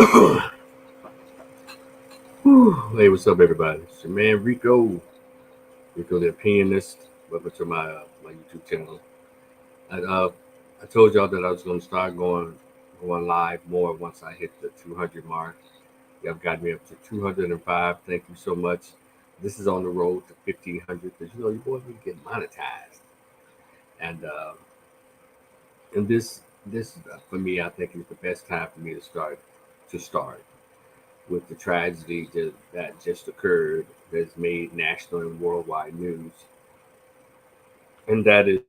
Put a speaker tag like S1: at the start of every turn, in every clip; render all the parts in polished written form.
S1: Hey, what's up, everybody? It's your man Rico the opinionist. Welcome to my YouTube channel. I, uh, I told y'all that I was going to start going live more once I hit the 200 mark. Y'all got me up to 205. Thank you so much. This is on the road to 1,500 because you boys need to get monetized. And and this for me, I think is the best time for me to start with the tragedy that just occurred that's made national and worldwide news, and that is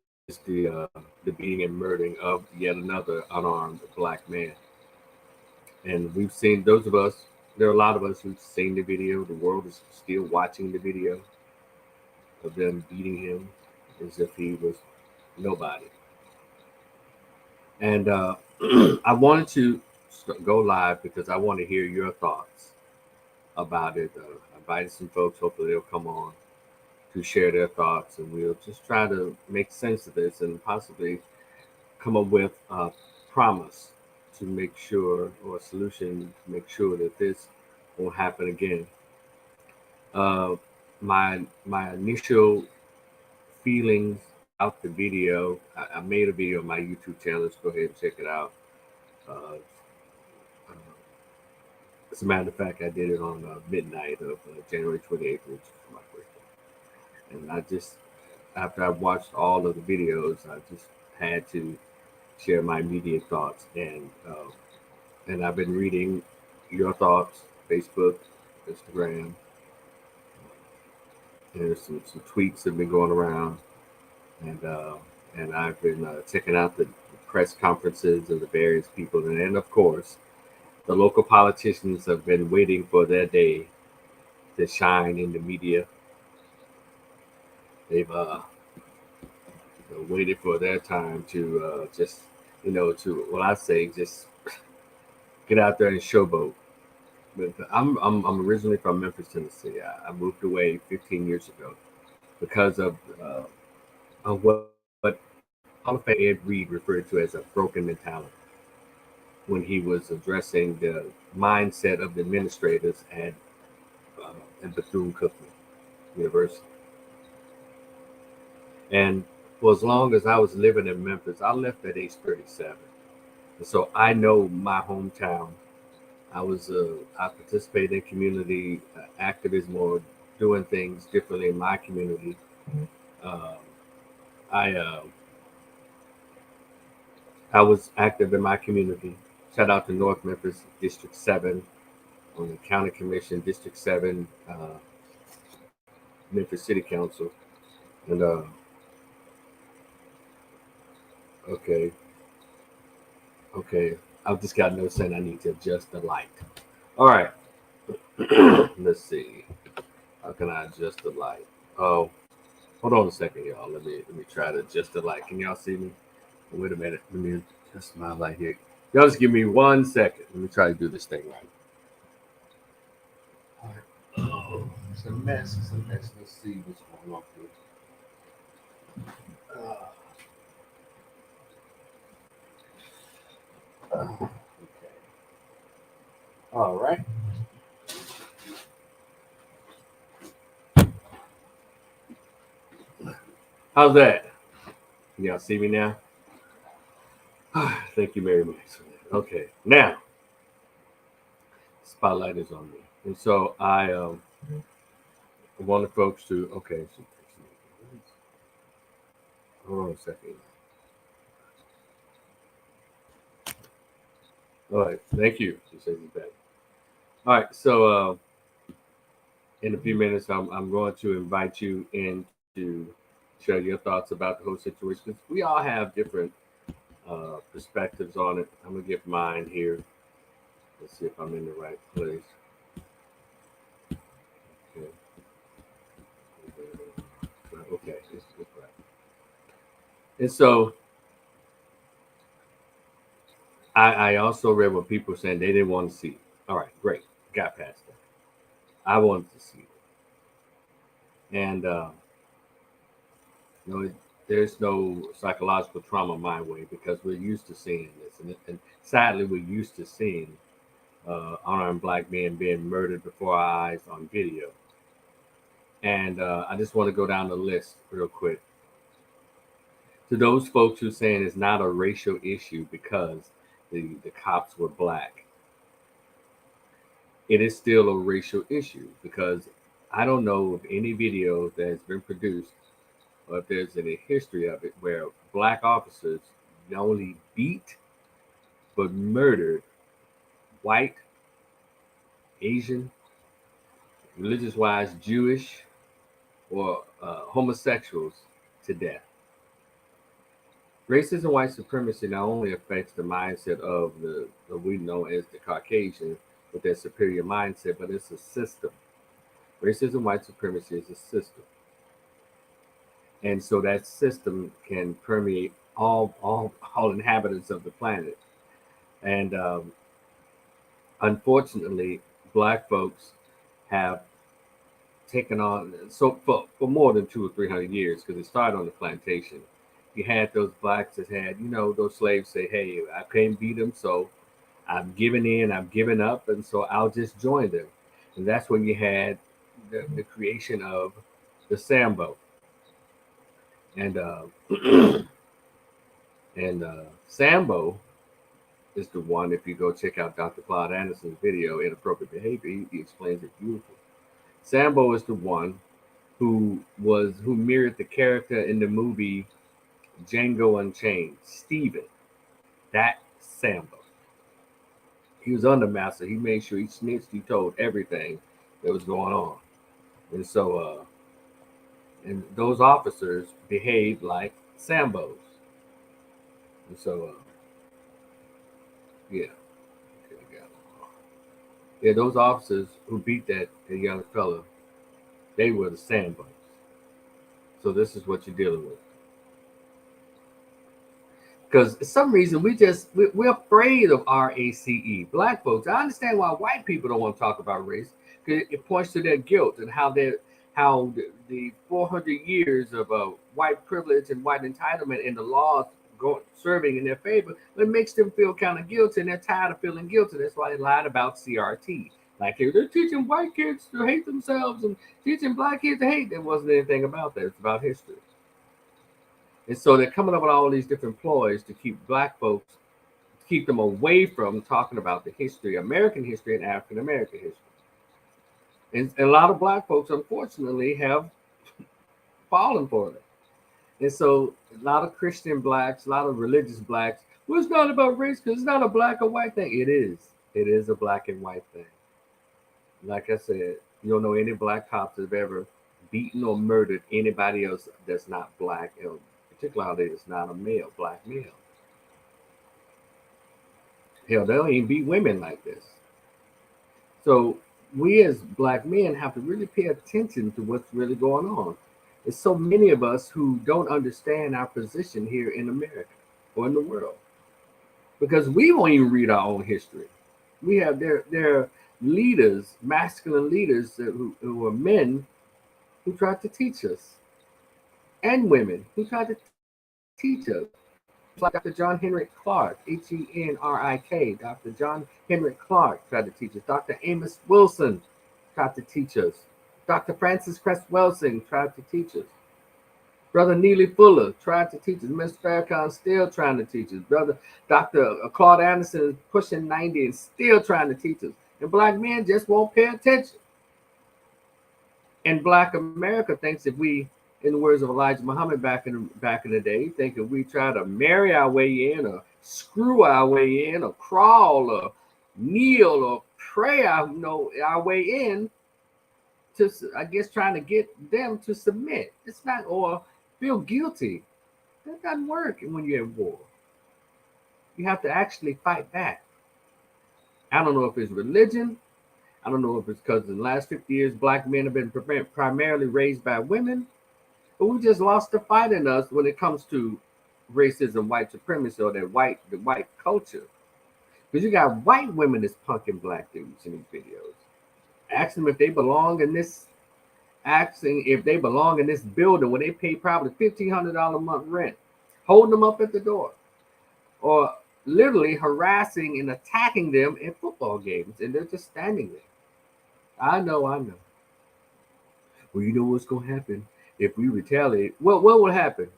S1: the beating and murdering of yet another unarmed black man. And we've seen those of us. There are a lot of us who've seen the video. The world is still watching the video of them beating him as if he was nobody. And I wanted to go live because I want to hear your thoughts about it. I invited some folks. Hopefully, they'll come on to share their thoughts, and we'll just try to make sense of this and possibly come up with a promise to make sure, or a solution to make sure that this won't happen again. Uh, my initial feelings about the video. I made a video on my YouTube channel. Let's go ahead and check it out. Uh, uh, as a matter of fact, I did it on midnight of January 28th, which is my birthday. And I just, after I watched all of the videos, I just had to share my immediate thoughts. And I've been reading your thoughts, Facebook, Instagram, and there's some tweets that have been going around, and uh, and I've been checking out the press conferences of the various people, and of course, the local politicians have been waiting for their day to shine in the media. They've waited for their time to just, to what I say, just get out there and showboat. But I'm originally from Memphis, Tennessee. I moved away 15 years ago because of what Hall of Fame Ed Reed referred to as a broken mentality when he was addressing the mindset of the administrators at Bethune Cookman University. And for as long as I was living in Memphis, I left at age 37. And so I know my hometown. I participated in community activism or doing things differently in my community. Um, I uh, I was active in my community. Shout out to North Memphis District 7 on the County Commission, District 7, Memphis City Council. And okay, okay, I've just got no saying I need to adjust the light. All right, let's see. How can I adjust the light? Oh, hold on a second, y'all. Let me try to adjust the light. Can y'all see me? Wait a minute. Let me adjust my light here. Y'all just give me 1 second. Let me try to do this thing right. All right. Oh, it's a mess. It's a mess. Let's see what's going on here. Okay. All right. How's that? Can y'all see me now? Thank you very much. Okay. Now, spotlight is on me. And so I wanted folks to, okay. Hold on a second. All right. Thank you. She says it's back. All right. So, in a few minutes, I'm going to invite you in to share your thoughts about the whole situation. 'Cause we all have different perspectives on it. I'm going to give mine here. Let's see if I'm in the right place. Okay. Okay. It's right. And so I also read what people were saying they didn't want to see it. All right. Great. Got past that. I wanted to see it. And, you know, there's no psychological trauma my way because we're used to seeing this, and sadly, we're used to seeing unarmed black men being murdered before our eyes on video. And I just want to go down the list real quick. To those folks who are saying it's not a racial issue because the cops were black, it is still a racial issue because I don't know of any video that has been produced or if there's any history of it where black officers not only beat but murdered white, Asian, religious wise, Jewish, or homosexuals to death. Racism, white supremacy not only affects the mindset of the we know as the Caucasian with their superior mindset, but it's a system. Racism, white supremacy is a system, and so that system can permeate all inhabitants of the planet. And unfortunately, black folks have taken on so for more than 200 or 300 years because it started on the plantation. You had those blacks that had, those slaves say, "Hey, I can't beat them, so I'm giving in, I'm giving up, and so I'll just join them." And that's when you had the creation of the Sambo, and Sambo is the one. If you go check out Dr. Claude Anderson's video, "Inappropriate Behavior," he explains it beautifully. Sambo is the one who mirrored the character in the movie Django Unchained, Steven. That Sambo. He was under master. He made sure he snitched. He told everything that was going on, and so and those officers behaved like Sambos, and so yeah, okay, yeah. Those officers who beat that young fella, they were the Sambos. So this is what you're dealing with. Because for some reason we're afraid of RACE. Black folks. I understand why white people don't want to talk about race because it points to their guilt and how the 400 years of white privilege and white entitlement and the laws serving in their favor, it makes them feel kind of guilty, and they're tired of feeling guilty. That's why they lied about CRT. Like they're teaching white kids to hate themselves and teaching black kids to hate. There wasn't anything about that. It's about history. And so they're coming up with all these different ploys to keep black folks, to keep them away from talking about the history, American history and African American history. And a lot of black folks, unfortunately, have fallen for it. And so a lot of Christian blacks, a lot of religious blacks, well, it's not about race because it's not a black or white thing. It is. It is a black and white thing. Like I said, you don't know any black cops that have ever beaten or murdered anybody else that's not black, particularly that's not a male, black male. Hell, they don't even beat women like this. So we as black men have to really pay attention to what's really going on. There's so many of us who don't understand our position here in America or in the world because we won't even read our own history. We have their leaders, masculine leaders who are men who tried to teach us, and women who tried to teach us. Like Dr. John Henrik Clark, Henrik. Dr. John Henrik Clark tried to teach us. Dr. Amos Wilson tried to teach us. Dr. Francis Cress Welsing tried to teach us. Brother Neely Fuller tried to teach us. Mr. Farrakhan still trying to teach us. Brother Dr. Claude Anderson is pushing 90 and still trying to teach us. And black men just won't pay attention. And black America thinks if we, in the words of Elijah Muhammad back in the day, think if we try to marry our way in or screw our way in or crawl or kneel or pray our way in to, I guess, trying to get them to submit. It's not, or feel guilty. That doesn't work when you're at war. You have to actually fight back. I don't know if it's religion. I don't know if it's because in the last 50 years, black men have been primarily raised by women, but we just lost the fight in us when it comes to racism, white supremacy, or the white culture. Because you got white women that's punking black dudes in these videos. Asking them if they belong in this, building where they pay probably $1,500 a month rent, holding them up at the door. Or literally harassing and attacking them in football games, and they're just standing there. I know. Well, you know what's gonna happen if we retaliate? What will happen?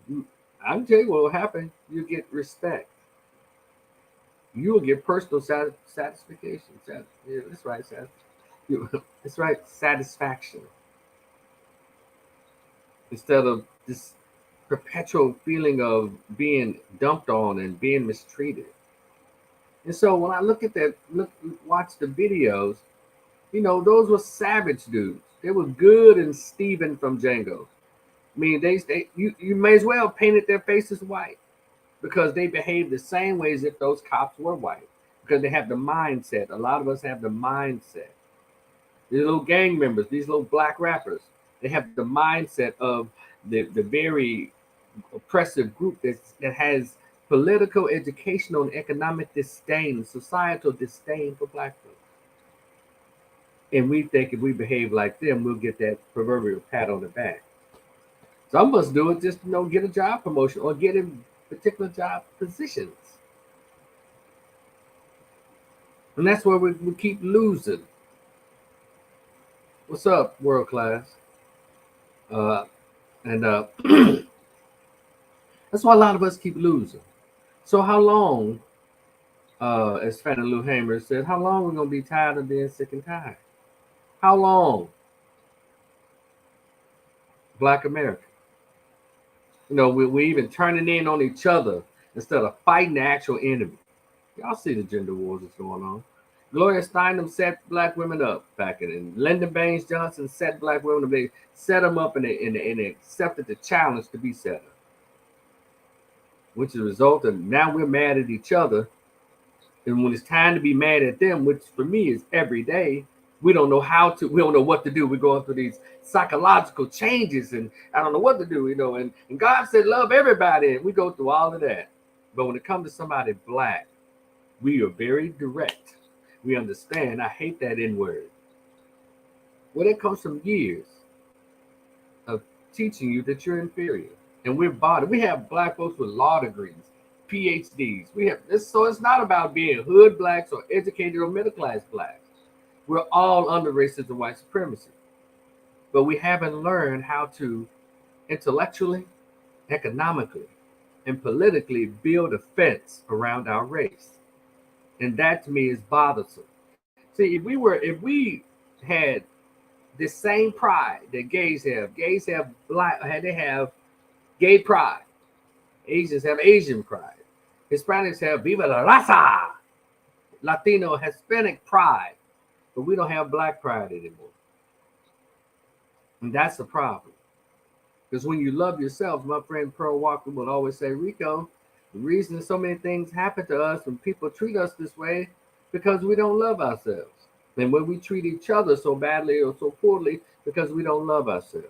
S1: I can tell you what will happen. You get respect. You will get personal satisfaction. Yeah, that's right. That's right. Satisfaction instead of this perpetual feeling of being dumped on and being mistreated. And so when I look at that, watch the videos, those were savage dudes. They were good and Steven from Django. I mean, you may as well painted their faces white because they behave the same way as if those cops were white because they have the mindset. A lot of us have the mindset. These little gang members, these little black rappers, they have the mindset of the very oppressive group that has political, educational, and economic disdain, societal disdain for black folks. And we think if we behave like them, we'll get that proverbial pat on the back. Some of us do it just to get a job promotion or get in particular job positions. And that's where we keep losing. What's up, world class? And that's why a lot of us keep losing. So how long, as Fannie Lou Hamer said, how long are we going to be tired of being sick and tired? How long? Black America. We even turning in on each other instead of fighting the actual enemy. Y'all see the gender wars that's going on. Gloria Steinem set black women up back in Lyndon Baines Johnson set black women up. They set them up and they accepted the challenge to be set up, which is a result of now we're mad at each other. And when it's time to be mad at them, which for me is every day, we don't know what to do. We're going through these psychological changes and I don't know what to do, and God said, love everybody. And we go through all of that. But when it comes to somebody black, we are very direct. We understand. I hate that N word. Well, it comes from years of teaching you that you're inferior. And we're bought. We have black folks with law degrees, PhDs. We have this, so it's not about being hood blacks or educated or middle class blacks. We're all under racism and white supremacy. But we haven't learned how to intellectually, economically, and politically build a fence around our race. And that to me is bothersome. See, if we had the same pride that gays have they have gay pride. Asians have Asian pride. Hispanics have Viva la Raza. Latino, Hispanic pride. But we don't have black pride anymore. And that's the problem. Because when you love yourself, my friend Pearl Walker would always say, Rico, the reason so many things happen to us when people treat us this way, because we don't love ourselves. And when we treat each other so badly or so poorly, because we don't love ourselves.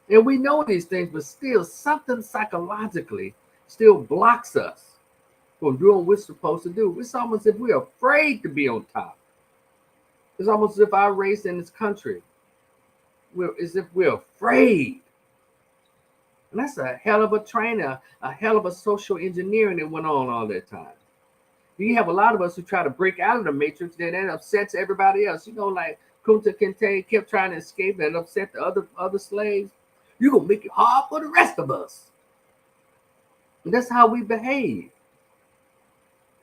S1: And we know these things, but still something psychologically still blocks us from doing what we're supposed to do. It's almost as if we're afraid to be on top. It's almost as if our race in this country, as if we're afraid. And that's a hell of a training, a hell of a social engineering that went on all that time. You have a lot of us who try to break out of the matrix, then that upsets everybody else. Like Kunta Kinte kept trying to escape and upset the other slaves. You're going to make it hard for the rest of us. And that's how we behave.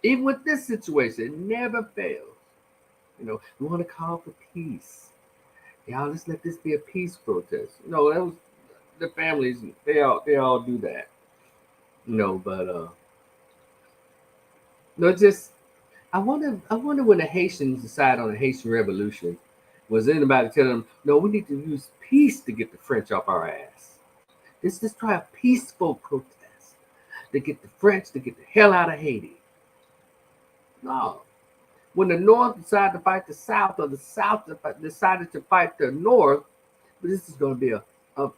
S1: Even with this situation, it never fails. We want to call for peace. Y'all, let's let this be a peace protest. That was the families. They all do that. But just I wonder when the Haitians decided on the Haitian Revolution, was anybody telling them, no, we need to use peace to get the French off our ass. Let's try a peaceful protest to get the French to get the hell out of Haiti. No. When the North decided to fight the South, or the South decided to fight the North, but this is going to be a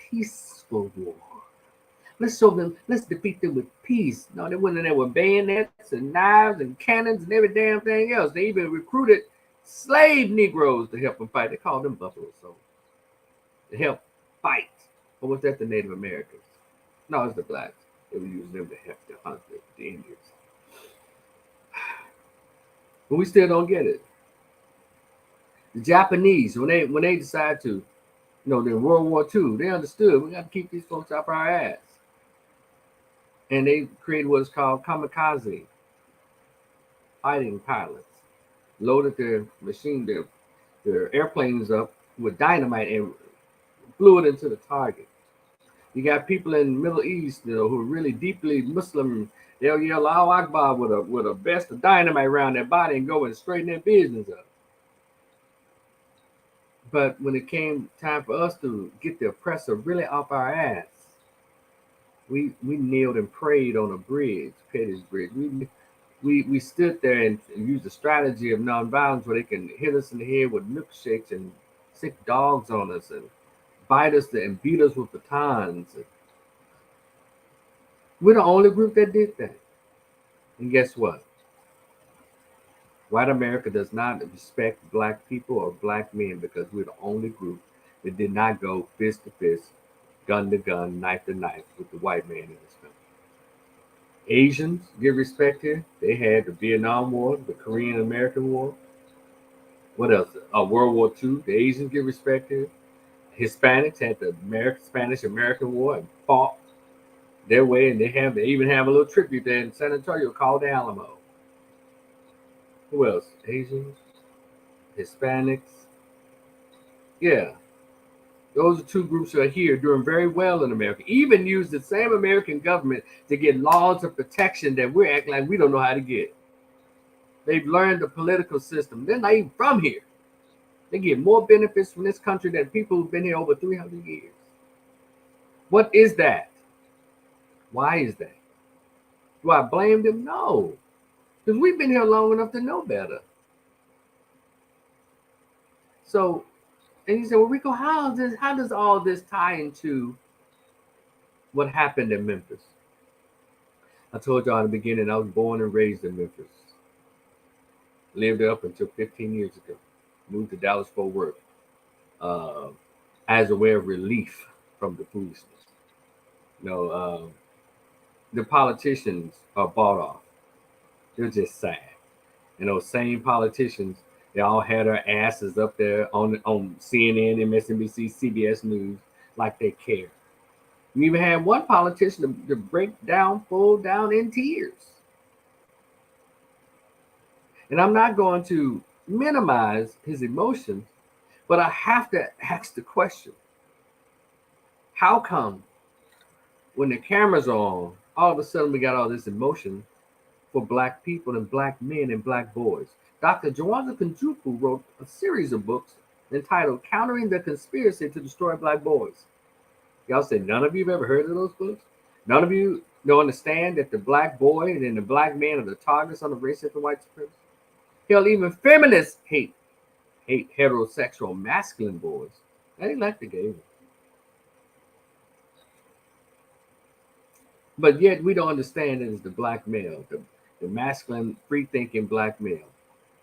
S1: peaceful war. Let's show them, let's defeat them with peace. No, they went in there with bayonets and knives and cannons and every damn thing else. They even recruited slave Negroes to help them fight. They called them Buffalo Soldiers. To help fight. Or was that the Native Americans? No, it's the blacks. They were using them to help to hunt the Indians. but we still don't get it. The Japanese, when they decide to, in World War II, they understood we got to keep these folks off our ass, and they created what is called kamikaze fighting pilots, loaded their airplanes up with dynamite and flew it into the target. You got people in the Middle East, who are really deeply Muslim. They'll yell "Allahu Akbar" with a vest of dynamite around their body and go and straighten their business up. But when it came time for us to get the oppressor really off our ass, we kneeled and prayed on a bridge, Petty's Bridge. We stood there and used the strategy of nonviolence where they can hit us in the head with milkshakes and sick dogs on us and bite us and beat us with batons. We're the only group that did that. And guess what? White America does not respect black people or black men because we're the only group that did not go fist to fist, gun to gun, knife to knife with the white man in this country. Asians get respect here. They had the Vietnam War, the Korean American War. What else? World War II. The Asians get respect here. Hispanics had the Spanish American War and fought their way, and they even have a little tribute there in San Antonio called the Alamo. Who else? Asians, Hispanics. Yeah, those are two groups that are here doing very well in America. Even use the same American government to get laws of protection that we're acting like we don't know how to get. They've learned the political system. They're not even from here. They get more benefits from this country than people who've been here over 300 years. What is that? Why is that? Do I blame them? No. Because we've been here long enough to know better. So, and you say, well, Rico, how does all this tie into what happened in Memphis? I told y'all in the beginning, I was born and raised in Memphis. Lived there up until 15 years ago. Moved to Dallas-Fort Worth as a way of relief from the foolishness. The politicians are bought off. They're just sad. And those same politicians, they all had their asses up there on CNN, MSNBC, CBS News, like they care. You even had one politician to break down, fall down in tears. And I'm not going to minimize his emotions, but I have to ask the question: how come when the cameras are on, all of a sudden we got all this emotion for black people and black men and black boys? Dr. Joanna Kunjuku wrote a series of books entitled Countering the Conspiracy to Destroy Black Boys. Y'all say none of you have ever heard of those books? None of you don't understand that the black boy and the black man are the targets on the racist and white supremacists? Hell, even feminists hate heterosexual masculine boys. They like the gay ones. But yet we don't understand that it's the black male, the masculine, free-thinking black male.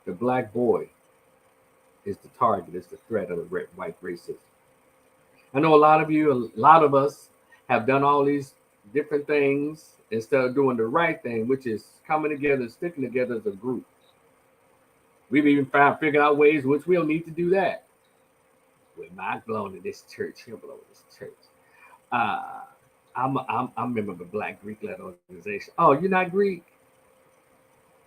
S1: The black boy is the target, is the threat of the white racism. I know a lot of us have done all these different things instead of doing the right thing, which is coming together, sticking together as a group. We've even figured out ways in which we don't need to do that. Well, I belong to this church. He'll belong to this church. I'm a member of a Black Greek-led organization. Oh, you're not Greek?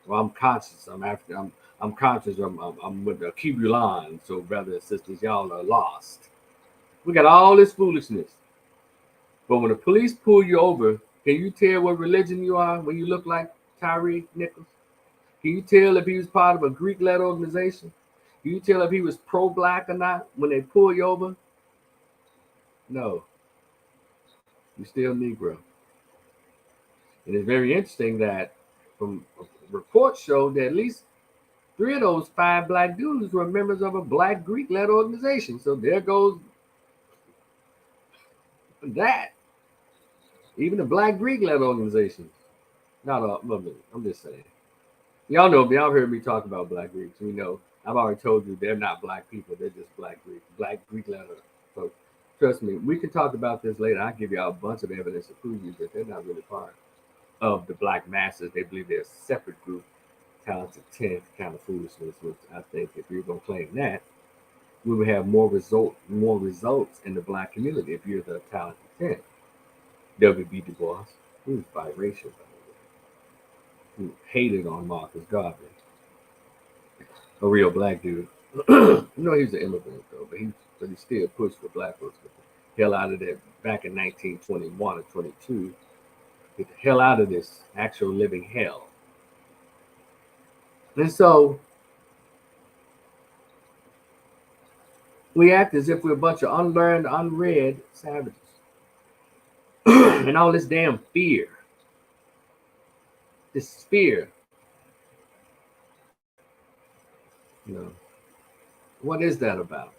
S1: Well, I'm conscious. I'm conscious. I'm with the Kibulon. So, brothers and sisters, y'all are lost. We got all this foolishness. But when the police pull you over, can you tell what religion you are when you look like Tyree Nichols? Can you tell if he was part of a Greek-led organization? Can you tell if he was pro-black or not when they pull you over? No. You're still Negro. And it's very interesting that from reports show that at least 3 of those 5 black dudes were members of a Black Greek-led organization. So there goes that. Even the Black Greek-led organizations. I'm just saying. Y'all know me. Y'all heard me talk about Black Greeks. We know. I've already told you they're not black people. They're just Black Greek-led. So trust me, we can talk about this later. I'll give y'all a bunch of evidence to prove you that they're not really part of the black masses. They believe they're a separate group talented 10th kind of foolishness, which I think if you're going to claim that, we would have more results in the black community if you're the talented 10th. W.B. Du Bois, who was biracial, by the way, who hated on Marcus Garvey, a real black dude. You know, he was an immigrant though, but he still pushed for black folks. Get the hell out of there back in 1921 or 22. Get the hell out of this actual living hell. And so we act as if we're a bunch of unlearned, unread savages. And all this damn fear, this fear, you know, what is that about?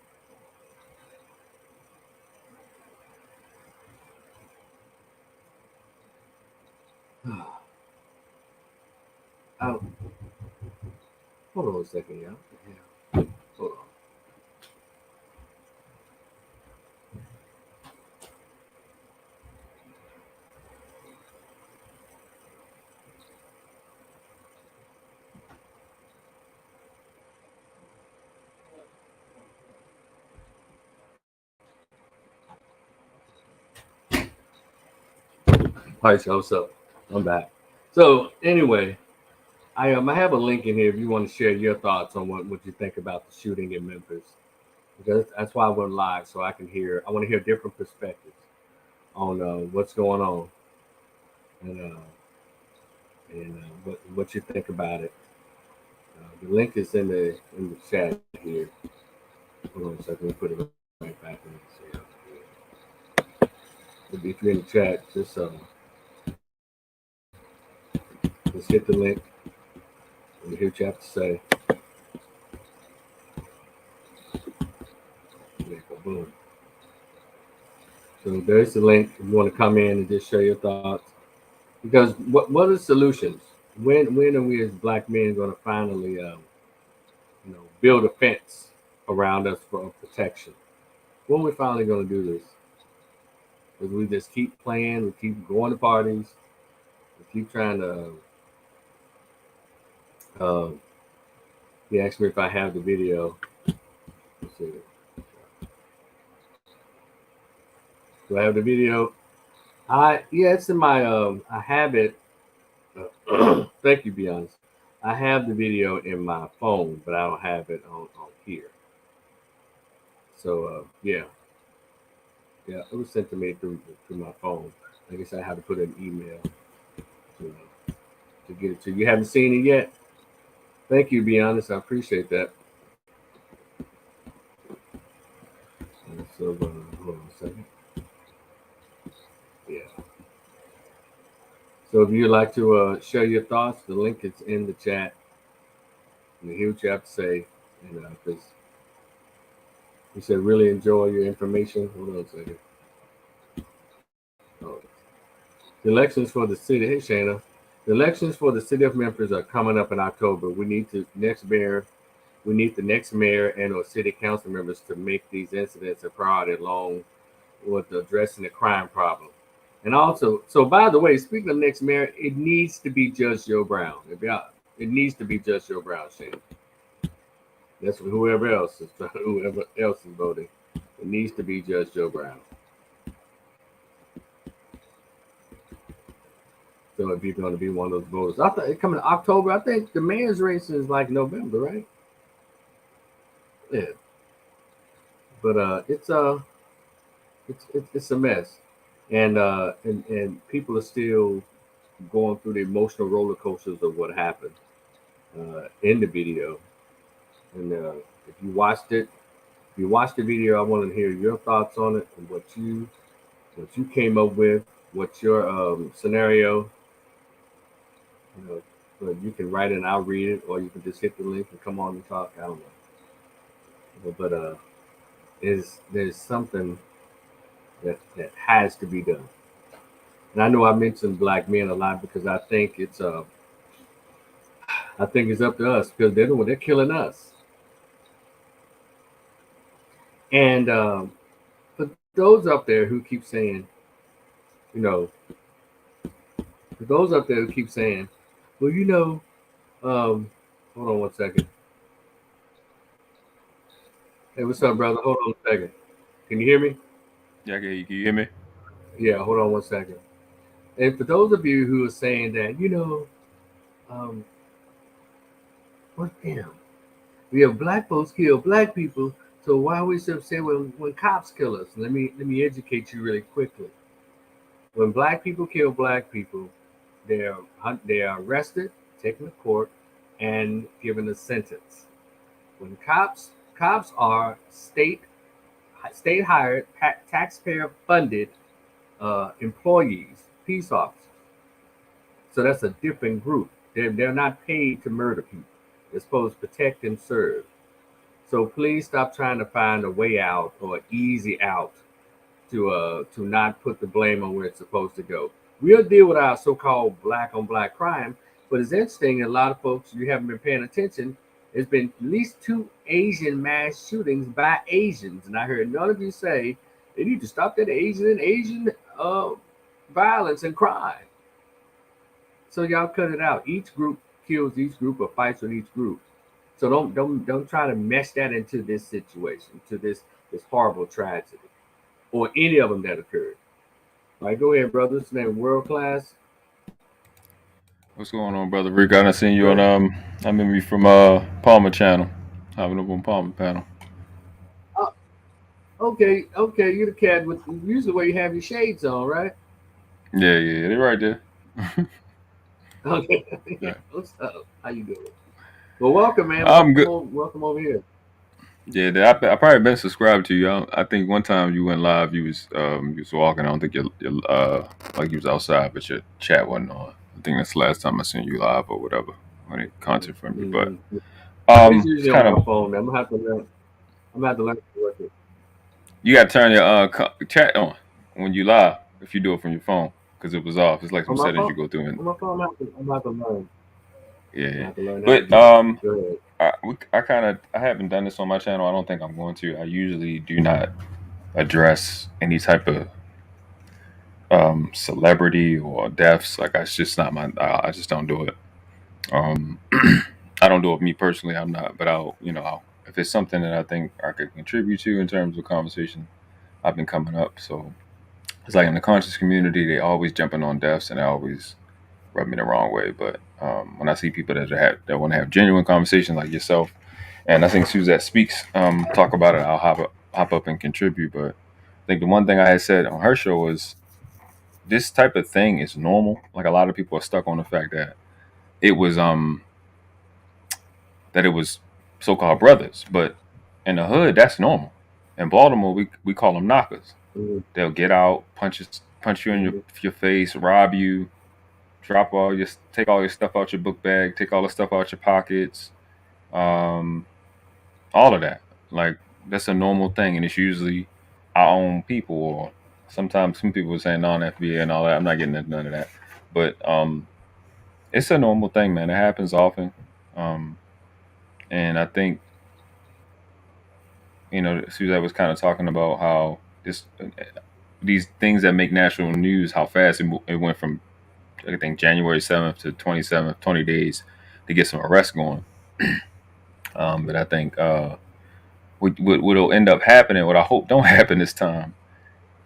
S1: Oh, hold on a second, y'all. Yeah. Hold on. All right, so what's up? I'm back. So anyway, I have a link in here if you want to share your thoughts on what you think about the shooting in Memphis. Because that's why I went live, so I want to hear different perspectives on what's going on and what you think about it. The link is in the chat here. Hold on a second, let me put it right back in. If you're in the chat, just hit the link and hear what you have to say. Boom. So there's the link if you want to come in and just share your thoughts. Because what are the solutions? When are we as black men going to finally, build a fence around us for protection? When are we finally going to do this? Because we just keep playing, we keep going to parties, we keep trying to. He asked me if I have the video. Let's see. Do I have the video? It's in my I have it. Thank you, be honest. I have the video in my phone, but I don't have it on here. So yeah, it was sent to me through my phone. I guess I had to put an email to get it to you. You haven't seen it yet? Thank you, be honest. I appreciate that. So hold on a second. Yeah. So if you'd like to share your thoughts, the link is in the chat. And hear what you have to say. And because you said really enjoy your information. Hold on a second. Oh. The elections for the city. Hey, Shana. The elections for the city of Memphis are coming up in October. We need the next mayor and or city council members to make these incidents a priority along with addressing the crime problem. And also, so by the way, speaking of next mayor, it needs to be Judge Joe Brown. It needs to be Judge Joe Brown, Shane. That's whoever else is voting. It needs to be Judge Joe Brown. So if you're going to be one of those voters, I thought it coming in October. I think the mayor's race is like November, right? Yeah. But it's a mess, and people are still going through the emotional roller coasters of what happened in the video. And if you watched the video, I want to hear your thoughts on it and what you came up with. What's your scenario? You can write it and I'll read it, or you can just hit the link and come on and talk. I don't know. But there's something that has to be done. And I know I mentioned black men a lot because I think it's up to us because they're killing us. And for those up there who keep saying, well, Um, hold on 1 second. Hey, what's up, brother? Hold on a second. Can you hear me?
S2: Yeah, can you hear me?
S1: Yeah, hold on 1 second. And for those of you who are saying that, um, what damn, we have black folks kill black people, so why are we so upset when cops kill us? Let me educate you really quickly. When black people kill black people, they are arrested, taken to court, and given a sentence. When cops are state hired, taxpayer funded employees, peace officers. So that's a different group. They're not paid to murder people. They're supposed to protect and serve. So please stop trying to find a way out or an easy out to not put the blame on where it's supposed to go. We'll deal with our so-called black on black crime, but it's interesting. A lot of folks you haven't been paying attention. There's been at least two Asian mass shootings by Asians, and I heard none of you say they need to stop that Asian violence and crime. So y'all cut it out. Each group kills each group or fights with each group. So don't try to mesh that into this situation, to this horrible tragedy, or any of them that occurred. All right, go ahead, brother. This name World Class.
S2: What's going on, brother Rick? I done seen you on
S1: Go.
S2: I remember you from Palmer channel. Having up on Palmer panel.
S1: Oh, okay, okay. You're the cat with usually where you have your shades on, right?
S2: Yeah, they're right there.
S1: Okay.
S2: Yeah.
S1: What's up? How you doing? Well, welcome, man.
S2: I'm good.
S1: Welcome over here.
S2: Yeah, I probably been subscribed to you. I think one time you went live, you was walking. I don't think you like you was outside, but your chat wasn't on. I think that's the last time I seen you live or whatever, any content from you. But
S1: Mm-hmm. It's
S2: it's
S1: usually on
S2: kind
S1: my
S2: of
S1: phone. Man. I'm gonna have to learn. I'm gonna have to learn to work it.
S2: you got to turn your chat on when you live if you do it from your phone because it was off. It's like
S1: On
S2: some
S1: my
S2: settings
S1: phone.
S2: you go through and
S1: On my phone. I'm gonna have to learn.
S2: yeah,
S1: I'm gonna
S2: yeah.
S1: have to learn how to
S2: But
S1: do that. Go ahead.
S2: I haven't done this on my channel. I don't think I'm going to. I usually do not address any type of celebrity or deaths. Like it's just not my. I just don't do it. Um, I don't do it me personally. I'm not, but if it's something that I think I could contribute to in terms of conversation, I've been coming up. So it's like in the conscious community, they always jumping on deaths and they always rub me the wrong way. But when I see people that want to have genuine conversations like yourself, and I think Suzette speaks, talk about it, I'll hop up and contribute. But I think the one thing I had said on her show was this type of thing is normal. Like a lot of people are stuck on the fact it was um that it was so-called brothers, but in the hood that's normal. In Baltimore, we call them knockers.
S1: Mm-hmm.
S2: They'll get out, punch you in
S1: Mm-hmm.
S2: your face, rob you, take all your stuff out your book bag, take all the stuff out your pockets, um, all of that. Like that's a normal thing, and it's usually our own people, or sometimes some people are saying non-FBA and all that. I'm not getting into none of that, but it's a normal thing, man. It happens often, um, and I think Suzette was kind of talking about how these things that make national news, how fast it went from I think January 7th to 27th, 20 days to get some arrests going. But I think what'll end up happening, what I hope don't happen this time,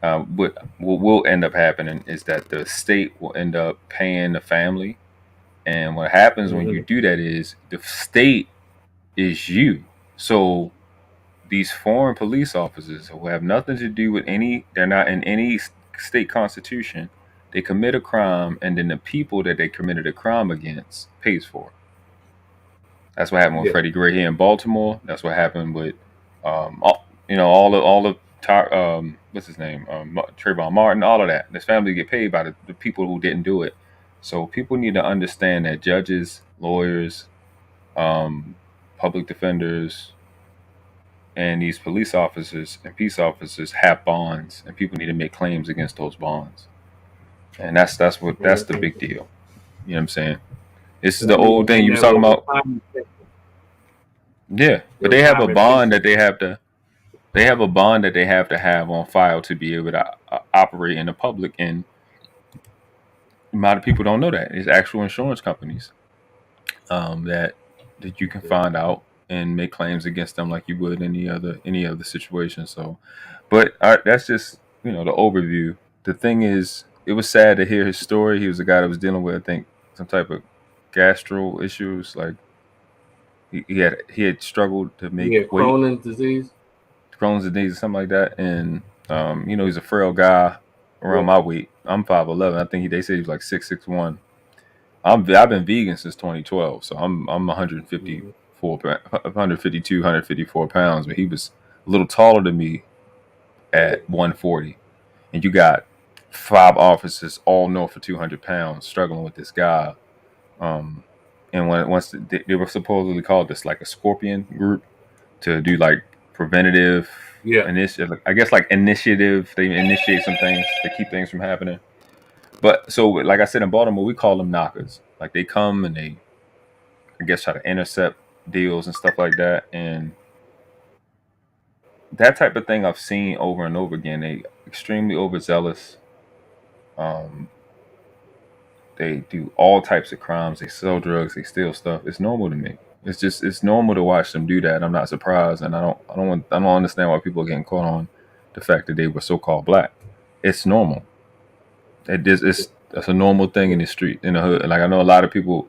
S2: what will end up happening is that the state will end up paying the family. And what happens when you
S1: Mm-hmm.
S2: do that is the state is you. So these foreign police officers who have nothing to do with they're not in any state constitution. They commit a crime, and then the people that they committed a crime against pays for it. That's what happened with
S1: Yeah.
S2: Freddie Gray here in Baltimore. That's what happened with, all the what's his name, Trayvon Martin, all of that. This family get paid by the people who didn't do it. So people need to understand that judges, lawyers, um, public defenders, and these police officers and peace officers have bonds, and people need to make claims against those bonds. And that's the big
S1: Mm-hmm.
S2: deal. You know what I'm saying? This is
S1: And
S2: the
S1: I
S2: old
S1: mean,
S2: thing
S1: in
S2: you was
S1: that
S2: talking about. Yeah,
S1: the
S2: but they have a
S1: retirement
S2: bond
S1: pension.
S2: that they have a bond that they have to have on file to be able to operate in the public, and a lot of people don't know that. It's actual insurance companies. that you can find out and make claims against them like you would any other situation. So, but that's just the overview. The thing is, it was sad to hear his story. He was a guy that was dealing with, I think, some type of gastro issues. Like he had struggled to
S1: He
S2: make
S1: had
S2: weight,
S1: Crohn's disease.
S2: Crohn's disease, or something like that. And he's a frail guy around
S1: Yeah.
S2: my weight. I'm 5'11". I think they say he's like 6'1". I've been vegan since 2012, so I'm
S1: Hmm.
S2: 152, 154 pounds. But he was a little taller than me at 140, and you got five officers all north for 200 pounds struggling with this guy. Um, and once they were supposedly called this like a scorpion group to do like preventative
S1: Yeah.
S2: initiative. I guess like initiative. They initiate some things to keep things from happening. But so, like I said, in Baltimore, we call them knockers. Like they come and they, I guess, try to intercept deals and stuff like that. And that type of thing I've seen over and over again. They extremely overzealous. Um, they do all types of crimes. They sell drugs. They steal stuff. It's normal to me. It's normal to watch them do that. I'm not surprised, and I don't understand why people are getting caught on the fact that they were so called black. It's normal. That's a normal thing in
S1: Yeah.
S2: the street in the hood. Like I know a lot of people.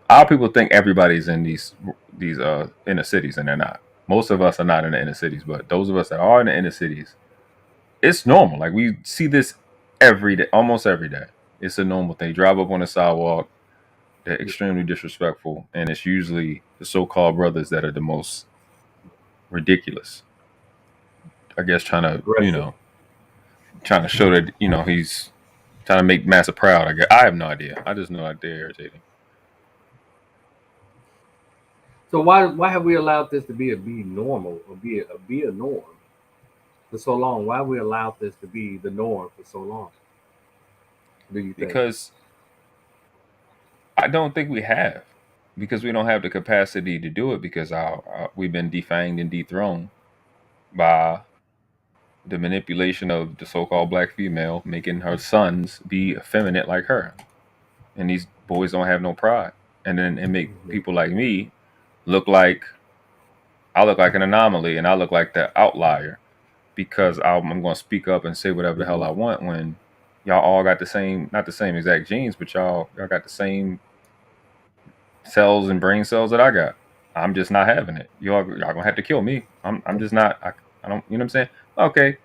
S2: Our people think everybody's in these inner cities, and they're not. Most of us are not in the inner cities, but those of us that are in the inner cities, it's normal. Like we see this every day, almost every day. It's a normal thing. Drive up on the sidewalk, they're
S1: Yeah.
S2: extremely disrespectful, and it's usually the so-called brothers that are the most ridiculous. I guess
S1: Aggressive.
S2: trying to show that he's trying to make Massa proud. I guess I have no idea. I just know that they're irritating.
S1: So why have we allowed this to be normal or be a norm for so long? Why have we allowed this to be the norm for so long? Do you think?
S2: Because I don't think we have, because we don't have the capacity to do it because we've been defanged and dethroned by the manipulation of the so-called black female, making her sons be effeminate like her, and these boys don't have no pride, and then it make
S1: Hmm.
S2: people like me look like I look like an anomaly, and I look like the outlier because I'm going to speak up and say whatever the hell
S1: Hmm.
S2: I want when y'all all got the same, not the same exact genes, but y'all got the same cells and brain cells that I got. I'm just not having it. Y'all gonna have to kill me. I'm just not. I don't. You know what I'm saying? Okay,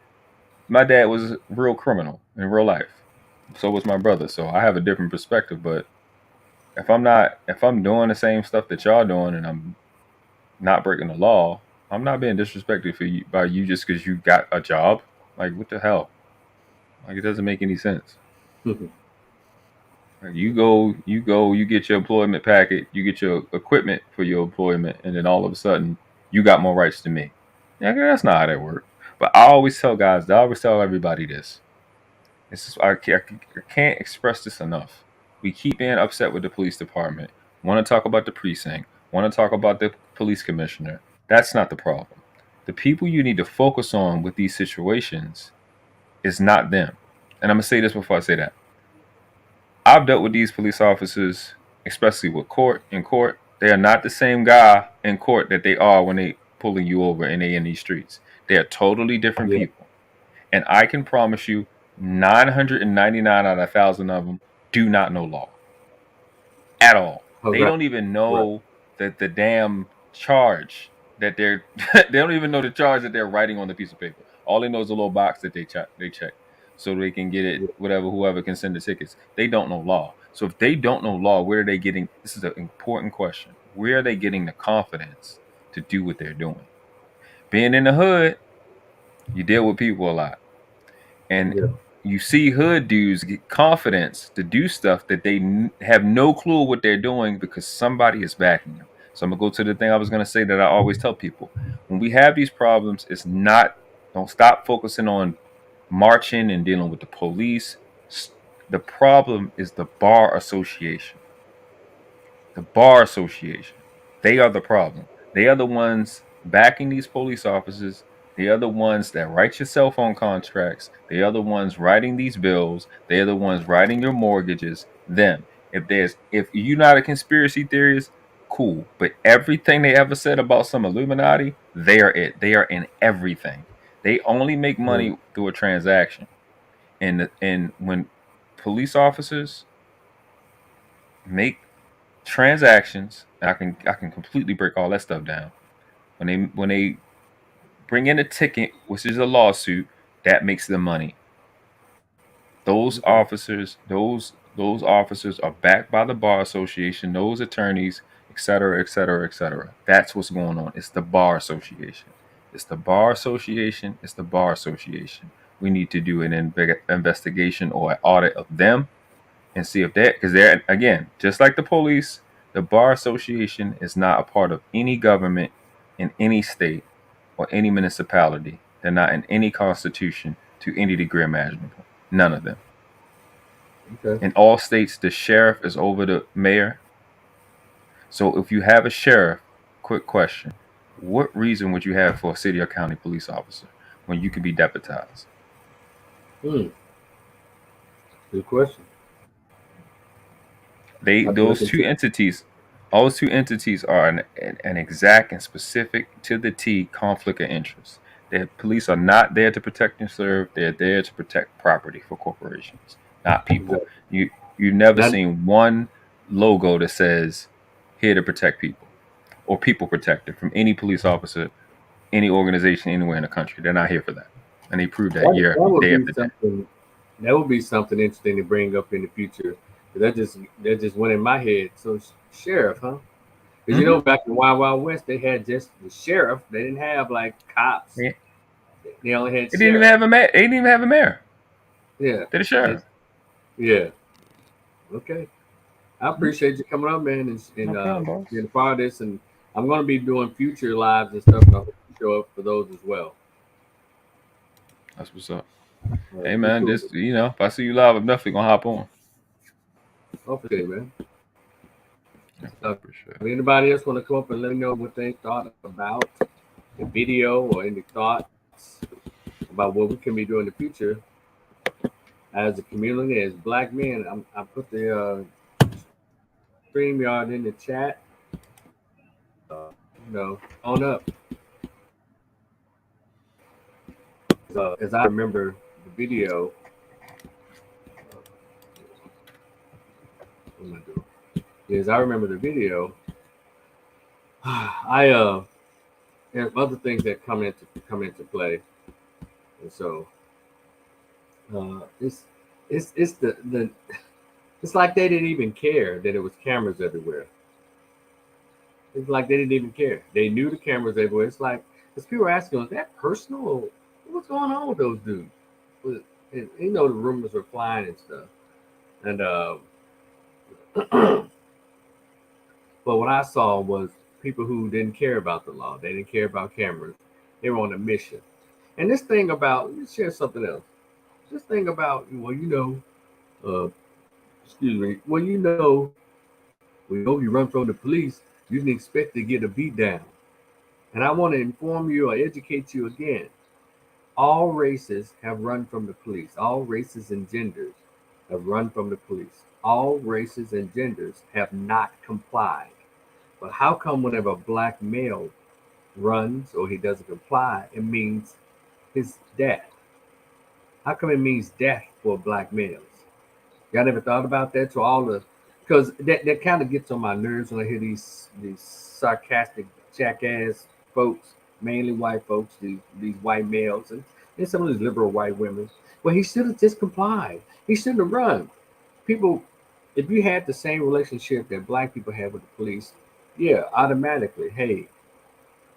S2: my dad was a real criminal in real life. So was my brother. So I have a different perspective. But if I'm doing the same stuff that y'all doing, and I'm not breaking the law, I'm not being disrespected by you just because you got a job. Like what the hell? Like it doesn't make any sense. Like, you get your employment packet, you get your equipment for your employment, and then all of a sudden you got more rights than me. Yeah, that's not how that works. But I always tell everybody this. It's just, I can't express this enough. We keep being upset with the police department, want to talk about the precinct, want to talk about the police commissioner. That's not the problem. The people you need to focus on with these situations is not them. And I'm going to say this before I say that. I've dealt with these police officers, especially with in court. They are not the same guy in court that they are when they pulling you over and they in these streets. They are totally different
S1: Yeah.
S2: people. And I can promise you 999 out of 1,000 of them do not know law at all.
S1: Oh,
S2: They
S1: right.
S2: don't even
S1: Right.
S2: know that the damn charge that they're they don't even know the charge that they're writing on the piece of paper. All they know is a little box that they check so they can get it
S1: Yeah.
S2: whatever whoever can send the tickets. They don't know law. So if they don't know law, where are they getting this is an important question. Where are they getting the confidence to do what they're doing? Being in the hood, you deal with people a lot. And
S1: Yeah.
S2: you see hood dudes get confidence to do stuff that they have no clue what they're doing because somebody is backing them. So I'm gonna go to the thing I was gonna say that I always tell people: when we have these problems, it's not don't stop focusing on marching and dealing with the police. The problem is the bar association. The bar association. They are the problem. They are the ones backing these police officers. They are the ones that write your cell phone contracts. They are the ones writing these bills. They are the ones writing your mortgages. Them. If you're not a conspiracy theorist, cool. But everything they ever said about some Illuminati, they are it. They are in everything. They only make
S1: Mm.
S2: money through a transaction. And when police officers make transactions, and I can completely break all that stuff down. When they bring in a ticket, which is a lawsuit, that makes them money. Those
S1: Okay.
S2: officers, those officers are backed by the bar association, those attorneys, et cetera, et cetera, et cetera. That's what's going on. It's the bar association. It's the bar association. It's the bar association. We need to do an investigation or an audit of them and see if that, because they're, again, just like the police, the bar association is not a part of any government in any state or any municipality. They're not in any constitution to any degree imaginable. None of them.
S1: Okay.
S2: In all states, the sheriff is over the mayor. So if you have a sheriff, quick question: what reason would you have for a city or county police officer when you can be deputized?
S1: Hmm. Good question.
S2: They
S1: I have to look
S2: those two
S1: into.
S2: entities, those two entities are an exact and specific to the T conflict of interest. The police are not there to protect and serve. They're there to protect property for corporations, not people.
S1: Exactly.
S2: You've never
S1: Not
S2: seen one logo that says "here to protect people" or "people protected" from any police officer, any organization anywhere in the country. They're not here for that, and they prove that
S1: that would
S2: day
S1: be
S2: after day.
S1: something. That would be something interesting to bring up in the future. That just went in my head. So sheriff, huh? Because
S2: Hmm.
S1: back in Wild Wild West, they had just the sheriff. They didn't have like cops.
S2: Yeah.
S1: They only had
S2: They didn't even
S1: sheriff.
S2: have a mayor. They didn't even have a mayor.
S1: Yeah.
S2: They're the
S1: They,
S2: sheriff.
S1: yeah. Okay. I
S2: Mhm.
S1: appreciate you coming on, man, and
S2: No problem, boss.
S1: being a part of this. And I'm going to be doing future lives and stuff. And I hope you show up for those as well.
S2: That's what's up.
S1: All
S2: Hey
S1: right. Be
S2: man,
S1: cool.
S2: this if I see you live, I'm definitely gonna hop on.
S1: Okay, man.
S2: Yeah,
S1: Uh,
S2: appreciate it.
S1: anybody else want to come up and let me know what they thought about the video or any thoughts about what we can be doing in the future as a community, as black men? I put the StreamYard in the chat. On up. As I remember the video, what am I doing? As I remember the video, I have other things that come into play, and so it's the it's like they didn't even care that it was cameras everywhere. It's like they didn't even care. They knew the cameras everywhere. It's like, because people were asking, is that personal? Or what's going on with those dudes? And, the rumors were flying and stuff. And but what I saw was people who didn't care about the law. They didn't care about cameras. They were on a mission. And this thing about, let me share something else. This thing about, excuse me, when you run from the police, you can expect to get a beat down. And I want to inform you or educate you again. All races have run from the police. All races and genders have run from the police. All races and genders have not complied. But how come whenever a black male runs or he doesn't comply, it means his death? How come it means death for black males? Y'all never thought about that? To all the, because that kind of gets on my nerves when I hear these sarcastic jackass folks, mainly white folks, these white males, and some of these liberal white women. Well, he should have just complied. He shouldn't have run. People, if you had the same relationship that black people have with the police, yeah, automatically, hey,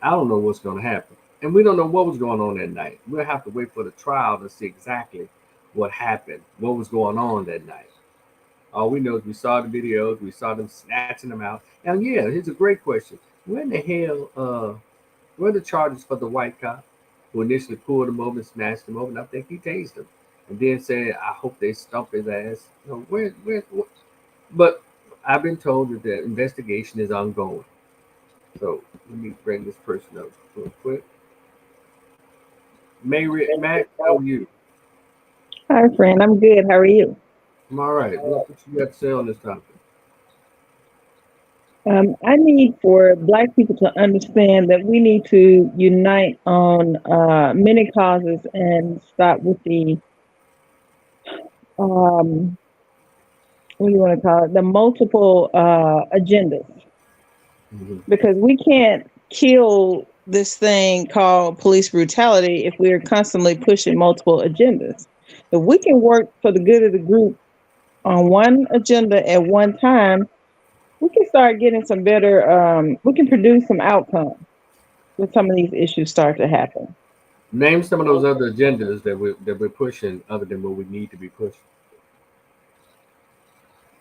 S1: I don't know what's going to happen. And we don't know what was going on that night. We'll have to wait for the trial to see exactly what happened, what was going on that night. All we know is we saw the videos, we saw them snatching them out. And yeah, here's a great question. When the hell were the charges for the white cop who initially pulled him over and snatched him over? And I think he tased him. And then said, I hope they stump his ass. Where? But I've been told that the investigation is ongoing. So let me bring this person up real quick. Matt, how are you?
S3: Hi, friend. I'm good. How are you?
S1: I'm all right. What you got to say on this topic?
S3: I need for Black people to understand that we need to unite on many causes and stop with the um, what do you want to call it? The multiple agendas,
S1: Mhm.
S3: because we can't kill this thing called police brutality if we're constantly pushing multiple agendas. If we can work for the good of the group on one agenda at one time, we can start getting some better. We can produce some outcomes when some of these issues start to happen.
S1: Name some of those other agendas that we're pushing other than what we need to be pushing.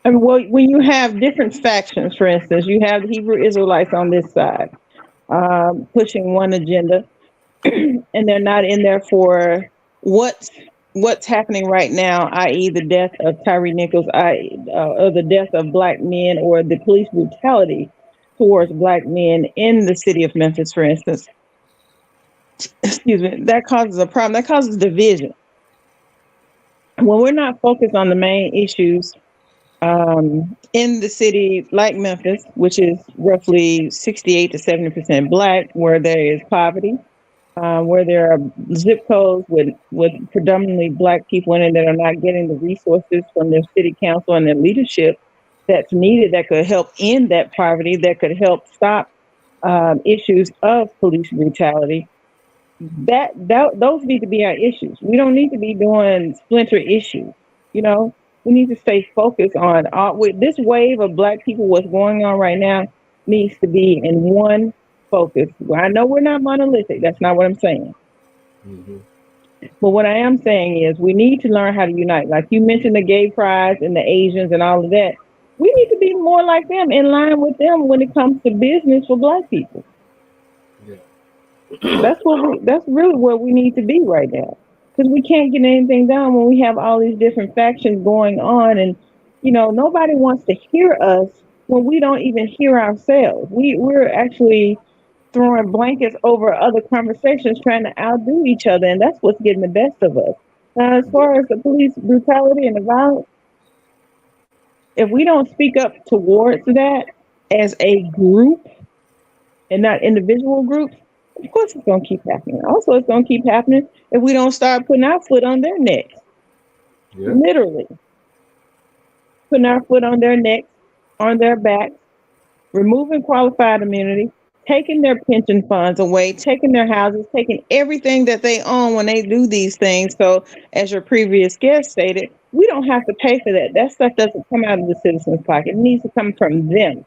S3: I mean, well, when you have different factions, for instance, you have the Hebrew Israelites on this side pushing one agenda, and they're not in there for what's what's happening right now, i.e., the death of Tyree Nichols, or the death of Black men, or the police brutality towards Black men in the city of Memphis, for instance. Excuse me. That causes a problem. That causes division. When we're not focused on the main issues in the city like Memphis, which is roughly 68 to 70% Black, where there is poverty, where there are zip codes with predominantly Black people in it that are not getting the resources from their city council and their leadership that's needed, that could help end that poverty, that could help stop issues of police brutality. That those need to be our issues. We don't need to be doing splinter issues. You know, we need to stay focused on all, with this wave of Black people. What's going on right now needs to be in one focus. Well, I know we're not monolithic. That's not what I'm saying.
S1: Hmm.
S3: But what I am saying is we need to learn how to unite. Like you mentioned, the gay pride and the Asians and all of that. We need to be more like them, in line with them when it comes to business for Black people.
S1: Yeah.
S3: That's really where we need to be right now. Because we can't get anything done when we have all these different factions going on, and nobody wants to hear us when we don't even hear ourselves. We're actually throwing blankets over other conversations, trying to outdo each other, and that's what's getting the best of us. Now, as far as the police brutality and the violence, if we don't speak up towards that as a group and not individual groups, of course it's going to keep happening. Also, it's going to keep happening if we don't start putting our foot on their necks,
S1: Yeah.
S3: literally putting our foot on their necks, on their backs, removing qualified immunity, taking their pension funds away, taking their houses, taking everything that they own when they do these things. So, as your previous guest stated, we don't have to pay for that. That stuff doesn't come out of the citizens' pocket. It needs to come from them.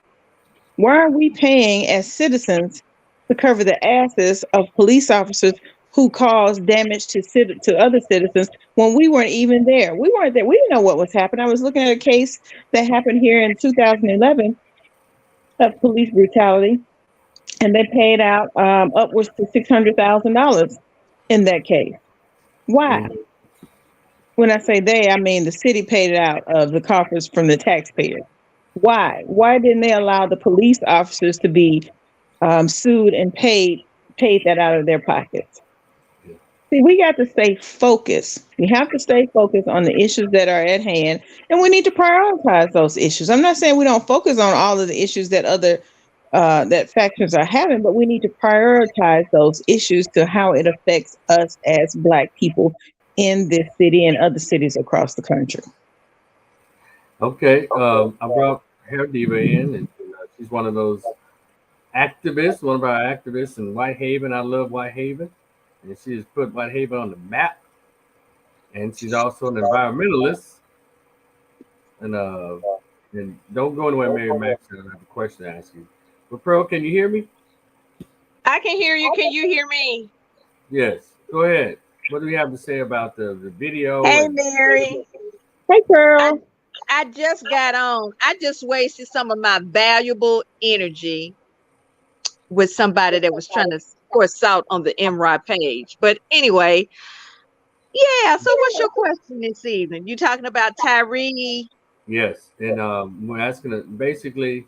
S3: Why are we paying as citizens to cover the asses of police officers who caused damage to other citizens when we weren't even there? We weren't there. We didn't know what was happening. I was looking at a case that happened here in 2011 of police brutality, and they paid out upwards to $600,000 in that case. Why?
S1: Mhm.
S3: When I say they, I mean the city paid it out of the coffers from the taxpayers. Why? Why didn't they allow the police officers to be sued and paid that out of their pockets?
S1: Yeah.
S3: See, we got to stay focused. We have to stay focused on the issues that are at hand, and we need to prioritize those issues. I'm not saying we don't focus on all of the issues that other that factions are having, but we need to prioritize those issues to how it affects us as Black people in this city and other cities across the country.
S1: Okay. I brought Hair Diva in, and she's one of those activists, one of our activists in Whitehaven. I love Whitehaven, and she has put Whitehaven on the map. And she's also an environmentalist. And don't go anywhere, Mary Max. I have a question to ask you. But Pearl, can you hear me?
S4: I can hear you. Can you hear me?
S1: Yes. Go ahead. What do we have to say about the video
S4: Hey,
S1: and
S4: Mary.
S3: Hey,
S4: I
S3: girl.
S4: I just got on. I just wasted some of my valuable energy with somebody that was trying to pour salt on the MRI page. But anyway, yeah. So what's your question this evening? You talking about Tyree?
S1: yes, and we're asking basically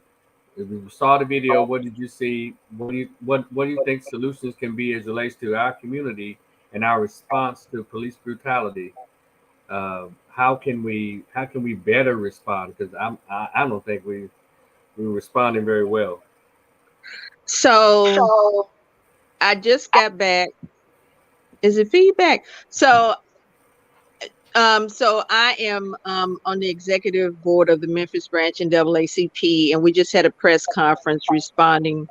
S1: if you saw the video, what did you see? What do you think solutions can be as it relates to our community and our response to police brutality? How can we better respond? Because I don't think we We're responding very well.
S4: So I just got back. Is it feedback? So I am on the executive board of the Memphis branch in NAACP, and we just had a press conference responding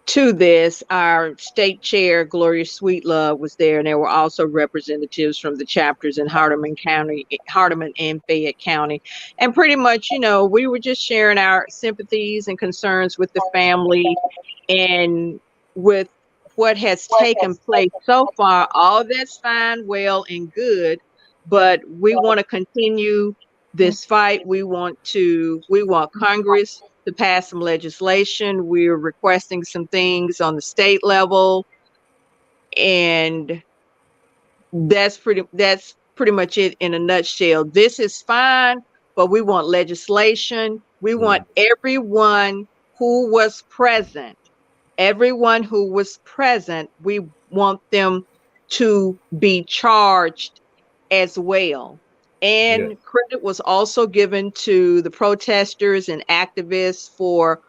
S4: to this. Our state chair, Gloria Sweetlove, was there, and there were also representatives from the chapters in Hardeman County, Hardeman and Fayette County. And pretty much, we were just sharing our sympathies and concerns with the family and with what has taken place so far. All that's fine, well, and good, but we want to continue this fight. We want Congress to pass some legislation. We're requesting some things on the state level, and that's pretty much it in a nutshell. This is fine, but we want legislation. We want everyone who was present, we want them to be charged as well. And
S1: Yes.
S4: credit was also given to the protesters and activists for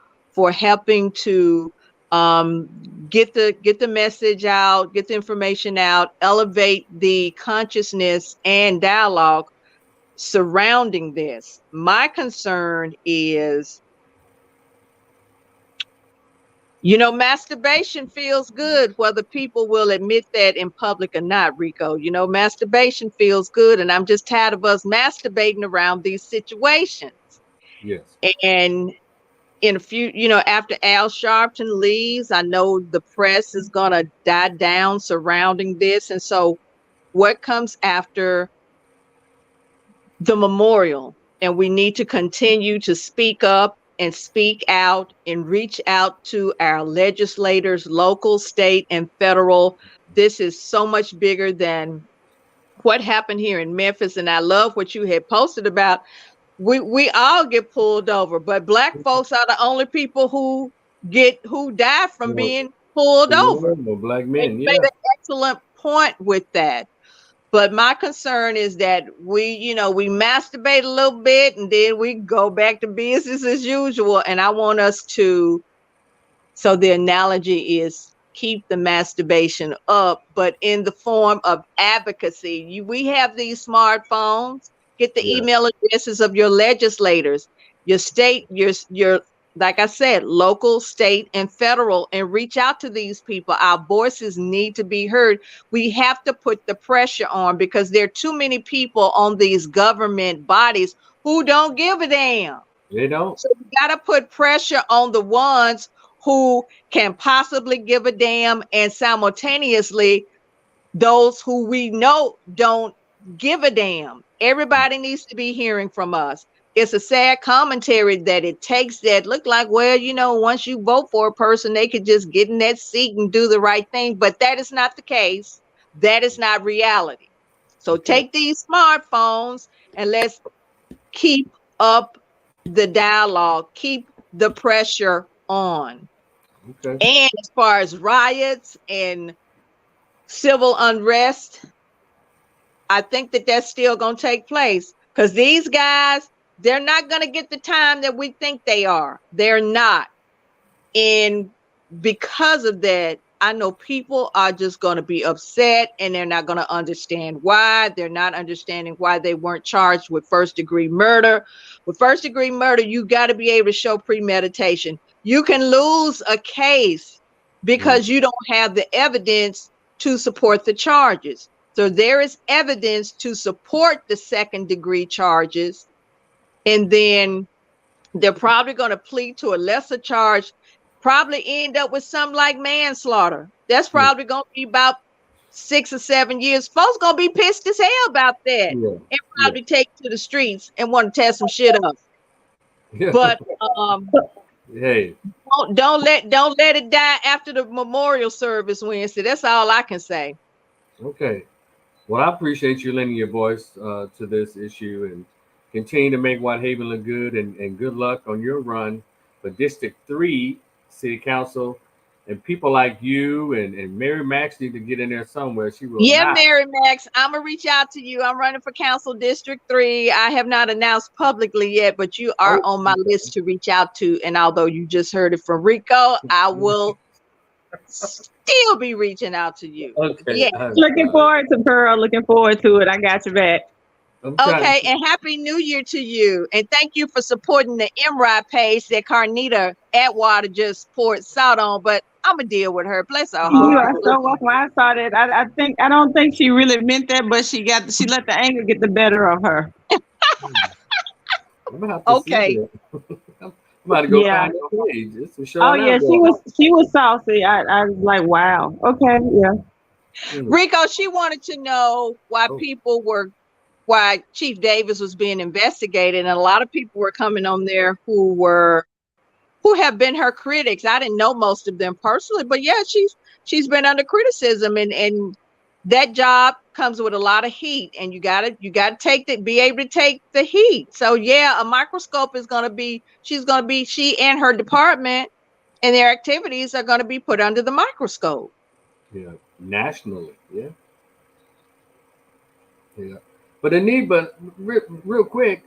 S4: helping to get the message out, get the information out, elevate the consciousness and dialogue surrounding this. My concern is, masturbation feels good, whether people will admit that in public or not, Rico. Masturbation feels good, and I'm just tired of us masturbating around these situations.
S1: Yes.
S4: And in a few, after Al Sharpton leaves, I know the press is going to die down surrounding this. And so what comes after the memorial? And we need to continue to speak up and speak out and reach out to our legislators, local, state, and federal. This is so much bigger than what happened here in Memphis. And I love what you had posted about. We all get pulled over, but Black folks are the only people who die from
S1: Well,
S4: being pulled over.
S1: Black
S4: And
S1: men,
S4: you made
S1: yeah.
S4: an excellent point with that. But my concern is that we masturbate a little bit and then we go back to business as usual. And I want us to, so the analogy is keep the masturbation up, but in the form of advocacy. We have these smartphones. Get the
S1: Yeah.
S4: email addresses of your legislators, your state, your like I said, local, state, and federal, and reach out to these people. Our voices need to be heard. We have to put the pressure on because there are too many people on these government bodies who don't give a damn.
S1: They don't.
S4: So we got to put pressure on the ones who can possibly give a damn, and simultaneously those who we know don't give a damn. Everybody needs to be hearing from us. It's a sad commentary that it takes that look like, well, once you vote for a person, they could just get in that seat and do the right thing. But that is not the case. That is not reality. So
S1: Okay.
S4: take these smartphones and let's keep up the dialogue, keep the pressure on.
S1: Okay.
S4: And as far as riots and civil unrest, I think that that's still going to take place because these guys, they're not going to get the time that we think they are. They're not. And because of that, I know people are just going to be upset and they're not going to understand why. They're not understanding why they weren't charged with first-degree murder. With first-degree murder, you got to be able to show premeditation. You can lose a case because you don't have the evidence to support the charges. So there is evidence to support the second-degree charges, and then they're probably going to plead to a lesser charge, probably end up with something like manslaughter. That's probably going to be about 6 or 7 years. Folks going to be pissed as hell about that
S1: Yeah.
S4: and probably take to the streets and want to tear some shit up.
S1: Yeah.
S4: But
S1: Hey.
S4: don't let it die after the memorial service Wednesday. That's all I can say.
S1: Okay. Well, I appreciate you lending your voice to this issue and continue to make Whitehaven look good, and good luck on your run for District 3 City Council and people like you and Mary Max need to get in there somewhere. She will
S4: Yeah,
S1: not.
S4: Mary Max, I'm gonna reach out to you. I'm running for council District 3. I have not announced publicly yet, but you are
S1: Oh,
S4: on my list to reach out to. And although you just heard it from Rico, I will still be reaching out to you.
S1: okay.
S4: Yeah.
S1: I'm
S3: Looking
S1: sorry.
S3: forward to Pearl. Looking forward to it. I got your back.
S1: I'm trying.
S4: Okay, and Happy New Year to you. And thank you for supporting the MRI page that Carnita Atwater just poured salt on. But I'm gonna deal with her. Bless her
S3: You
S4: heart.
S3: are so welcome. I saw that. I don't think she really meant that, but she let the anger get the better of her.
S1: I'm gonna have to see
S4: Okay.
S1: it. I'm about to go
S3: Yeah.
S1: find your page. It's some
S3: Oh
S1: showing
S3: yeah,
S1: out going on.
S3: she was saucy. I was like, wow. Okay, yeah.
S4: Rico, she wanted to know
S1: Oh,
S4: why Chief Davis was being investigated, and a lot of people were coming on there who have been her critics. I didn't know most of them personally, but yeah, she's been under criticism, and that job comes with a lot of heat, and you gotta be able to take the heat. So yeah, a microscope is gonna be she and her department and their activities are gonna be put under the microscope.
S1: yeah, nationally, yeah, yeah. But real quick,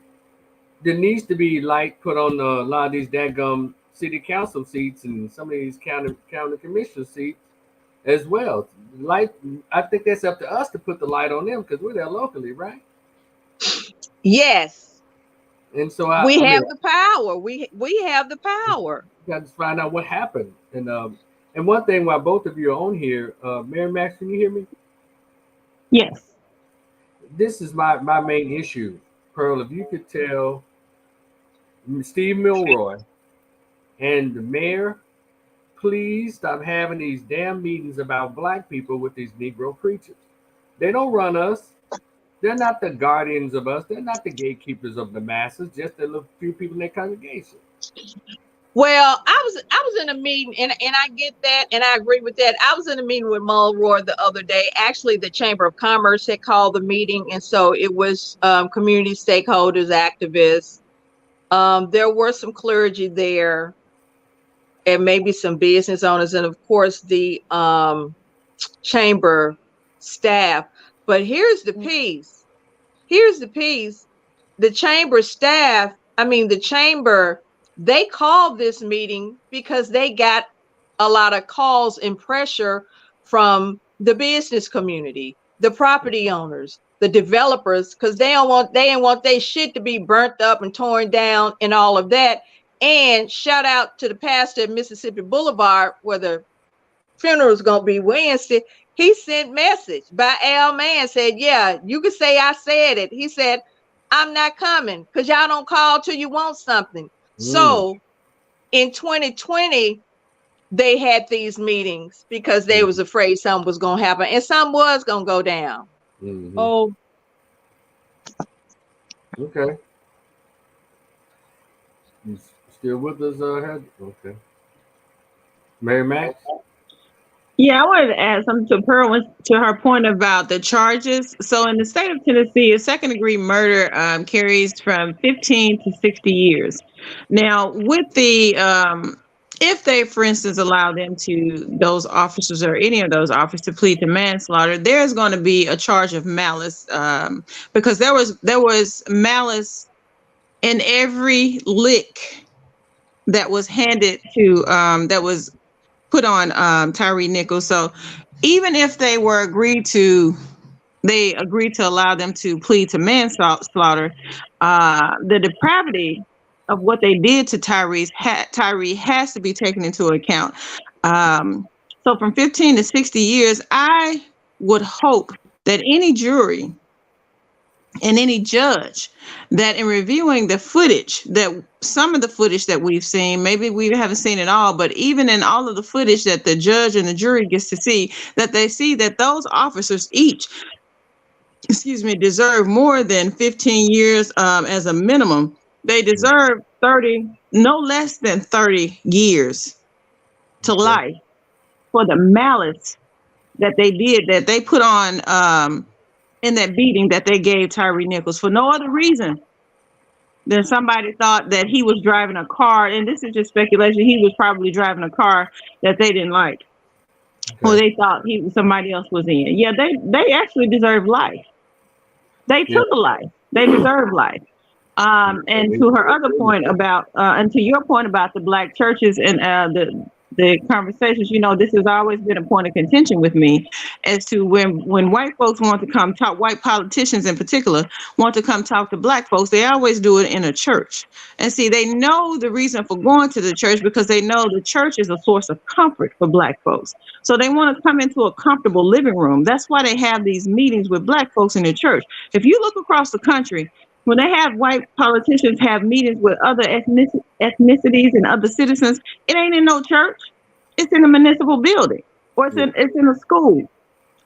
S1: there needs to be light put on a lot of these dadgum city council seats and some of these county commissioner seats as well. Light, I think that's up to us to put the light on them because we're there locally, right?
S4: Yes,
S1: And so
S4: we
S1: I mean,
S4: have the power. We have the power.
S1: got to find out what happened. And one thing while both of you are on here, Mary Max, can you hear me?
S3: Yes.
S1: This is my main issue, Pearl. If you could tell Steve Milroy and the mayor, please stop having these damn meetings about black people with these Negro preachers. They don't run us. They're not the guardians of us. They're not the gatekeepers of the masses, just a little few people in their congregation.
S4: Well, I was in a meeting, and I get that, and I agree with that. I was in a meeting with Mulroy the other day. Actually, the Chamber of Commerce had called the meeting, and so it was community stakeholders, activists. There were some clergy there, and maybe some business owners, and of course the chamber staff. But here's the piece. Here's the piece. The chamber staff, the chamber, they called this meeting because they got a lot of calls and pressure from the business community, the property owners, the developers, because they don't want their shit to be burnt up and torn down and all of that. And shout out to the pastor at Mississippi Boulevard, where the funeral is gonna be Wednesday. He sent message by Al Mann, said, yeah, you can say I said it. He said, I'm not coming because y'all don't call till you want something. So in 2020, they had these meetings because they was afraid something was going to happen, and something was going to go down.
S1: Mm-hmm.
S4: Oh,
S1: okay. You still with us, Heather? Okay. Mary Max?
S3: Yeah, I wanted to add something to Pearl to her point about the charges. So in the state of Tennessee, a second-degree murder carries from 15 to 60 years. Now, with the if they, for instance, allow those officers or any of those officers to plead to manslaughter, there's going to be a charge of malice because there was malice in every lick that was handed to that was put on Tyree Nichols. So even if they agreed to allow them to plead to manslaughter, the depravity of what they did to Tyree has to be taken into account. So from 15 to 60 years, I would hope that any jury and any judge that in reviewing the footage, that some of the footage that we've seen, maybe we haven't seen it all, but even in all of the footage that the judge and the jury gets to see, that they see that those officers each, deserve more than 15 years as a minimum. They deserve 30, no less than 30 years to life for the malice that they did, that they put on in that beating that they gave Tyree Nichols for no other reason Then somebody thought that he was driving a car, and this is just speculation. He was probably driving a car that they didn't like, or
S1: Okay.
S3: they thought somebody else was in. Yeah, they actually deserve life. They
S1: Yeah.
S3: took a life. They deserve life. And to her other point about, and to your point about the black churches and the conversations, this has always been a point of contention with me as to when white folks want to come talk, white politicians in particular want to come talk to black folks, they always do it in a church. And see, they know the reason for going to the church because they know the church is a source of comfort for black folks. So they want to come into a comfortable living room. That's why they have these meetings with black folks in the church. If you look across the country, when they have white politicians have meetings with other ethnicities and other citizens, it ain't in no church. It's in a municipal building, or it's in a school.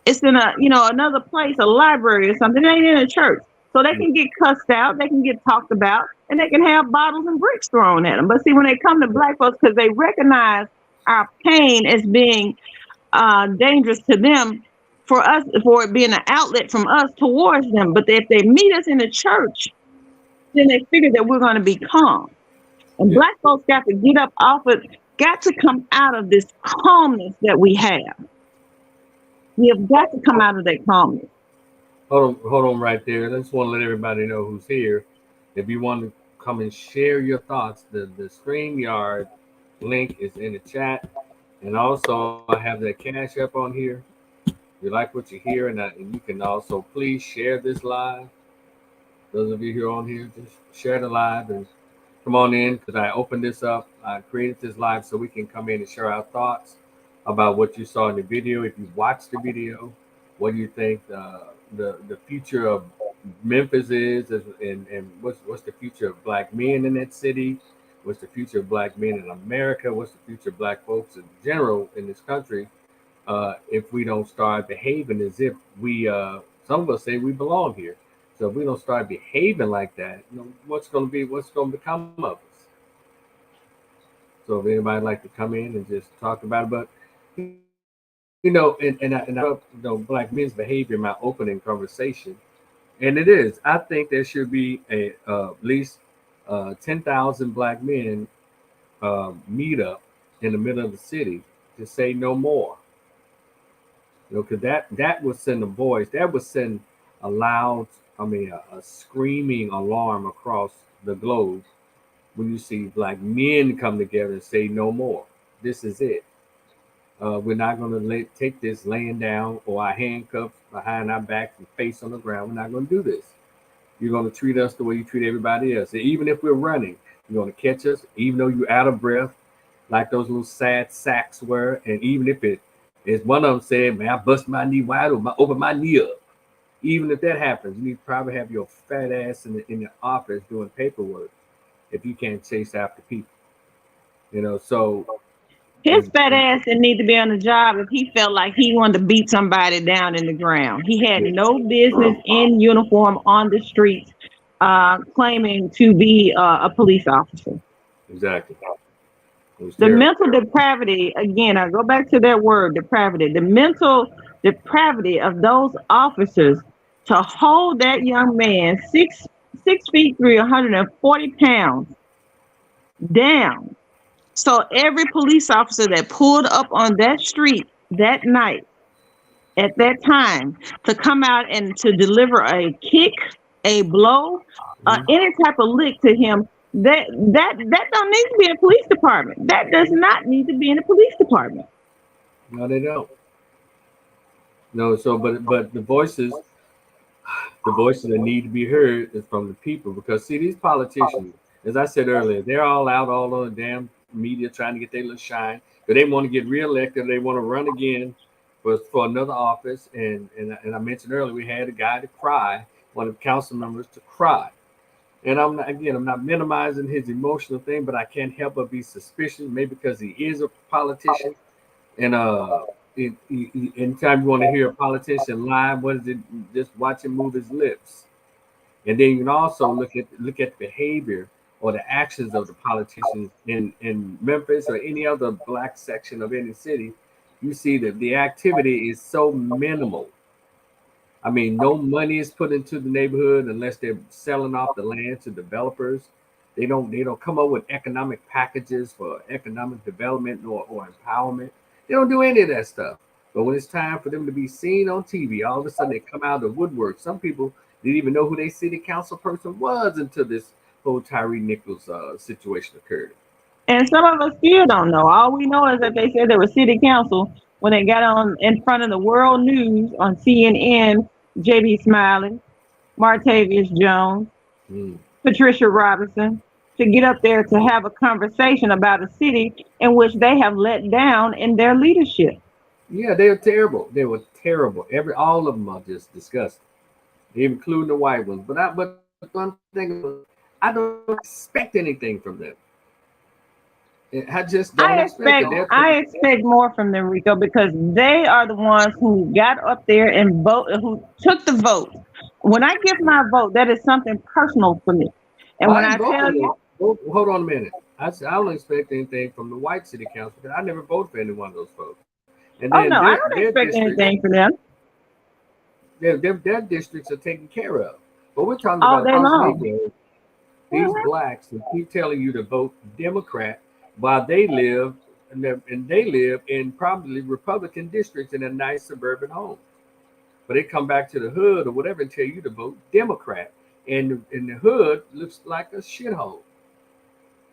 S3: It's in another place, a library or something. It ain't in a church. So they can get cussed out, they can get talked about, and they can have bottles and bricks thrown at them. But see, when they come to black folks, because they recognize our pain as being dangerous to them, for it being an outlet from us towards them. But if they meet us in the church, then they figure that we're going to be calm. And black folks got to get up off it, got to come out of this calmness that we have. We have got to come out of that calmness.
S1: Hold on right there. I just want to let everybody know who's here. If you want to come and share your thoughts, the StreamYard link is in the chat. And also, I have that Cash App on here. If you like what you hear, and you can also please share this live. Those of you here on here, just share the live and come on in, because I opened this up. I created this live so we can come in and share our thoughts about what you saw in the video. If you watched the video, what do you think the future of Memphis is, and what's the future of black men in that city? What's the future of black men in America? What's the future of black folks in general in this country? If we don't start behaving as if we, some of us say we belong here. So if we don't start behaving like that, what's going to become of us? So if anybody like to come in and just talk about it, but I black men's behavior in my opening conversation, and it is. I think there should be at least 10,000 black men meet up in the middle of the city to say no more. Because that would send a voice, that would send a loud, a screaming alarm across the globe when you see black men come together and say no more. This is it. We're not going to take this laying down or our handcuffs behind our back and face on the ground. We're not going to do this. You're going to treat us the way you treat everybody else. And even if we're running, you're going to catch us, even though you're out of breath, like those little sad sacks were. And even if it is, one of them said, man, I bust my knee wide open my knee up. Even if that happens, you need to probably have your fat ass in the office doing paperwork if you can't chase after people. So
S3: his fat ass didn't need to be on the job if he felt like he wanted to beat somebody down in the ground. He had no business in uniform on the streets claiming to be a police officer.
S1: Exactly.
S3: The mental depravity, again, I go back to that word, depravity. The mental depravity of those officers to hold that young man 6'3", 140 pounds down. So every police officer that pulled up on that street that night, at that time, to come out and to deliver a kick, a blow, any type of lick to him, that don't need to be in a police department. That does not need to be in a police department.
S1: No, they don't. No, so but the voices that need to be heard is from the people, because see, these politicians, as I said earlier, they're all out all on the damn media trying to get their little shine, but they want to get reelected. They want to run again for another office. And I mentioned earlier, we had a guy to cry, one of the council members to cry. And I'm not minimizing his emotional thing, but I can't help but be suspicious, maybe because he is a politician. And anytime you want to hear a politician live, what is it? Just watch him move his lips. And then you can also look at the behavior or the actions of the politicians in Memphis or any other black section of any city. You see that the activity is so minimal. No money is put into the neighborhood unless they're selling off the land to developers. They don't come up with economic packages for economic development or empowerment. They don't do any of that stuff. But when it's time for them to be seen on TV, all of a sudden they come out of the woodwork. Some people didn't even know who their city council person was until this whole Tyree Nichols situation occurred.
S3: And some of us still don't know. All we know is that they said they were city council when they got on in front of the world news on CNN, JB Smiley, Martavius Jones,
S1: Mm.
S3: Patricia Robinson, to get up there to have a conversation about a city in which they have let down in their leadership.
S1: Yeah, they were terrible. They were terrible. All of them are just disgusting, including the white ones. But one thing, I don't expect anything from them. I just don't expect it.
S3: I expect more from them, Rico, because they are the ones who got up there and vote, who took the vote. When I give my vote, that is something personal for me. And
S1: Well,
S3: when
S1: I
S3: I
S1: didn't vote
S3: tell
S1: for them.
S3: you,
S1: Hold on a minute. I don't expect anything from the white city council because I never voted for any one of those folks. And
S3: oh
S1: then
S3: no, I don't expect anything from them
S1: their districts are taken care of. But we're talking
S3: all
S1: about
S3: day
S1: these
S3: long.
S1: Negroes, these
S3: Mhm.
S1: blacks who keep telling you to vote Democrat while they live in probably Republican districts in a nice suburban home. But they come back to the hood or whatever and tell you to vote Democrat. And the hood looks like a shithole.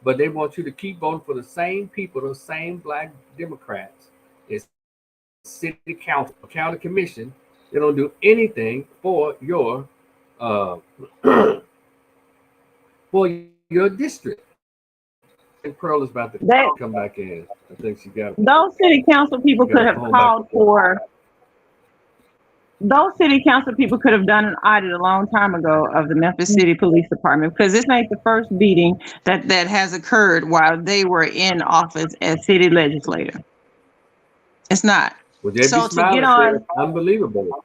S1: But they want you to keep voting for the same people, those same black Democrats. It's city council, county commission. They don't do anything uh, for your district. And Pearl is about to
S3: They,
S1: come back in. I think
S3: those city council
S1: she
S3: people
S1: got
S3: could
S1: a
S3: have
S1: phone back.
S3: called for. Those city council people could have done an audit a long time ago of the Memphis City Police Department, because this ain't the first beating that has occurred while they were in office as city legislator. It's not.
S1: Well, JB
S3: So to get
S1: Smiley said
S3: on,
S1: it's unbelievable.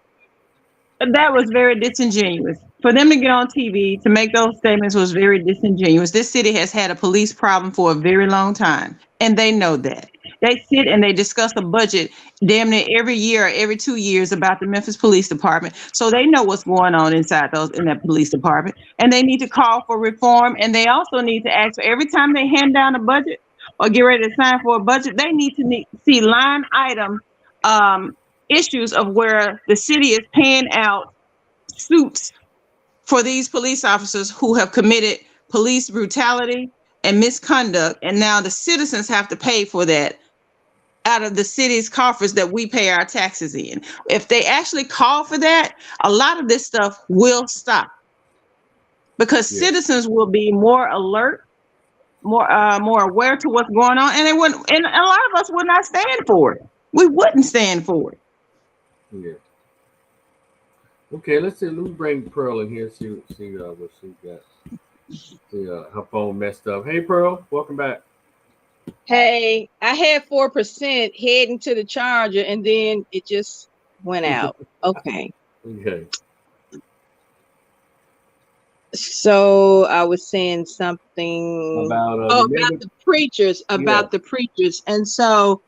S3: that was very disingenuous. For them to get on TV to make those statements was very disingenuous. This city has had a police problem for a very long time, and they know that. They sit and they discuss a budget damn near every year or every 2 years about the Memphis Police Department. So they know what's going on inside in that police department, and they need to call for reform. And they also need to ask for every time they hand down a budget or get ready to sign for a budget, they need to see line item um, issues of where the city is paying out suits for these police officers who have committed police brutality and misconduct, and now the citizens have to pay for that out of the city's coffers that we pay our taxes in. If they actually call for that, a lot of this stuff will stop, because
S1: Yeah.
S3: citizens will be more alert, more aware to what's going on, and they wouldn't. And a lot of us would not stand for it. We wouldn't stand for it.
S1: Yeah. Okay, let's bring Pearl in here. See what she got. See her phone messed up. Hey Pearl, welcome back.
S4: Hey, I had 4% heading to the charger and then it just went out. Okay.
S1: Okay.
S4: So I was saying something
S1: About
S4: about the preachers, the preachers. And so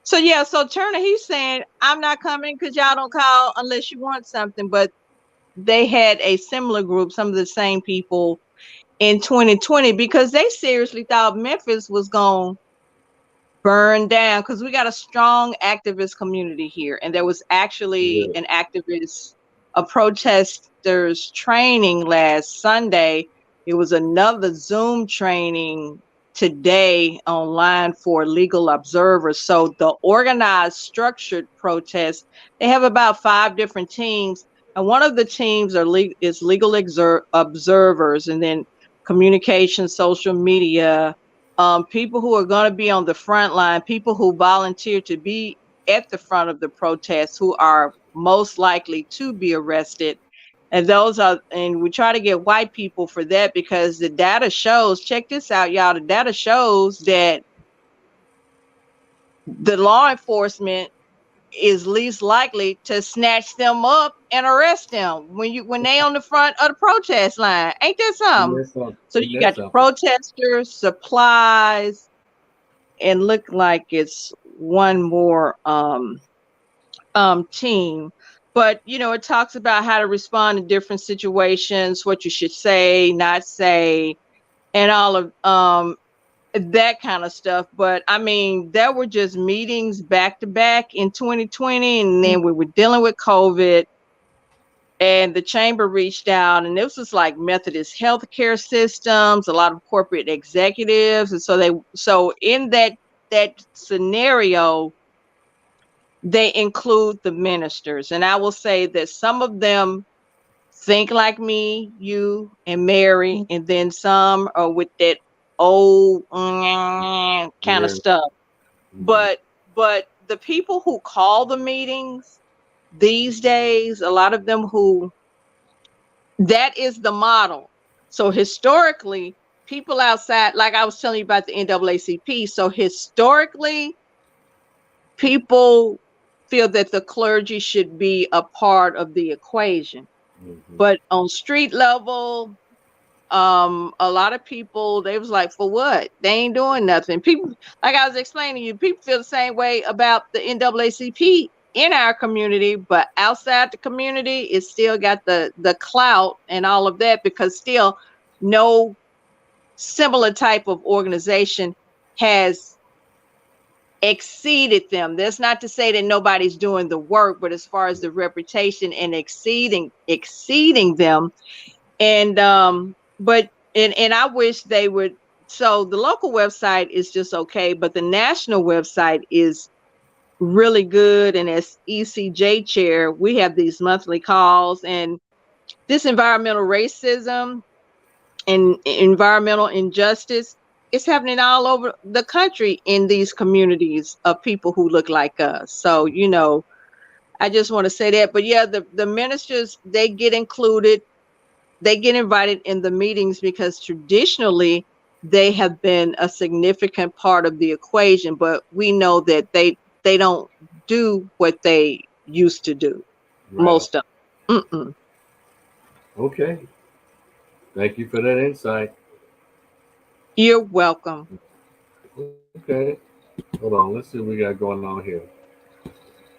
S4: so Turner, he's saying, I'm not coming because y'all don't call unless you want something. But they had a similar group, some of the same people in 2020, because they seriously thought Memphis was going to burn down, because we got a strong activist community here. And there was actually a protesters training last Sunday. It was another Zoom training today online for legal observers. So the organized, structured protest, they have about 5 different teams, and one of the teams is legal observers, and then communication, social media, people who are going to be on the front line, people who volunteer to be at the front of the protest, who are most likely to be arrested. And we try to get white people for that, because the data shows, check this out, y'all, the data shows that the law enforcement is least likely to snatch them up and arrest them when they on the front of the protest line. Ain't that something? So you got the protesters, supplies, and look like it's one more team. but it talks about how to respond in different situations, what you should say, not say, and all of that kind of stuff. But I mean, there were just meetings back to back in 2020, and then we were dealing with COVID, and the chamber reached out, and this was like Methodist healthcare systems, a lot of corporate executives, and so in that scenario, they include the ministers, and I will say that some of them think like me, you, and Mary, and then some are with that old kind
S1: Yeah.
S4: of stuff. But the people who call the meetings these days, a lot of them that is the model. So historically, people outside, like I was telling you about the NAACP, so historically, people feel that the clergy should be a part of the equation. But on street level, a lot of people, they was like, for what? They ain't doing nothing. People, like I was explaining to you, people feel the same way about the NAACP in our community, but outside the community, it's still got the clout and all of that, because still no similar type of organization has exceeded them. That's not to say that nobody's doing the work, but as far as the reputation and exceeding them, and but and I wish they would. So the local website is just okay, but the national website is really good. And as ECJ chair, we have these monthly calls, and this environmental racism and environmental injustice is happening all over the country in these communities of people who look like us. So, I just want to say that. But yeah, the ministers, they get included, they get invited in the meetings because traditionally they have been a significant part of the equation, but we know that they don't do what they used to do.
S1: Right.
S4: Most of them.
S1: Okay. Thank you for that insight.
S4: You're welcome.
S1: Okay. Hold on. Let's see what we got going on here.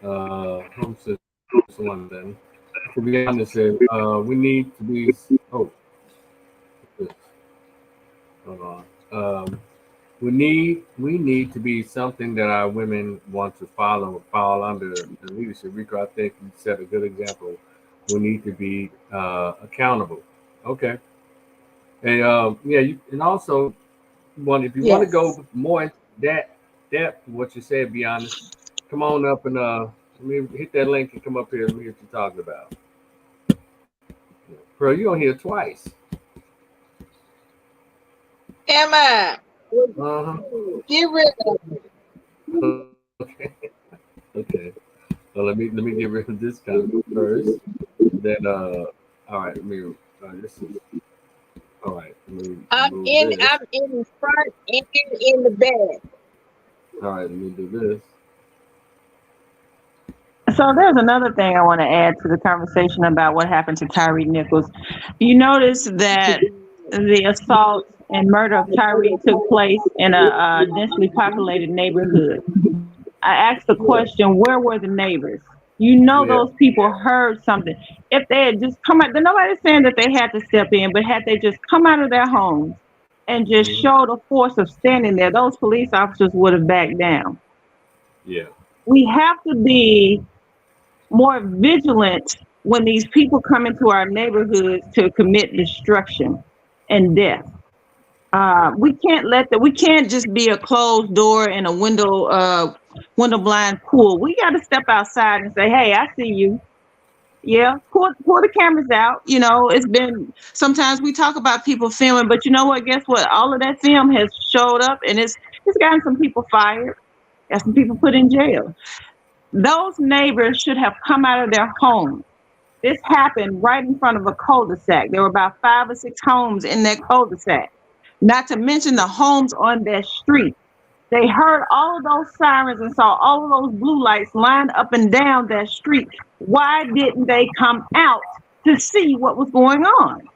S1: Home system London. To be honest, we need to be. Oh, hold on. We need to be something that our women want to fall under the leadership. Rico, I think you set a good example. We need to be accountable. Okay. And yeah, and also if you want to go more into that depth, what you said, be honest. Come on up and let me hit that link and come up here and hear what you're talking about. Bro, you on here twice.
S4: Am I? Get rid of
S1: it. Okay. Well, let me get rid of this comment first. Then all right, let me this is all right.
S4: I'm in the front and in the back.
S1: All right, let me do this.
S3: So there's another thing I want to add to the conversation about what happened to Tyree Nichols. You notice that the assault and murder of Tyree took place in a densely populated neighborhood. I asked the question, where were the neighbors? Those people heard something. If they had just come out, nobody's saying that they had to step in, but had they just come out of their homes and just showed a force of standing there, those police officers would have backed down.
S1: Yeah.
S3: We have to be more vigilant when these people come into our neighborhoods to commit destruction and death. We can't just be a closed door and a window blind pool. We got to step outside and say, hey, I see you. Yeah, pull the cameras out. It's been, sometimes we talk about people filming, but you know what? Guess what? All of that film has showed up, and it's gotten some people fired, got some people put in jail. Those neighbors should have come out of their homes. This happened right in front of a cul-de-sac. There were about 5 or 6 homes in that cul-de-sac. Not to mention the homes on that street. They heard all of those sirens and saw all of those blue lights lined up and down that street. Why didn't they come out to see what was going on?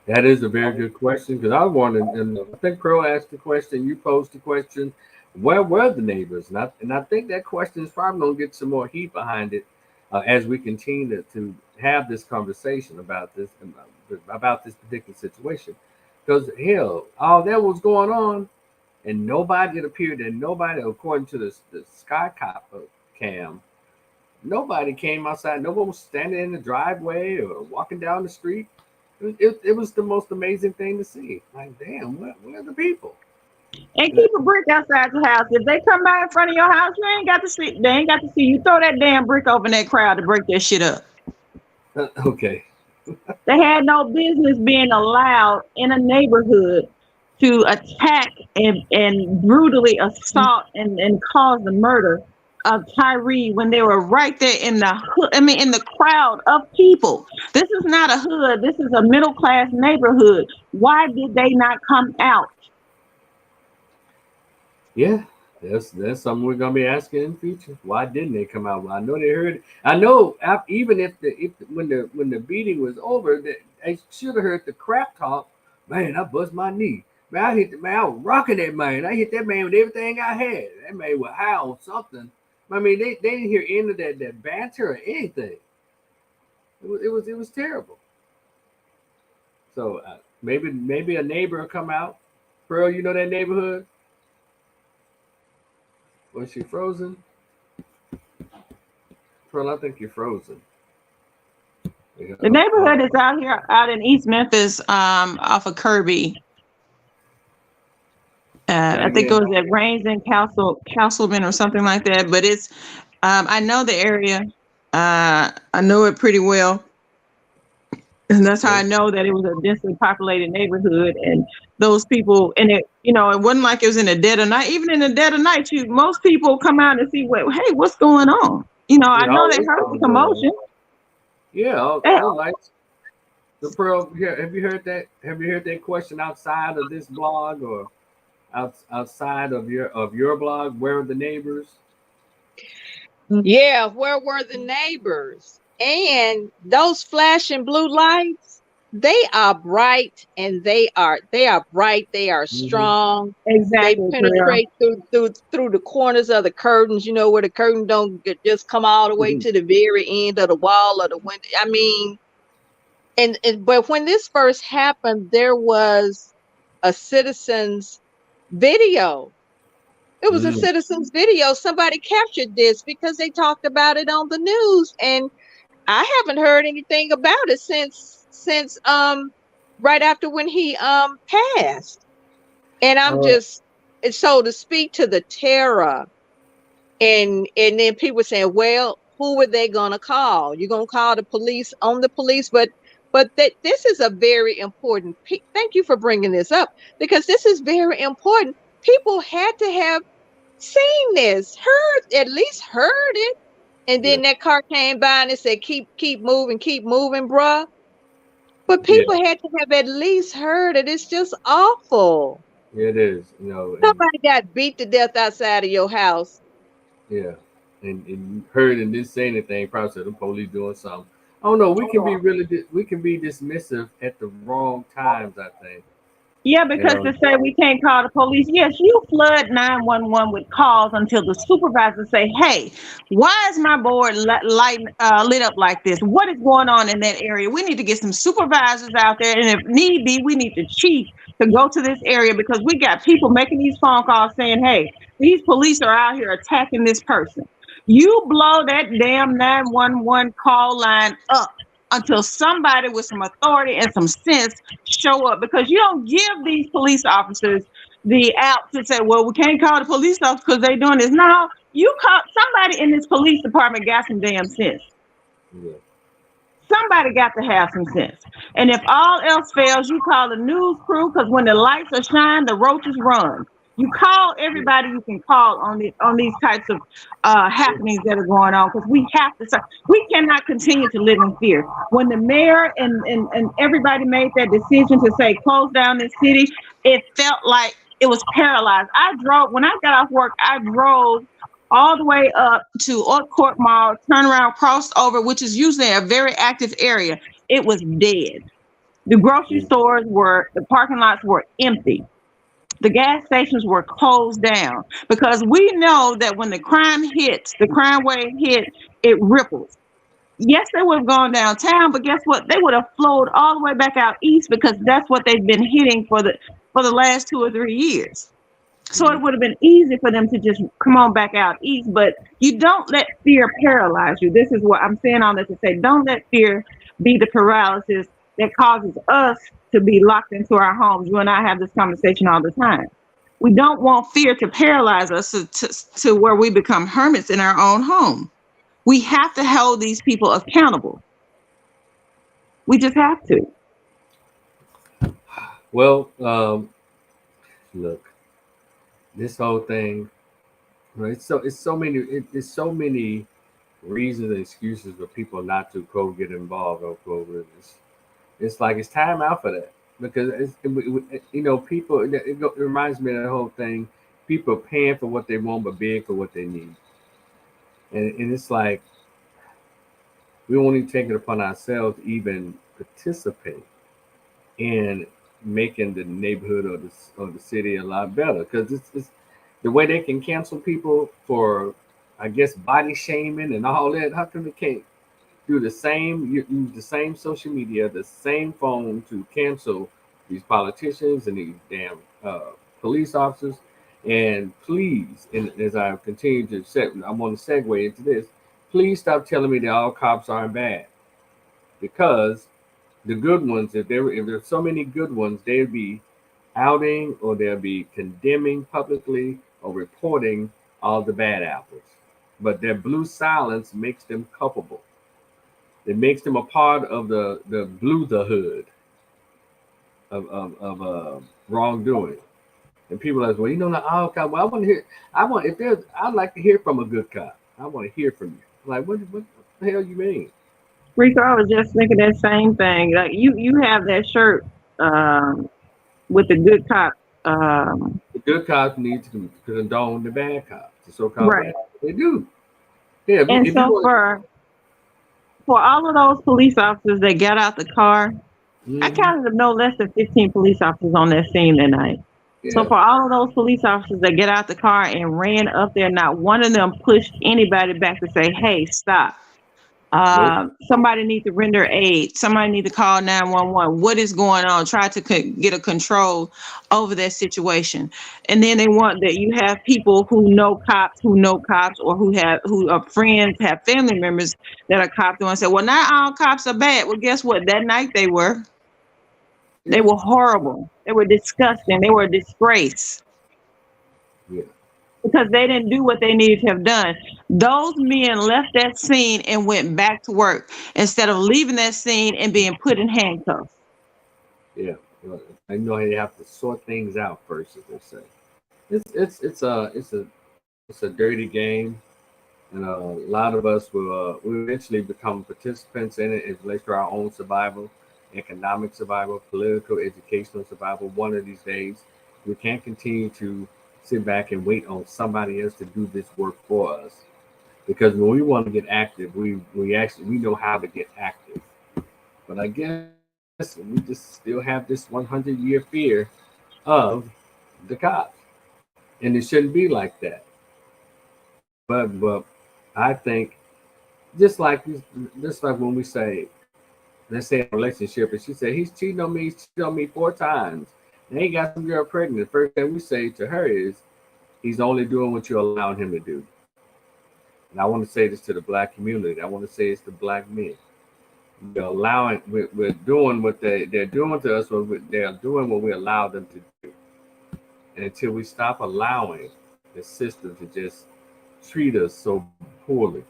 S1: That is a very good question, because I wanted, and I think Crow asked the question, you posed the question, where were the neighbors? And I think that question is probably going to get some more heat behind it, as we continue to have this conversation about this particular situation. Because hell, all that was going on, and nobody, it appeared that nobody, according to the sky cop cam, nobody came outside. No one was standing in the driveway or walking down the street. It was the most amazing thing to see. Like, damn, where are the people?
S3: And keep a brick outside your house. If they come by in front of your house, you ain't got to see. They ain't got to see you throw that damn brick over in that crowd to break that shit up.
S1: Okay.
S3: They had no business being allowed in a neighborhood to attack and brutally assault and cause the murder of Tyree when they were right there in the hood. I mean, in the crowd of people. This is not a hood. This is a middle class neighborhood. Why did they not come out?
S1: Yeah, that's something we're gonna be asking in the future. Why didn't they come out? Well, I know they heard. I know even if when the beating was over, that they should have heard the crap talk. Man, I bust my knee. Man, I was rocking that man. I hit that man with everything I had. That man would howl something. I mean, they didn't hear any of that banter or anything. It was terrible. So maybe a neighbor will come out. Pearl, you know that neighborhood? Was she frozen? Pearl, I think you're frozen.
S3: The neighborhood is out in East Memphis, off of Kirby. I think it was at Rains and Castleman or something like that. But it's, I know the area. I know it pretty well. And that's how I know that it was a densely populated neighborhood, and those people, and it wasn't like it was in the dead of night. Even in the dead of night, most people come out and see what's going on. I know they heard the commotion.
S1: Yeah, all lights. So Pearl, have you heard that? Have you heard that question outside of this blog or outside of your blog? Where are the neighbors?
S4: Yeah, where were the neighbors? And those flashing blue lights, they are bright, and they are bright. They are strong.
S3: Exactly.
S4: They penetrate through the corners of the curtains. Where the curtain don't just come all the way to the very end of the wall or the window. I mean, but when this first happened, there was a citizen's video. It was a citizen's video. Somebody captured this because they talked about it on the news, and I haven't heard anything about it since right after when he passed. And I'm just, so to speak to the terror, and then people saying, well, who were they gonna call? You're gonna call the police on the police, but this is a very important. Thank you for bringing this up, because this is very important. People had to have seen this, at least heard it. And then that car came by and it said, keep moving, bruh. But people had to have at least heard it. It's just awful.
S1: It is,
S4: Somebody got beat to death outside of your house.
S1: Yeah. And you heard and didn't say anything. Probably said the police doing something. I don't know. We can be dismissive at the wrong times, I think.
S3: Yeah, because to say we can't call the police, yes, you flood 911 with calls until the supervisor say, hey, why is my board lit up like this? What is going on in that area? We need to get some supervisors out there, and if need be, we need the chief to go to this area, because we got people making these phone calls saying, hey, these police are out here attacking this person. You blow that damn 911 call line up until somebody with some authority and some sense show up, because you don't give these police officers the out to say, well, we can't call the police officers because they're doing this. No, you call somebody in this police department got some damn sense.
S1: Yeah.
S3: Somebody got to have some sense. And if all else fails, you call the news crew, because when the lights are shining, the roaches run. You call everybody you can call on these types of happenings that are going on, because we cannot continue to live in fear. When the mayor and everybody made that decision to say close down this city, it felt like it was paralyzed. When I got off work, I drove all the way up to Oak Court Mall, turned around, crossed over, which is usually a very active area. It was dead. The grocery stores the parking lots were empty. The gas stations were closed down, because we know that when the crime wave hits, it ripples. yes, they would have gone downtown, but guess what? They would have flowed all the way back out east because that's what they've been hitting for the last 2 or 3 years. So it would have been easy for them to just come on back out east, but you don't let fear paralyze you. This is what I'm saying all that to say. Don't let fear be the paralysis that causes us to be locked into our homes. You and I have this conversation all the time. We don't want fear to paralyze us to where we become hermits in our own home. We have to hold these people accountable. We just have to.
S1: Well, look, this whole thing, right? It's so many reasons and excuses for people not to quote get involved or quote with this. It's like it's time out for that because people. It reminds me of the whole thing. People are paying for what they want, but begging for what they need, and it's like we won't even take it upon ourselves to even participate in making the neighborhood or the city a lot better because it's the way they can cancel people for, I guess, body shaming and all that. How come they can't do the same? Use the same social media, the same phone to cancel these politicians and these damn police officers. And please, and as I continue to set, I want to segue into this. Please stop telling me that all cops aren't bad, because the good ones, if there's so many good ones, they'd be outing or they'll be condemning publicly or reporting all the bad apples. But their blue silence makes them culpable. It makes them a part of the hood of wrongdoing. And people are like, well, not all cops. Well, I want to hear. I'd like to hear from a good cop. I want to hear from you. Like, what the hell you mean?
S3: Rico, I was just thinking that same thing. Like you have that shirt with the good cop.
S1: The good cops need to condone the bad cops, the so-called
S3: Right.
S1: bad cops. They do. Yeah.
S3: And so for all of those police officers that got out the car, I counted no less than 15 police officers on that scene that night.
S1: Yeah.
S3: So for all of those police officers that get out the car and ran up there, not one of them pushed anybody back to say, "Hey, stop."
S1: Nope.
S3: Somebody needs to render aid. Somebody needs to call 911. What is going on? Try to get a control over that situation. And then they want that you have people who know cops, or who are friends, have family members that are cops, and say, "Well, not all cops are bad." Well, guess what? That night they were. They were horrible. They were disgusting. They were a disgrace.
S1: Yeah.
S3: Because they didn't do what they needed to have done. Those men left that scene and went back to work instead of leaving that scene and being put in handcuffs.
S1: Yeah. I know you have to sort things out first, as they say. It's a dirty game, and a lot of us will eventually become participants in it in relation to our own survival, economic survival, political, educational survival. One of these days, we can't continue to sit back and wait on somebody else to do this work for us. Because when we want to get active, we know how to get active. But I guess we just still have this 100-year fear of the cops, and it shouldn't be like that. But I think just like when we say, let's say a relationship, and she said he's cheating on me 4 times. And he got some girl pregnant. The first thing we say to her is, he's only doing what you're allowing him to do. And I want to say this to the black community. I want to say it's to black men. We're doing what they're doing to us, or they're doing what we allow them to do. And until we stop allowing the system to just treat us so poorly,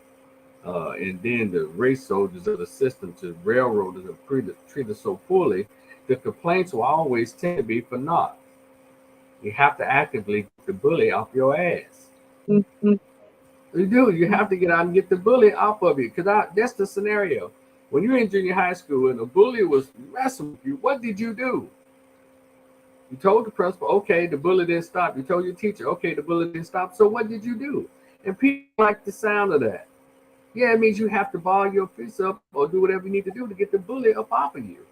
S1: and then the race soldiers of the system to railroaders treat us so poorly, the complaints will always tend to be for naught. You have to actively get the bully off your ass.
S4: Mm-hmm.
S1: You do. You have to get out and get the bully off of you, because that's the scenario. When you're in junior high school and a bully was messing with you, what did you do? You told the principal, okay, the bully didn't stop. You told your teacher, okay, the bully didn't stop. So what did you do? And people like the sound of that. Yeah, it means you have to ball your fists up or do whatever you need to do to get the bully up off of you.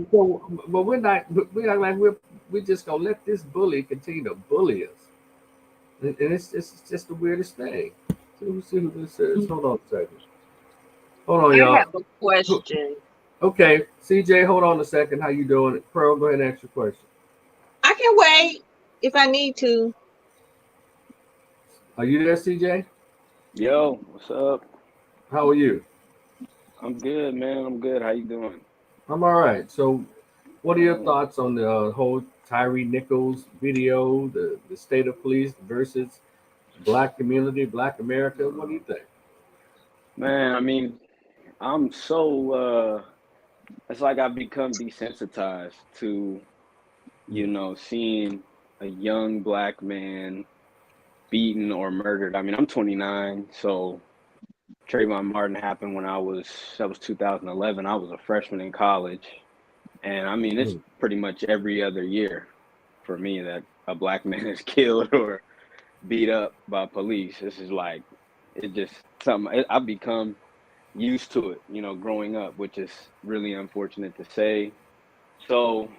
S1: So, but we're not like we're just gonna let this bully continue to bully us, and it's just the weirdest thing. Let's see who this is. Hold on a second. Hold on,
S4: I
S1: y'all.
S4: have a question.
S1: Okay, CJ, hold on a second. How you doing? Pearl, go ahead and ask your question.
S4: I can wait if I need to.
S1: Are you there, CJ?
S5: Yo, what's up?
S1: How are you?
S5: I'm good, man. I'm good. How you doing?
S1: I'm all right. So, what are your
S5: Oh,
S1: thoughts on the whole Tyree Nichols video, the state of police versus black community, black America? What do you think?
S5: man, I mean, I'm so it's like I've become desensitized to, seeing a young black man beaten or murdered. I mean, I'm 29, so Trayvon Martin happened when that was 2011. I was a freshman in college, and I mean, it's
S1: Mm.
S5: pretty much every other year for me that a black man is killed or beat up by police. This is like it just something I've become used to it, growing up, which is really unfortunate to say. So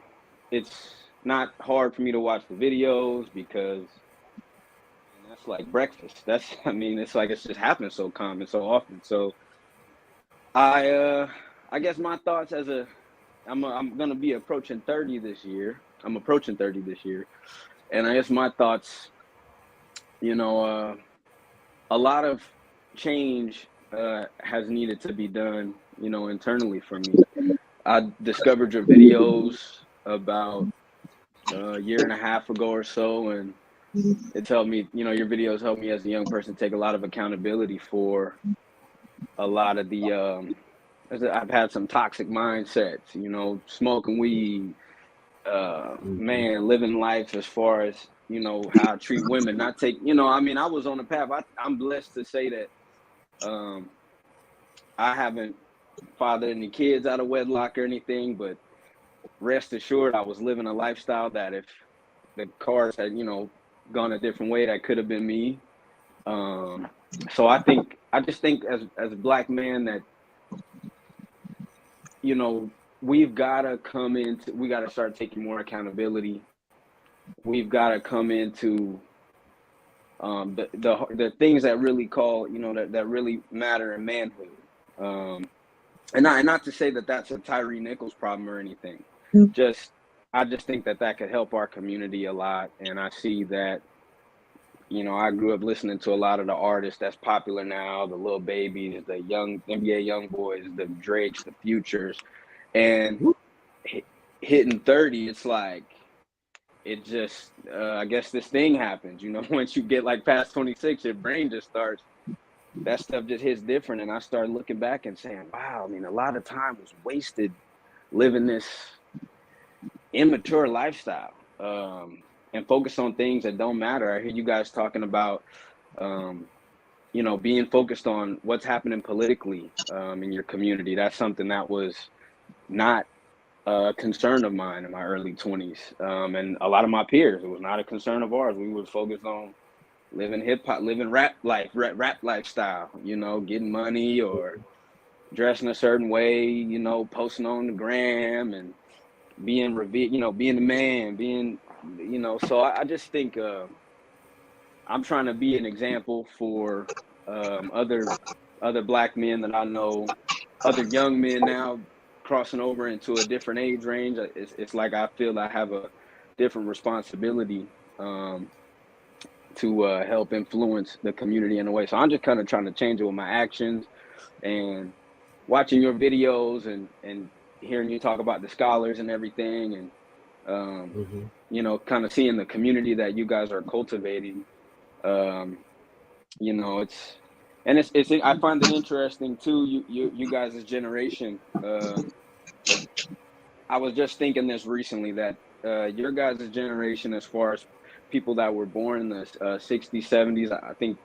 S5: it's not hard for me to watch the videos because that's like breakfast. That's I mean, it's like it's just happening so common so often. So I I guess my thoughts I'm gonna be approaching 30 this year. I'm approaching 30 this year. And I guess my thoughts, you know, uh a lot of change has needed to be done, internally for me. I discovered your videos about a year and a half ago or so, and it's helped me, your videos helped me as a young person take a lot of accountability for a lot of the, I've had some toxic mindsets, smoking weed,
S1: Mhm.
S5: man, living life as far as, how I treat women, not take, I mean, I was on the path. I'm blessed to say that um, I haven't fathered any kids out of wedlock or anything, but rest assured, I was living a lifestyle that if the cars had, gone a different way, that could have been me. Um, so I just think as a black man that, you know, we got to start taking more accountability. We've got to come into the things that really that really matter in manhood. Um, and not to say that that's a Tyree Nichols problem or anything. Just I just think that could help our community a lot, and I see that. I grew up listening to a lot of the artists that's popular now, the Lil Babies, the young NBA young boys, the Drakes, the Futures, and hitting 30, it's like it just I guess this thing happens. Once you get like past 26, your brain just starts that stuff just hits different. And I started looking back and saying, wow, I mean, a lot of time was wasted living this immature lifestyle, and focus on things that don't matter. I hear you guys talking about, um, being focused on what's happening politically in your community. That's something that was not a concern of mine in my early 20s. And a lot of my peers, it was not a concern of ours. We were focused on living hip hop, living rap life, rap lifestyle, getting money or dressing a certain way, posting on the gram and being revealed, being the man, so I just think I'm trying to be an example for other black men that I know, other young men now crossing over into a different age range. It's like I feel I have a different responsibility to help influence the community in a way. So I'm just kind of trying to change it with my actions and watching your videos and hearing you talk about the scholars and everything, and
S1: Mhm.
S5: kind of seeing the community that you guys are cultivating. Um, it's I find it interesting too. You guys' generation. I was just thinking this recently that your guys' generation, as far as people that were born in the 60s, 70s, I think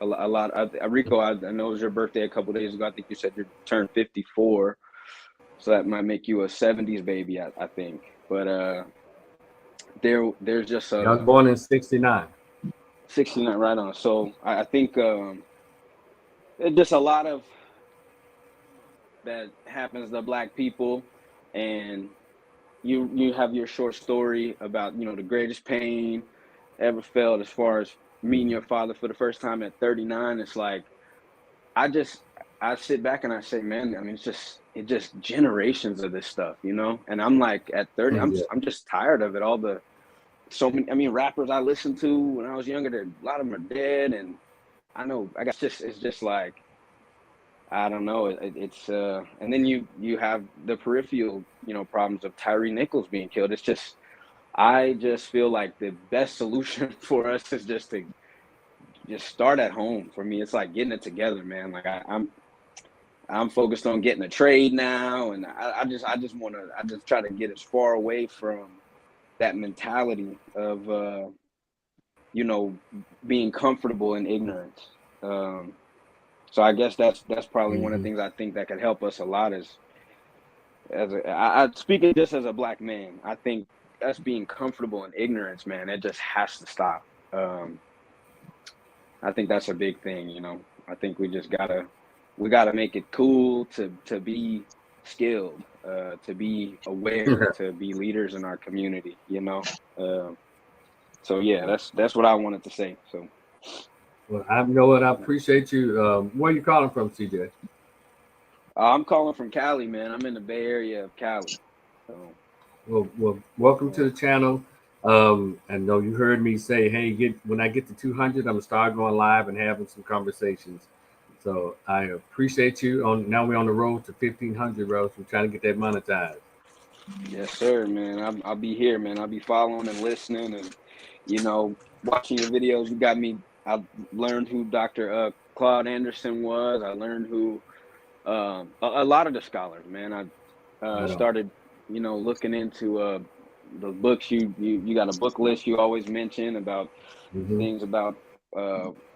S5: a lot. Rico, I know it was your birthday a couple of days ago. I think you said you turned 54, so that might make you a 70s baby, I think. But there's just
S1: Yeah, I was
S5: a
S1: born in '69.
S5: 69 right on. So I think it's just a lot of that happens to black people, and you have your short story about the greatest pain ever felt as far as meeting your father for the first time at 39, it's like I sit back and I say, man, I mean, it's just generations of this stuff, you know. And I'm like, at 30,
S1: Yeah.
S5: I'm just tired of it. All the so many, I mean, rappers I listened to when I was younger, a lot of them are dead, and I know, I guess, it's just like, I don't know. It's and then you have the peripheral, you know, problems of Tyree Nichols being killed. It's just, I just feel like the best solution for us is just to just start at home. For me, it's like getting it together, man. Like I'm focused on getting a trade now, and I just want to, I just try to get as far away from that mentality of you know, being comfortable in ignorance. So I guess that's probably one of the things I think that could help us a lot is, I speaking just as a black man, I think us being comfortable in ignorance, man, it just has to stop. I think that's a big thing, you know. I think we gotta make it cool to be skilled, to be aware, to be leaders in our community, you know. So yeah, that's what I wanted to say. So
S1: Well, I know what. I appreciate you. Where you calling from, CJ?
S5: I'm calling from Cali, man. I'm in the Bay Area of Cali. So
S1: Well, welcome to the channel. I know you heard me say, hey, when I get to 200, I'm gonna start going live and having some conversations. So I appreciate you. Now we're on the road to 1,500, Rose. We're trying to get that monetized.
S5: yes, sir, man. I'll be here, man. I'll be following and listening, and you know, watching your videos. You got me. I learned who Dr. Claude Anderson was. I learned who a lot of the scholars, man. I started, you know, looking into the books. You got a book list you always mention about things about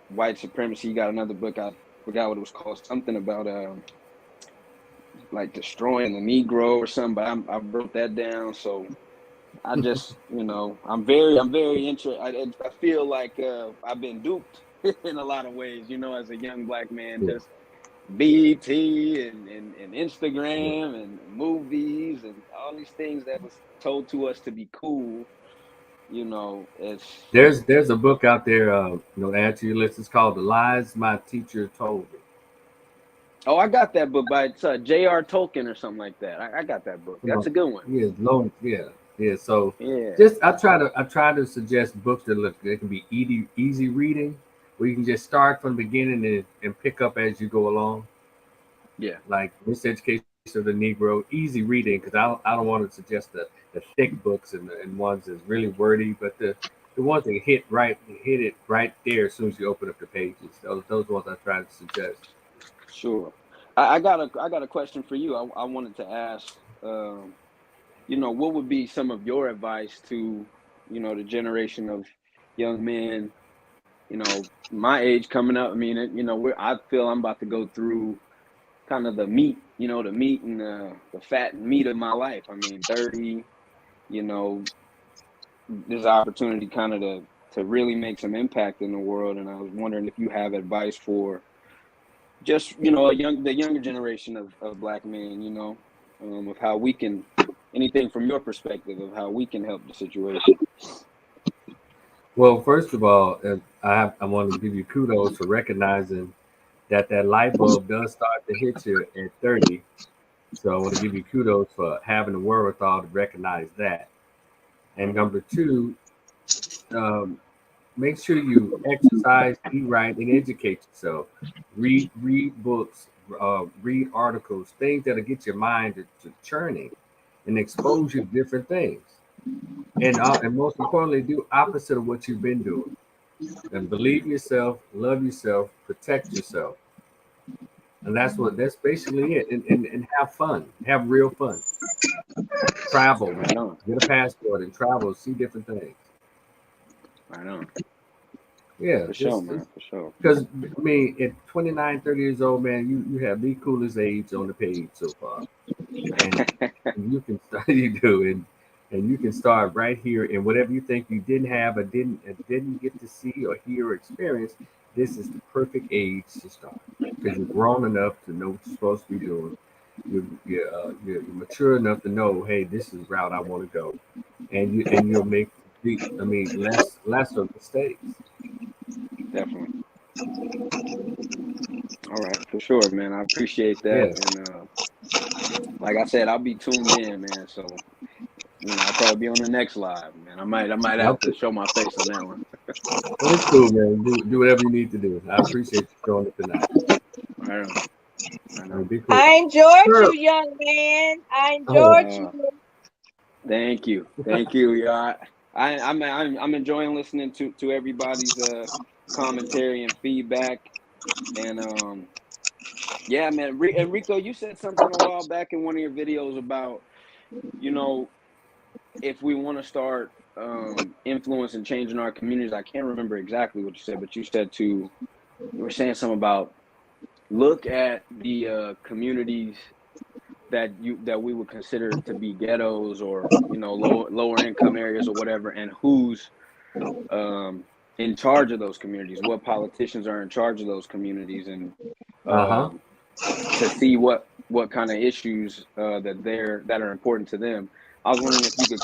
S5: white supremacy. You got another book, I forgot what it was called, something about like destroying the Negro or something, but I wrote that down. So I just, you know, I'm very interested. I feel like I've been duped in a lot of ways, you know, as a young black man, just BET and Instagram and movies and all these things that was told to us to be cool. You know,
S1: There's a book out there, add to your list. It's called The Lies My Teacher Told Me.
S5: oh, I got that book by J.R. Tolkien or something like that. I got that book. That's a good one.
S1: Yeah, long. Yeah. So
S5: Yeah.
S1: I try to suggest books that they can be easy reading, where you can just start from the beginning and pick up as you go along.
S5: Yeah.
S1: Like Miseducation of the Negro, easy reading, because I don't want to suggest the thick books and ones that's really wordy, but the ones that hit it right there as soon as you open up the pages. Those ones I try to suggest.
S5: Sure. I got a question for you. I wanted to ask, you know, what would be some of your advice to, you know, the generation of young men, you know, my age coming up? I mean, you know, I feel I'm about to go through kind of the meat, you know, the meat and the fat and meat of my life. I mean, 30, you know, there's opportunity kind of to really make some impact in the world. And I was wondering if you have advice for just, you know, the younger generation of black men, you know, of how we can, anything from your perspective of how we can help the situation.
S1: Well, first of all, I want to give you kudos for recognizing that light bulb does start to hit you at 30. So I want to give you kudos for having the wherewithal to recognize that. And number two, make sure you exercise, eat right, and educate yourself. Read books, read articles, things that'll get your mind to churning and expose you to different things. And most importantly, do opposite of what you've been doing. And believe yourself, love yourself, protect yourself. And that's basically it. And have fun. Have real fun. Travel, man. Get a passport and travel, see different things.
S5: I know.
S1: Yeah.
S5: For sure, man. For sure.
S1: Because, I mean, at 29, 30 years old, man, you have the coolest age on the page so far. And you can start, you do, and you can start right here. And whatever you think you didn't have or didn't get to see or hear or experience, this is the perfect age to start. Because you're grown enough to know what you're supposed to be doing. You're mature enough to know, hey, this is the route I want to go, and you'll make less of mistakes.
S5: Definitely. All right, for sure, man. I appreciate that.
S1: Yeah.
S5: And like I said, I'll be tuned in, man. So, I'll probably be on the next live, man. I might have to show my face on that one.
S1: Well, it's cool, man. Do whatever you need to do. I appreciate you showing up tonight.
S5: I know.
S1: Be cool.
S4: I enjoyed you, young man. I enjoyed you.
S5: Thank you. Yeah, I'm enjoying listening to everybody's commentary and feedback. And yeah, man. Enrico, you said something a while back in one of your videos about, if we want to start influence and changing our communities. I can't remember exactly what you said, but you were saying something about look at the communities that we would consider to be ghettos or lower income areas or whatever, and who's in charge of those communities, what politicians are in charge of those communities, and to see what kind of issues that are important to them. I was wondering if you could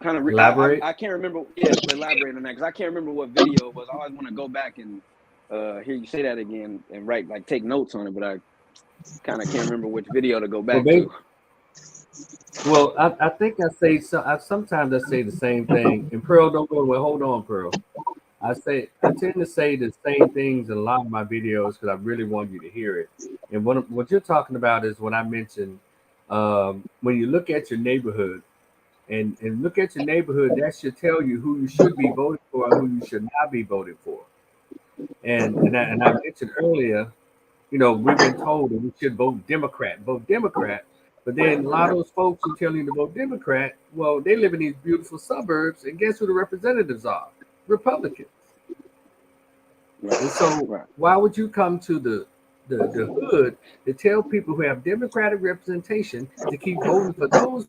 S5: kind of
S1: elaborate.
S5: I can't remember. Yeah, elaborate on that, because I can't remember what video it was. I always want to go back and hear you say that again and take notes on it, but I kind of can't remember which video to go back to.
S1: Well, I think I say so. Sometimes I say the same thing. And Pearl, don't go away. Hold on, Pearl. I tend to say the same things in a lot of my videos because I really want you to hear it. And what you're talking about is when I mentioned when you look at your neighborhood and look at your neighborhood, that should tell you who you should be voting for and who you should not be voting for. And I mentioned earlier, we've been told that we should vote Democrat. But then a lot of those folks who tell you to vote Democrat, well, they live in these beautiful suburbs, and guess who the representatives are? Republicans. Right. And so why would you come to the hood to tell people who have Democratic representation to keep voting for those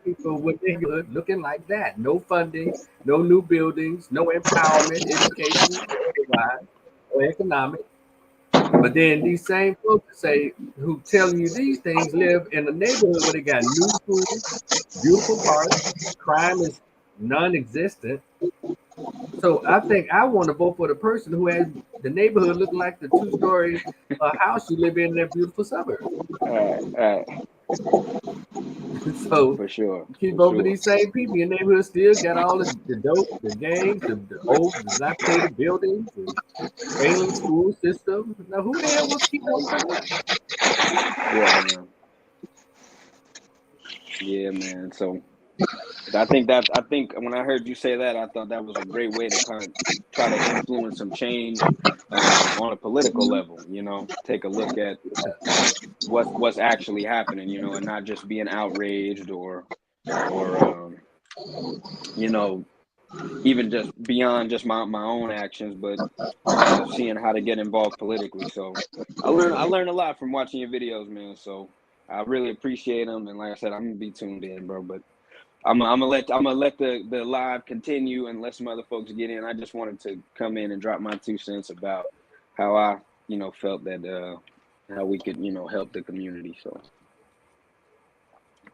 S1: people with their hood looking like that? No funding, no new buildings, no empowerment, education, or economic. But then these same folks who tell you these things live in a neighborhood where they got new schools, beautiful parks, crime is non-existent. So I think I want to vote for the person who has the neighborhood looking like the two-story house you live in that beautiful suburb. So
S5: for sure,
S1: keep voting for these same people. Your neighborhood still got all the dope, the gangs, the old dilapidated buildings, and failing school system. Now, who the hell wants to keep voting for that?
S5: Yeah, man. So I think when I heard you say that, I thought that was a great way to kind of try to influence some change on a political level. Take a look at what's actually happening. And not just being outraged or even just beyond just my own actions, but seeing how to get involved politically. So I learned a lot from watching your videos, man. So I really appreciate them, and like I said, I'm gonna be tuned in, bro. But I'm gonna let the live continue and let some other folks get in. I just wanted to come in and drop my 2 cents about how I felt that how we could help the community. So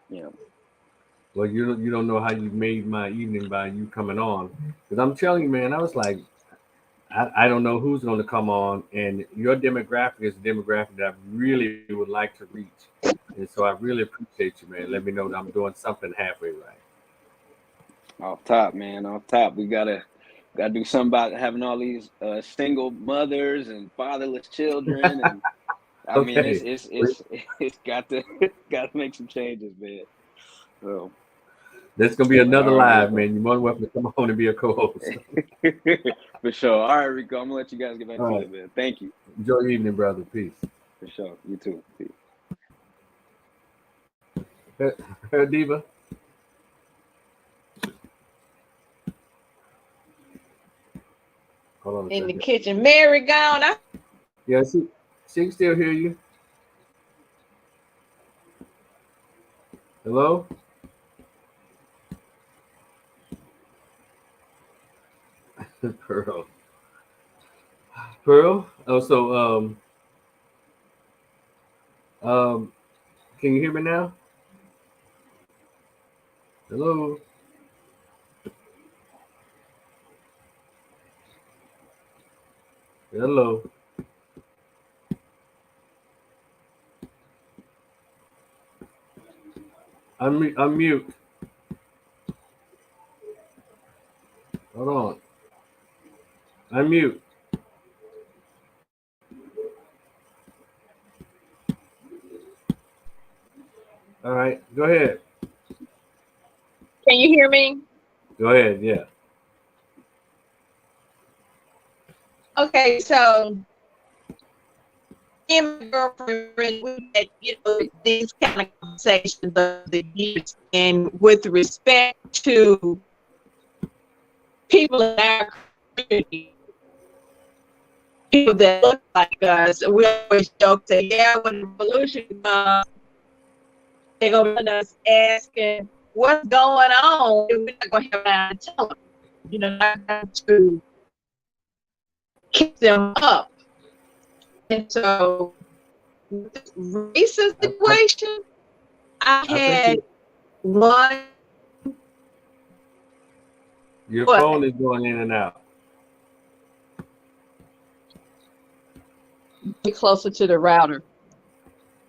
S5: yeah.
S1: Well, you don't know how you made my evening by you coming on, because I'm telling you, man, I was like, I don't know who's going to come on, and your demographic is a demographic that I really would like to reach, and so I really appreciate you, man. Let me know that I'm doing something halfway right.
S5: Off top, man. Off top, we gotta do something about having all these single mothers and fatherless children, and I mean it's got to make some changes, man. So
S1: there's gonna be another live, man. You're more than welcome to come on and be a co-host.
S5: For sure. All right, Rico. I'm gonna let you guys get back to it, man. Thank you.
S1: Enjoy your evening, brother. Peace.
S5: For sure. You too. Peace.
S1: Her diva. Hold on
S4: in the kitchen. Mary gone.
S1: Yeah, she can still hear you. Hello? Pearl. Oh, so can you hear me now? Hello? Hello. Unmute. Hold on. Unmute. All right. Go ahead.
S4: Can you hear me?
S1: Go ahead. Yeah.
S4: Okay, so me and my girlfriend, we had, these kind of conversations over the years, and with respect to people in our community, people that look like us, we always joke, say, yeah, when the revolution comes, they're going to us asking what's going on, and we're not going to have time to tell them, not going to keep them up. And so, with this recent situation, I had one.
S1: Your
S4: What?
S1: phone is going in and out.
S4: Get closer to the router.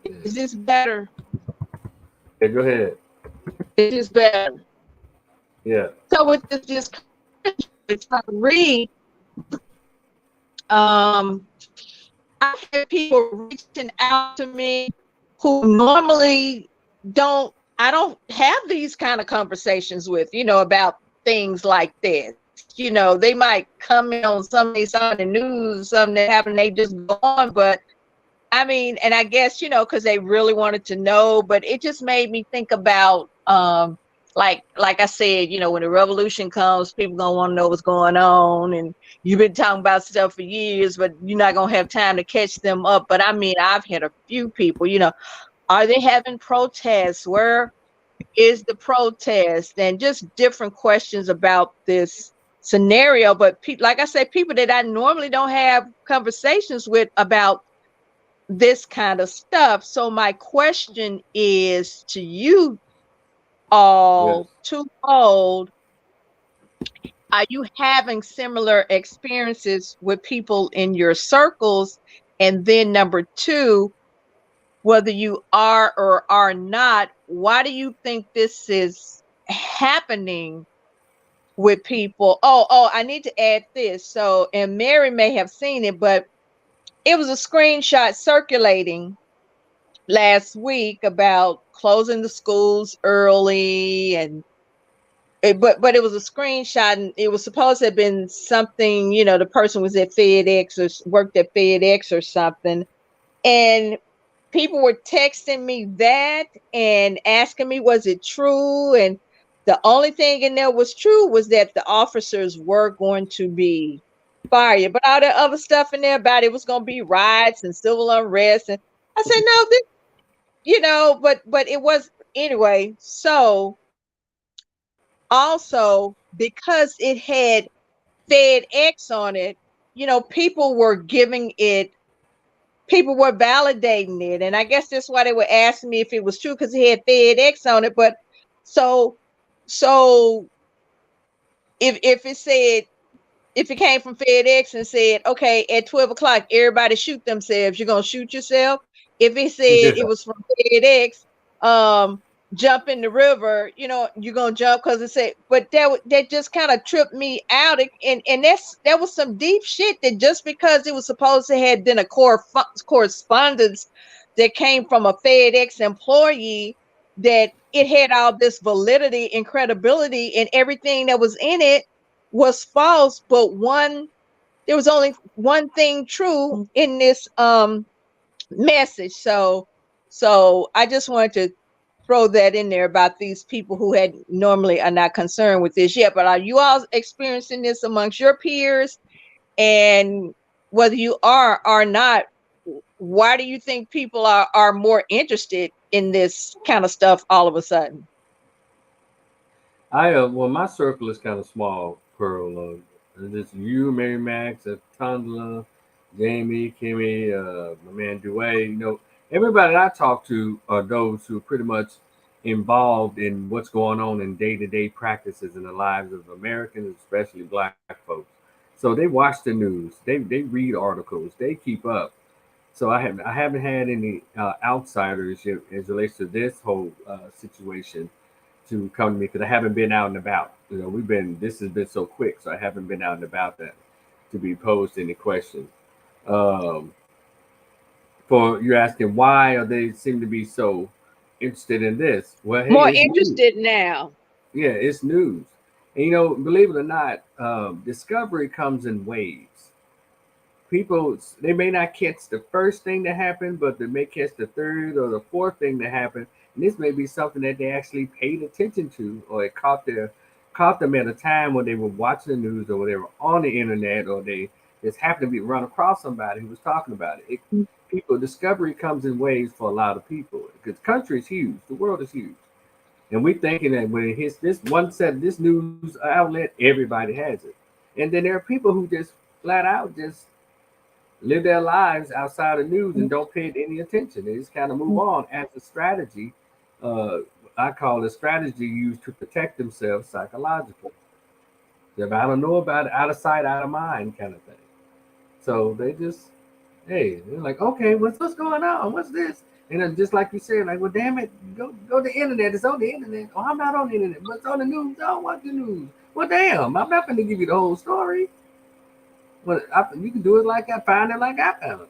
S4: Is this better?
S1: Yeah, go ahead.
S4: Is this better?
S1: Yeah.
S4: So with this read, I had people reaching out to me who normally I don't have these kind of conversations with, about things like this. They might come in on some of the news, something that happened, they just go on. But I mean, and I guess, because they really wanted to know, but it just made me think about, like I said, when the revolution comes, people gonna want to know what's going on, and you've been talking about stuff for years, but you're not gonna have time to catch them up. But I mean, I've had a few people, are they having protests? Where is the protest? And just different questions about this scenario. But like I said, people that I normally don't have conversations with about this kind of stuff. So my question is to you all, twofold. Are you having similar experiences with people in your circles? And then number two, whether you are or are not, why do you think this is happening with people? Oh, I need to add this. So, and Mary may have seen it, but it was a screenshot circulating last week about closing the schools early, and but it was a screenshot, and it was supposed to have been something, the person was at FedEx or worked at FedEx or something, and people were texting me that and asking me, was it true? And the only thing in there was true was that the officers were going to be fired, but all the other stuff in there about it was going to be riots and civil unrest, and I said, no, this, but it was anyway. So also, because it had FedEx on it, people were validating it. And I guess that's why they were asking me if it was true, because it had FedEx on it. But so if it said, if it came from FedEx and said, okay, at 12 o'clock, everybody shoot themselves, you're going to shoot yourself. If it said it was from FedEx, jump in the river, you're going to jump, because it said, but that just kind of tripped me out. And that was some deep shit, that just because it was supposed to have been a correspondence that came from a FedEx employee, that it had all this validity and credibility, and everything that was in it was false, but there was only one thing true in this message. So I just wanted to throw that in there about these people who had normally are not concerned with this yet. But are you all experiencing this amongst your peers? And whether you are or not, why do you think people are more interested in this kind of stuff all of a sudden?
S1: Well, my circle is kind of small, Pearl. It's you, Mary Max, Tundla, Jamie, Kimmy, my man Dwayne. Everybody that I talk to are those who are pretty much involved in what's going on in day-to-day practices in the lives of Americans, especially Black folks. So they watch the news, they read articles, they keep up. So I haven't had any outsiders as relates to this whole situation to come to me because I haven't been out and about. You know, this has been so quick, so I haven't been out and about that to be posed any questions. Um, for you're asking why are they seem to be so interested in this? Well, hey,
S4: More
S1: it's news.
S4: interested now.
S1: Yeah, it's news. And you know, believe it or not, discovery comes in waves. People they may not catch the first thing that happened, but they may catch the third or the fourth thing that happened. And this may be something that they actually paid attention to, or it caught them at a time when they were watching the news, or when they were on the internet, or they just happened to be run across somebody who was talking about it. People discovery comes in waves for a lot of people because the country is huge, the world is huge. And we thinking that when it hits this one set, this news outlet, everybody has it. And then there are people who just flat out just live their lives outside of news and don't pay it any attention. They just kind of move on as a strategy. Uh, I call it strategy used to protect themselves psychologically. If I don't know about it, out of sight, out of mind kind of thing. So they just, hey, they're like, okay, what's going on? What's this? And then just like you said, like, well, damn it, go to the internet. It's on the internet. Oh, I'm not on the internet, but it's on the news. I don't watch the news. Well, damn, I'm not going to give you the whole story. But you can do it like I find it, like I found it.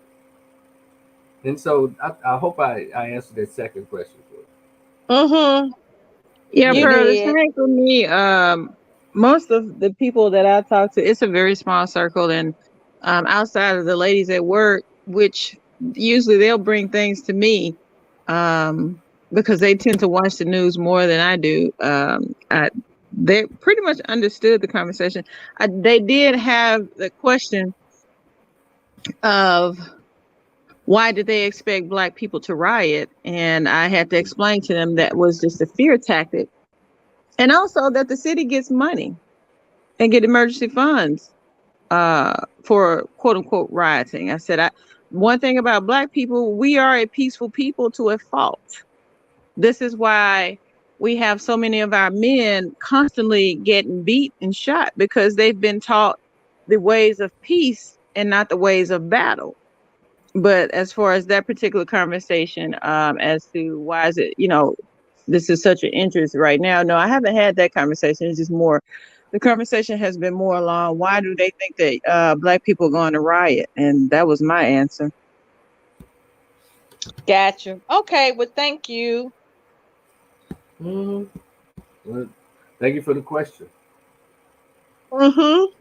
S1: And so I hope I answered that second question for you.
S4: Mm-hmm.
S3: Yeah,
S4: You
S3: Pearl, the
S4: did.
S3: same for me. Most of the people that I talk to, it's a very small circle, and outside of the ladies at work, which usually they'll bring things to me, because they tend to watch the news more than I do. They pretty much understood the conversation. They did have the question of why did they expect Black people to riot, and I had to explain to them that was just a fear tactic. And also that the city gets money and get emergency funds for quote unquote rioting. I said, one thing about Black people, we are a peaceful people to a fault. This is why we have so many of our men constantly getting beat and shot, because they've been taught the ways of peace and not the ways of battle. But as far as that particular conversation, as to why is it, this is such an interest right now. No, I haven't had that conversation. It's just more, the conversation has been more along, why do they think that Black people are going to riot? And that was my answer.
S4: Gotcha. Okay. Well, thank you.
S1: Mm-hmm. Well, thank you for the question.
S4: Mm-hmm.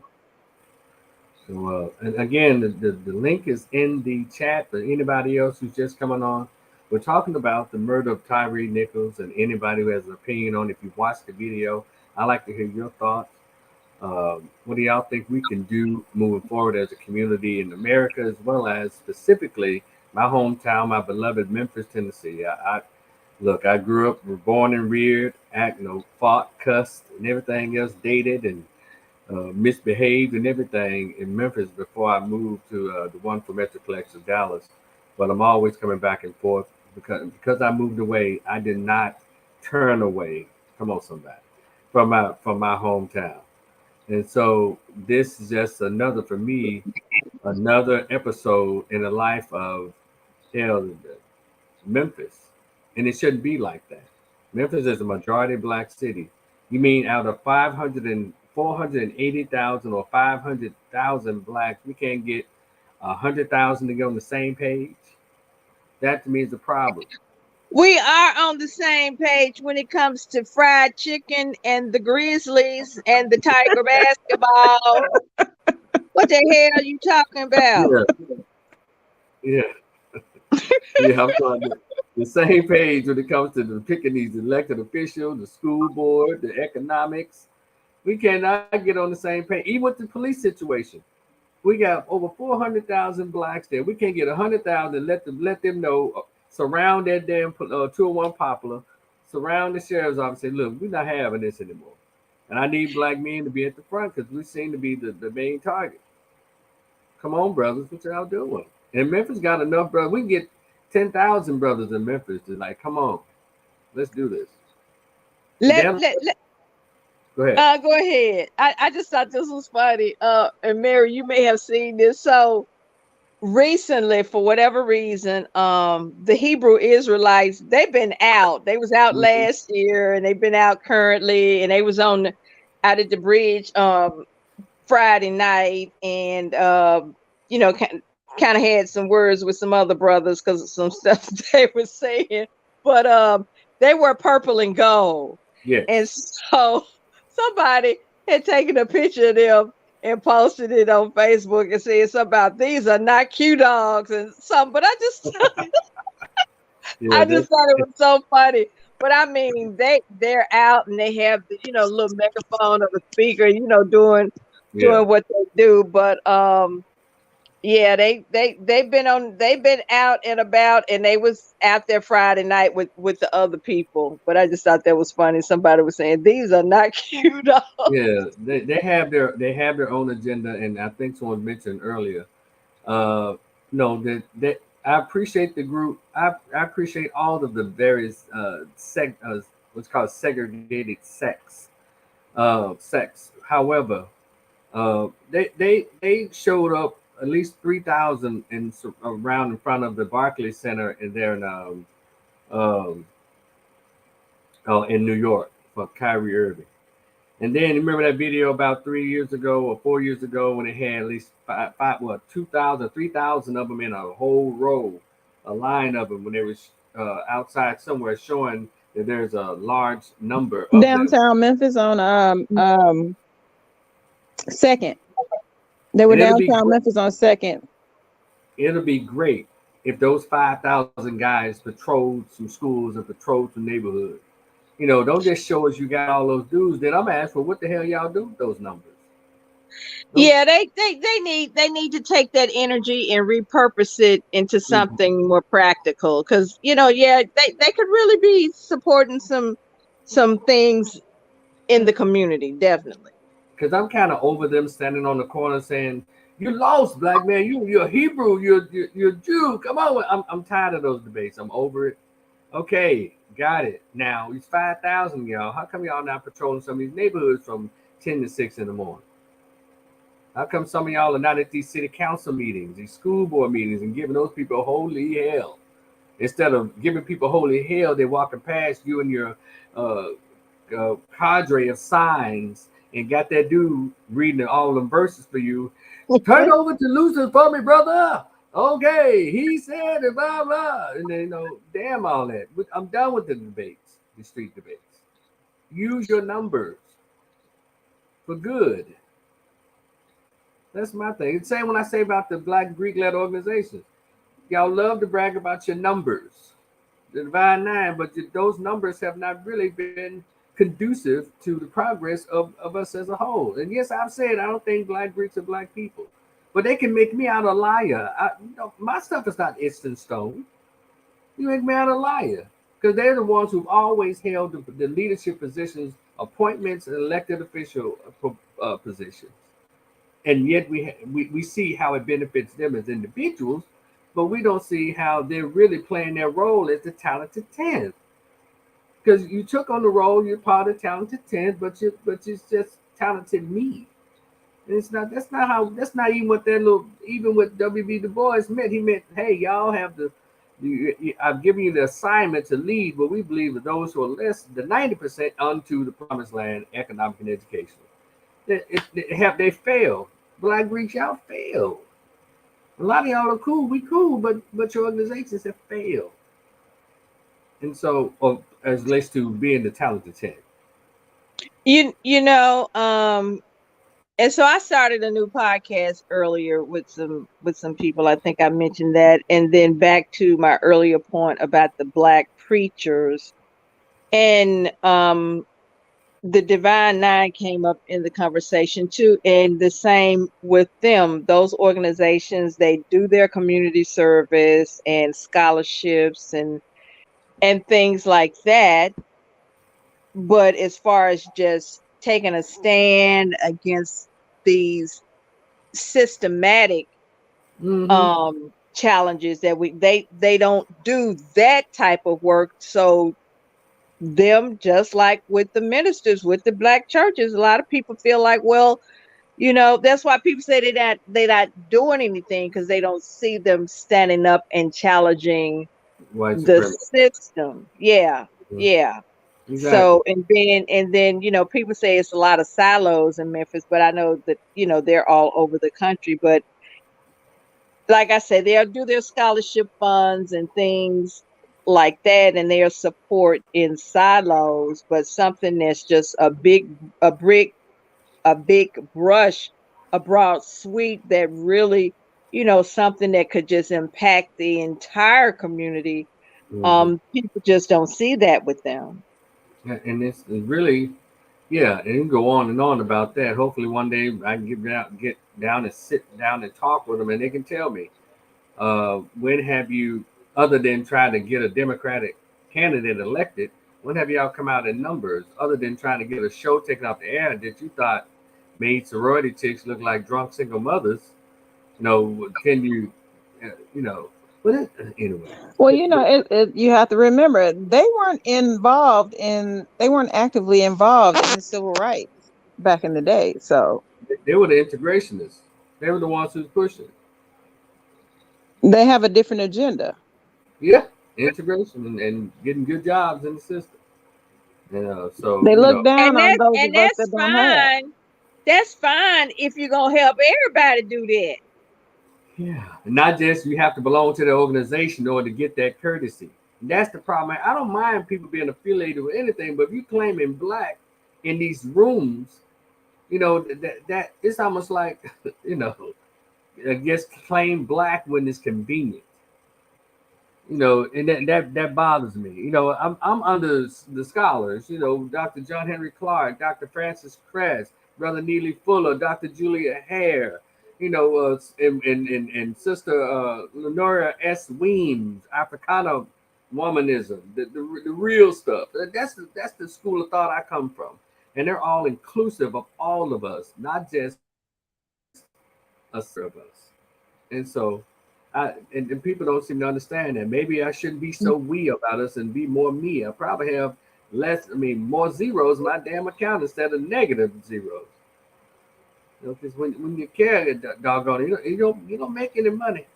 S1: So, and again, the link is in the chat for anybody else who's just coming on. We're talking about the murder of Tyree Nichols, and anybody who has an opinion on it. If you've watched the video, I'd like to hear your thoughts. What do y'all think we can do moving forward as a community in America, as well as specifically my hometown, my beloved Memphis, Tennessee? Look, I grew up, born and reared, fought, cussed, and everything else, dated and misbehaved and everything in Memphis before I moved to the one for Metroplex of Dallas. But I'm always coming back and forth because I moved away. I did not turn away. Come on, somebody, from my hometown. And so this is just another for me, another episode in the life of Memphis, and it shouldn't be like that. Memphis is a majority Black city. You mean out of 480,000 or 500,000 Blacks, we can't get 100,000 to get on the same page? That to me is a problem.
S4: We are on the same page when it comes to fried chicken and the Grizzlies and the Tiger basketball. What the hell are you talking about?
S1: Yeah. Yeah, I'm talking the same page when it comes to the picking these elected officials, the school board, the economics. We cannot get on the same page. Even with the police situation, we got over 400,000 Blacks there. We can't get 100,000. Let them know. Surround that damn 201 Poplar. Surround the sheriff's office. And say, look, we're not having this anymore. And I need Black men to be at the front because we seem to be the main target. Come on, brothers, what y'all doing? And Memphis got enough brothers. We can get 10,000 brothers in Memphis to come on, let's do this.
S4: Let
S1: Go ahead.
S4: Go ahead. I just thought this was funny. And Mary, you may have seen this. So recently, for whatever reason, the Hebrew Israelites, they've been out. They was out
S1: Mhm.
S4: last year and they've been out currently, and they was on out at the bridge Friday night, and you know, kind of had some words with some other brothers because of some stuff they were saying. But they were purple and gold. And
S1: Yes.
S4: so somebody had taken a picture of them and posted it on Facebook and said something about these are not cute dogs and something. But
S1: Yeah.
S4: I just thought it was so funny. But I mean, they're out and they have the, you know, little megaphone or the speaker, you know, doing
S1: Yeah.
S4: what they do. But yeah, they've been out and about, and they was out there Friday night with the other people. But I just thought that was funny. Somebody was saying these are not cute dogs.
S1: Yeah. They have their own agenda, and I think someone mentioned earlier. Uh, no, that I appreciate the group. I appreciate all of the various what's called segregated sex. However, they showed up at least 3,000 around in front of the Barclays Center in there um, in New York for Kyrie Irving. And then remember that video about 3 years ago or 4 years ago when it had at least 2,000, 3,000 of them in a whole row, a line of them when they were outside somewhere showing that there's a large number of them.
S3: Downtown Memphis on Second. They were
S1: And
S3: downtown Memphis on Second.
S1: it'll be great if those 5,000 guys patrolled some schools and patrolled some neighborhoods. Don't just show us you got all those dudes. Then I'm asking, what the hell y'all do with those numbers?
S4: Yeah, they need to take that energy and repurpose it into
S1: Mhm.
S4: something more practical. Because yeah, they could really be supporting some things in the community, definitely.
S1: Because I'm kind of over them standing on the corner saying, "You lost, black man. You're Hebrew. You're Jew. Come on." I'm tired of those debates. I'm over it. Okay, got it. Now it's 5,000 y'all. How come y'all not patrolling some of these neighborhoods from 10 to 6 in the morning? How come some of y'all are not at these city council meetings, these school board meetings, and giving those people holy hell? Instead of giving people holy hell, they're walking past you and your uh, cadre of signs and got that dude reading all them verses for you. Turn over to Lucifer for me, brother. Okay, he said it, blah blah. And then damn all that. I'm done with the debates, the street debates. Use your numbers for good. That's my thing. It's the same when I say about the Black Greek-led organizations. Y'all love to brag about your numbers, the Divine Nine, but those numbers have not really been conducive to the progress of us as a whole. And yes, I've said I don't think Black Greeks are black people, but they can make me out a liar. My stuff is not instant stone. You make me out a liar because they're the ones who've always held the leadership positions, appointments, and elected official positions. And yet we see how it benefits them as individuals, but we don't see how they're really playing their role as the talented 10. Because you took on the role, you're part of talented 10, but it's just talented me. And that's not even what that little, even what W.B. Du Bois meant. He meant, hey, y'all have I've given you the assignment to lead, but we believe that those who are less than 90% unto the promised land, economic and educational. They failed. Black Greeks, y'all failed. A lot of y'all are cool. We cool, but your organizations have failed. And so, as relates to being the talented 10.
S4: You know, and so I started a new podcast earlier with some people. I think I mentioned that, and then back to my earlier point about the black preachers, and the Divine Nine came up in the conversation too, and the same with them. Those organizations, they do their community service and scholarships and things like that. But as far as just taking a stand against these systematic
S1: Mm-hmm.
S4: challenges that they don't do that type of work. So them, just like with the ministers, with the black churches. A lot of people feel like, well, that's why people say they're not doing anything, because they don't see them standing up and challenging
S1: White
S4: the
S1: supremacy.
S4: system. Yeah,
S1: Mhm.
S4: yeah.
S1: Exactly.
S4: So and then people say it's a lot of silos in Memphis, but I know that they're all over the country. But like I said, they'll do their scholarship funds and things like that, and their support in silos. But something that's just a brick, a big brush, a broad sweep that really, something that could just impact the entire community.
S1: Hmm.
S4: People just don't see that with them.
S1: And it's really, yeah, and you can go on and on about that. Hopefully, one day I can get down and sit down and talk with them, and they can tell me when have you, other than trying to get a Democratic candidate elected, when have y'all come out in numbers, other than trying to get a show taken off the air that you thought made sorority chicks look like drunk single mothers? Can you, you know, but anyway,
S3: Well, you have to remember they weren't actively involved in civil rights back in the day. So
S1: they were the integrationists. They were the ones who was pushing it.
S3: they have a different agenda.
S1: Yeah, integration and getting good jobs in the system. So
S3: They look down
S4: And
S3: on
S4: that's
S3: those
S4: and
S3: of us
S4: that's
S3: that don't have.
S4: fine. That's fine if you're gonna help everybody do that.
S1: yeah, not just you have to belong to the organization in order to get that courtesy. And that's the problem. I don't mind people being affiliated with anything, but if you claiming black in these rooms, that it's almost like you know, I guess claim black when it's convenient. And that bothers me. I'm under the scholars. Dr. John Henry Clark, Dr. Francis Cress, Brother Neely Fuller, Dr. Julia Hare, and Sister Lenora S. Weems, Africana womanism, the real stuff. That's the school of thought I come from, and they're all inclusive of all of us, not just a of us. And so, and people don't seem to understand that. Maybe I shouldn't be so we about us and be more me. I probably have more zeros in my damn account instead of negative zeros. Because when you carry it, doggone it, you don't make any money.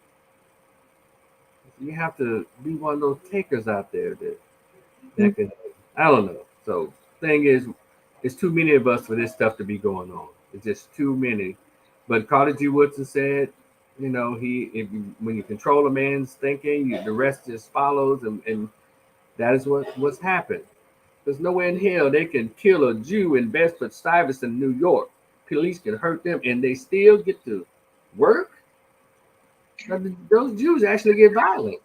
S1: You have to be one of those takers out there that can. I don't know. So thing is, it's too many of us for this stuff to be going on. It's just too many. But Carter G. Woodson said, when you control a man's thinking, the rest just follows, and that is what's happened. There's nowhere in hell they can kill a Jew in Bedford Stuyvesant, New York. Police can hurt them, and they still get to work. Those Jews actually get violent.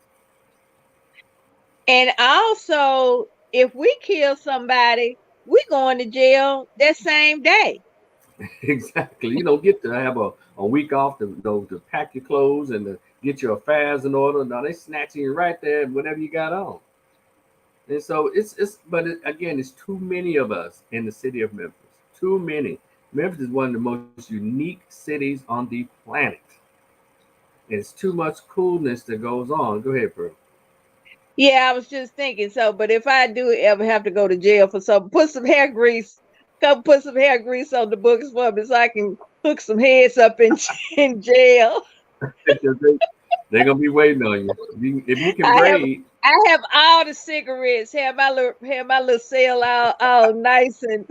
S4: And also, if we kill somebody, we going to jail that same day.
S1: Exactly. You don't get to have a week off to pack your clothes and to get your affairs in order. No, they snatching you right there, whatever you got on. And so again, it's too many of us in the city of Memphis. Too many. Memphis is one of the most unique cities on the planet. It's too much coolness that goes on. Go ahead, bro.
S4: Yeah, I was just thinking so. But if I do ever have to go to jail for something, come put some hair grease on the books for me so I can hook some heads up in in jail.
S1: Because they're gonna be waiting on you. If you can
S4: I have
S1: braid,
S4: I have all the cigarettes. Have my little cell all nice and.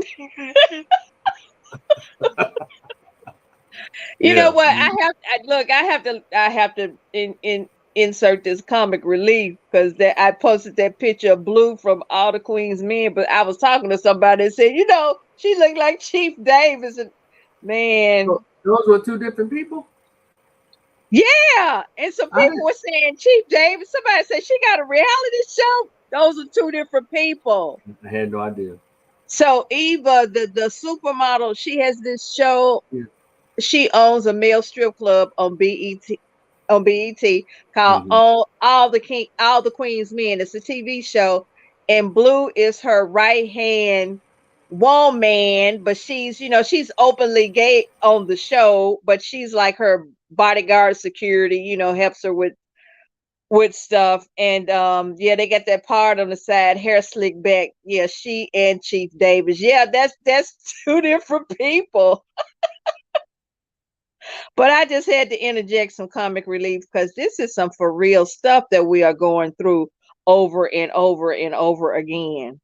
S4: You know
S1: yeah.
S4: what? I have to insert this comic relief because I posted that picture of Blue from All the Queen's Men, but I was talking to somebody and said, she looked like Chief Davis, and man,
S1: Those were two different people.
S4: yeah. And some
S1: I
S4: people
S1: didn't.
S4: were saying Chief Davis. Somebody said she got a reality show. Those are two different people.
S1: I had no idea.
S4: So Eva, the supermodel, she has this show.
S1: Yeah.
S4: She owns a male strip club on BET called
S1: Hmm.
S4: All the Queen's Men. It's a TV show, and Blue is her right hand woman, but she's openly gay on the show, but she's like her bodyguard security, helps her with with stuff. And yeah, they got that part on the side, hair slick back. Yeah, she and Chief Davis. Yeah, that's two different people. But I just had to interject some comic relief because this is some for real stuff that we are going through over and over and over again.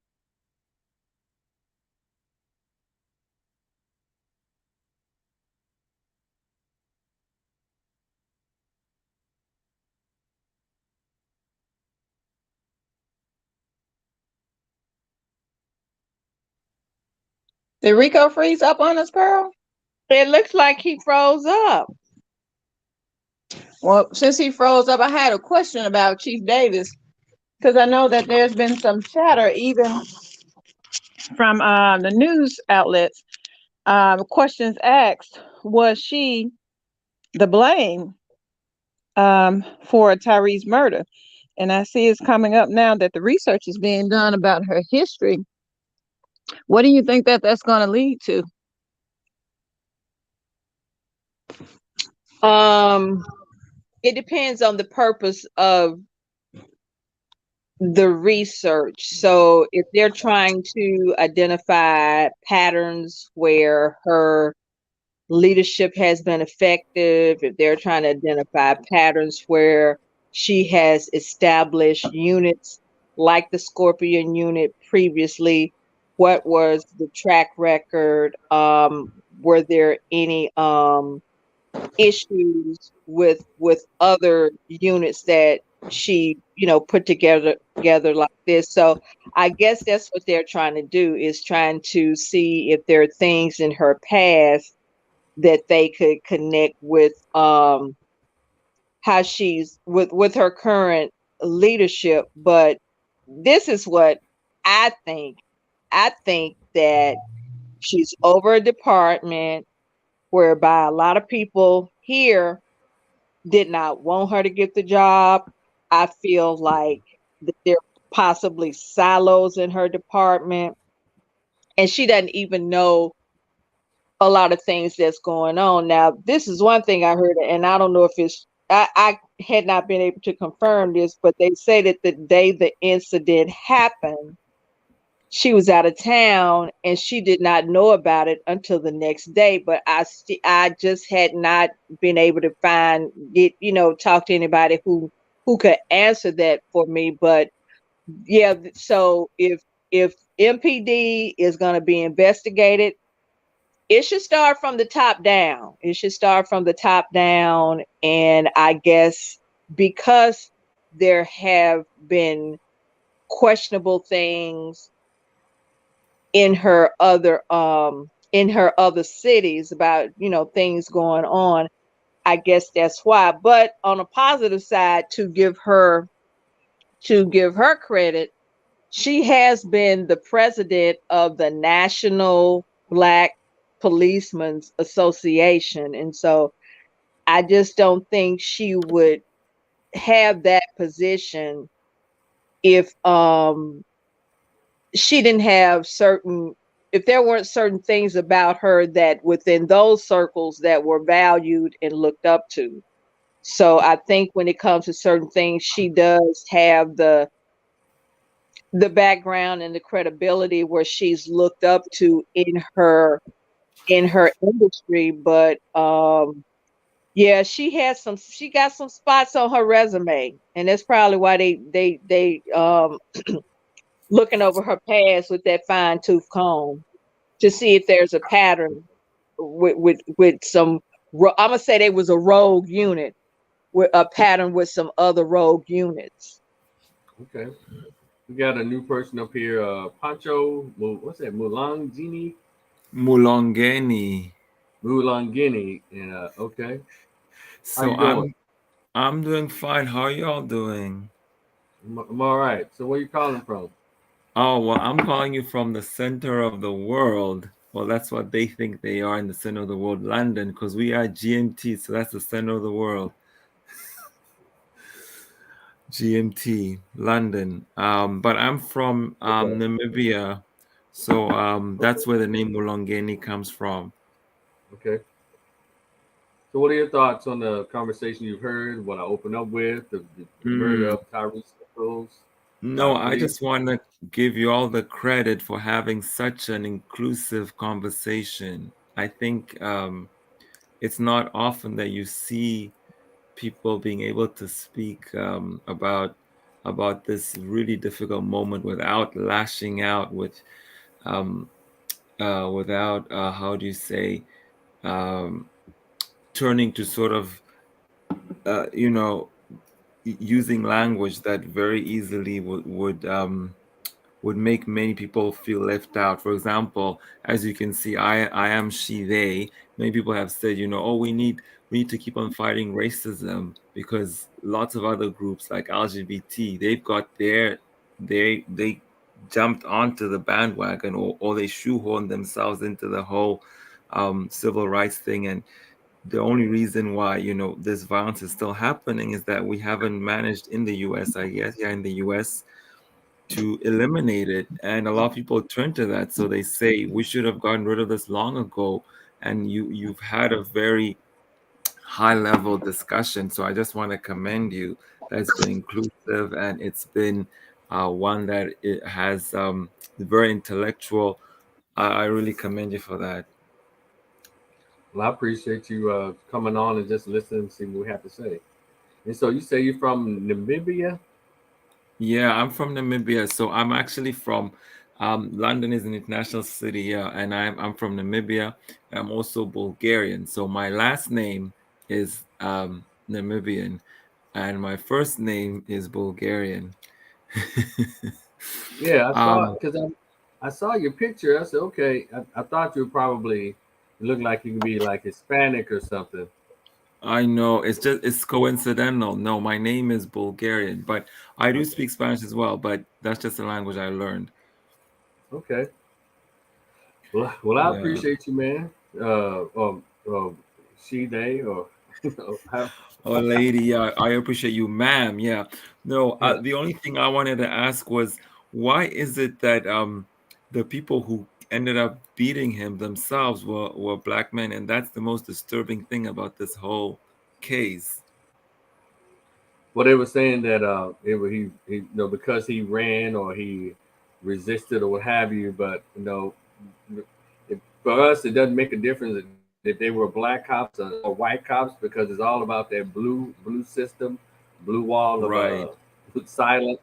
S3: Did Rico freeze up on us, Pearl?
S4: It looks like he froze up.
S3: Well, since he froze up, I had a question about Chief Davis because I know that there's been some chatter even from the news outlets. Questions asked: was she the blame for Tyree's murder? And I see it's coming up now that the research is being done about her history. What do you think that that's going to lead to?
S4: It depends on the purpose of the research. So if they're trying to identify patterns where her leadership has been effective, if they're trying to identify patterns where she has established units like the Scorpion unit previously, what was the track record? Were there any issues with other units that she put together like this? So I guess that's what they're trying to do, is trying to see if there are things in her past that they could connect with how she's with her current leadership. But this is what I think that she's over a department whereby a lot of people here did not want her to get the job. I feel like that there are possibly silos in her department, and she doesn't even know a lot of things that's going on. Now, this is one thing I heard, and I don't know if I had not been able to confirm this, but they say that the day the incident happened, she was out of town and she did not know about it until the next day. But I just had not been able to talk to anybody who could answer that for me. But yeah, so if MPD is going to be investigated, it should start from the top down. It should start from the top down. And I guess because there have been questionable things in her other cities about things going on, I guess that's why. But on a positive side, to give her credit, she has been the president of the National Black Policemen's Association. And so I just don't think she would have that position if she didn't have if there weren't certain things about her that within those circles that were valued and looked up to. So I think when it comes to certain things, she does have the background and the credibility where she's looked up to in her industry. But yeah, she got some spots on her resume, and that's probably why they looking over her past with that fine tooth comb to see if there's a pattern with some. I'm gonna say there was a rogue unit with a pattern with some other rogue units.
S1: Okay. We got a new person up here, Pancho. What's that? Mulangini.
S2: Mulongeni.
S1: Mulangini. And okay. How
S2: So
S1: you doing?
S2: I'm doing fine. How are y'all doing?
S1: I'm all right. So where you calling from?
S2: Oh, well, I'm calling you from the center of the world. Well, that's what they think they are, in the center of the world, London, because we are GMT, so that's the center of the world. GMT, London. But I'm from Namibia, so that's where the name Mulongeni comes from.
S1: Okay. So, what are your thoughts on the conversation you've heard? What I open up with the murder
S6: Mm,
S1: of Tyrese Nichols by
S6: no, I
S1: police?
S6: just want to give you all the credit for having such an inclusive conversation. I think it's not often that you see people being able to speak about this really difficult moment without lashing out um, without how do you say um, turning to sort of you know using language that very easily would make many people feel left out. For example, as you can see, I am she they. Many people have said, oh, we need to keep on fighting racism because lots of other groups like LGBT, they've got they jumped onto the bandwagon, or they shoehorned themselves into the whole civil rights thing. And the only reason why this violence is still happening is that we haven't managed in the US, I guess, yeah, in the US, to eliminate it. And a lot of people turn to that, so they say we should have gotten rid of this long ago. And you've had a very high level discussion, so I just want to commend you that it's been inclusive, and it's been one that it has very intellectual. I really commend you for that.
S1: Well, I appreciate you coming on and just listening and see what we have to say. And so, you say you're from Namibia?
S6: Yeah, I'm from Namibia, so I'm actually from London is an international city, yeah, and I'm from Namibia. I'm also Bulgarian, so my last name is Namibian, and my first name is Bulgarian.
S1: Yeah, I saw
S6: um,
S1: it because I saw your picture. I said, okay, I thought you probably looked like you could be like Hispanic or something.
S6: I know it's coincidental. No, my name is Bulgarian, but I do
S1: Okay,
S6: speak Spanish as well, but that's just the language I learned.
S1: okay. Well, I
S6: Yeah.
S1: appreciate you, man. She, they, or how,
S6: Oh, lady, yeah, I appreciate you, ma'am. Yeah. No,
S1: yeah.
S6: the only thing I wanted to ask was why is it that the people who ended up beating him themselves were black men, and that's the most disturbing thing about this whole case.
S1: Well, they were saying that because he ran or he resisted or what have you, but for us it doesn't make a difference if they were black cops or white cops because it's all about that blue system, blue wall of
S6: Right,
S1: silence.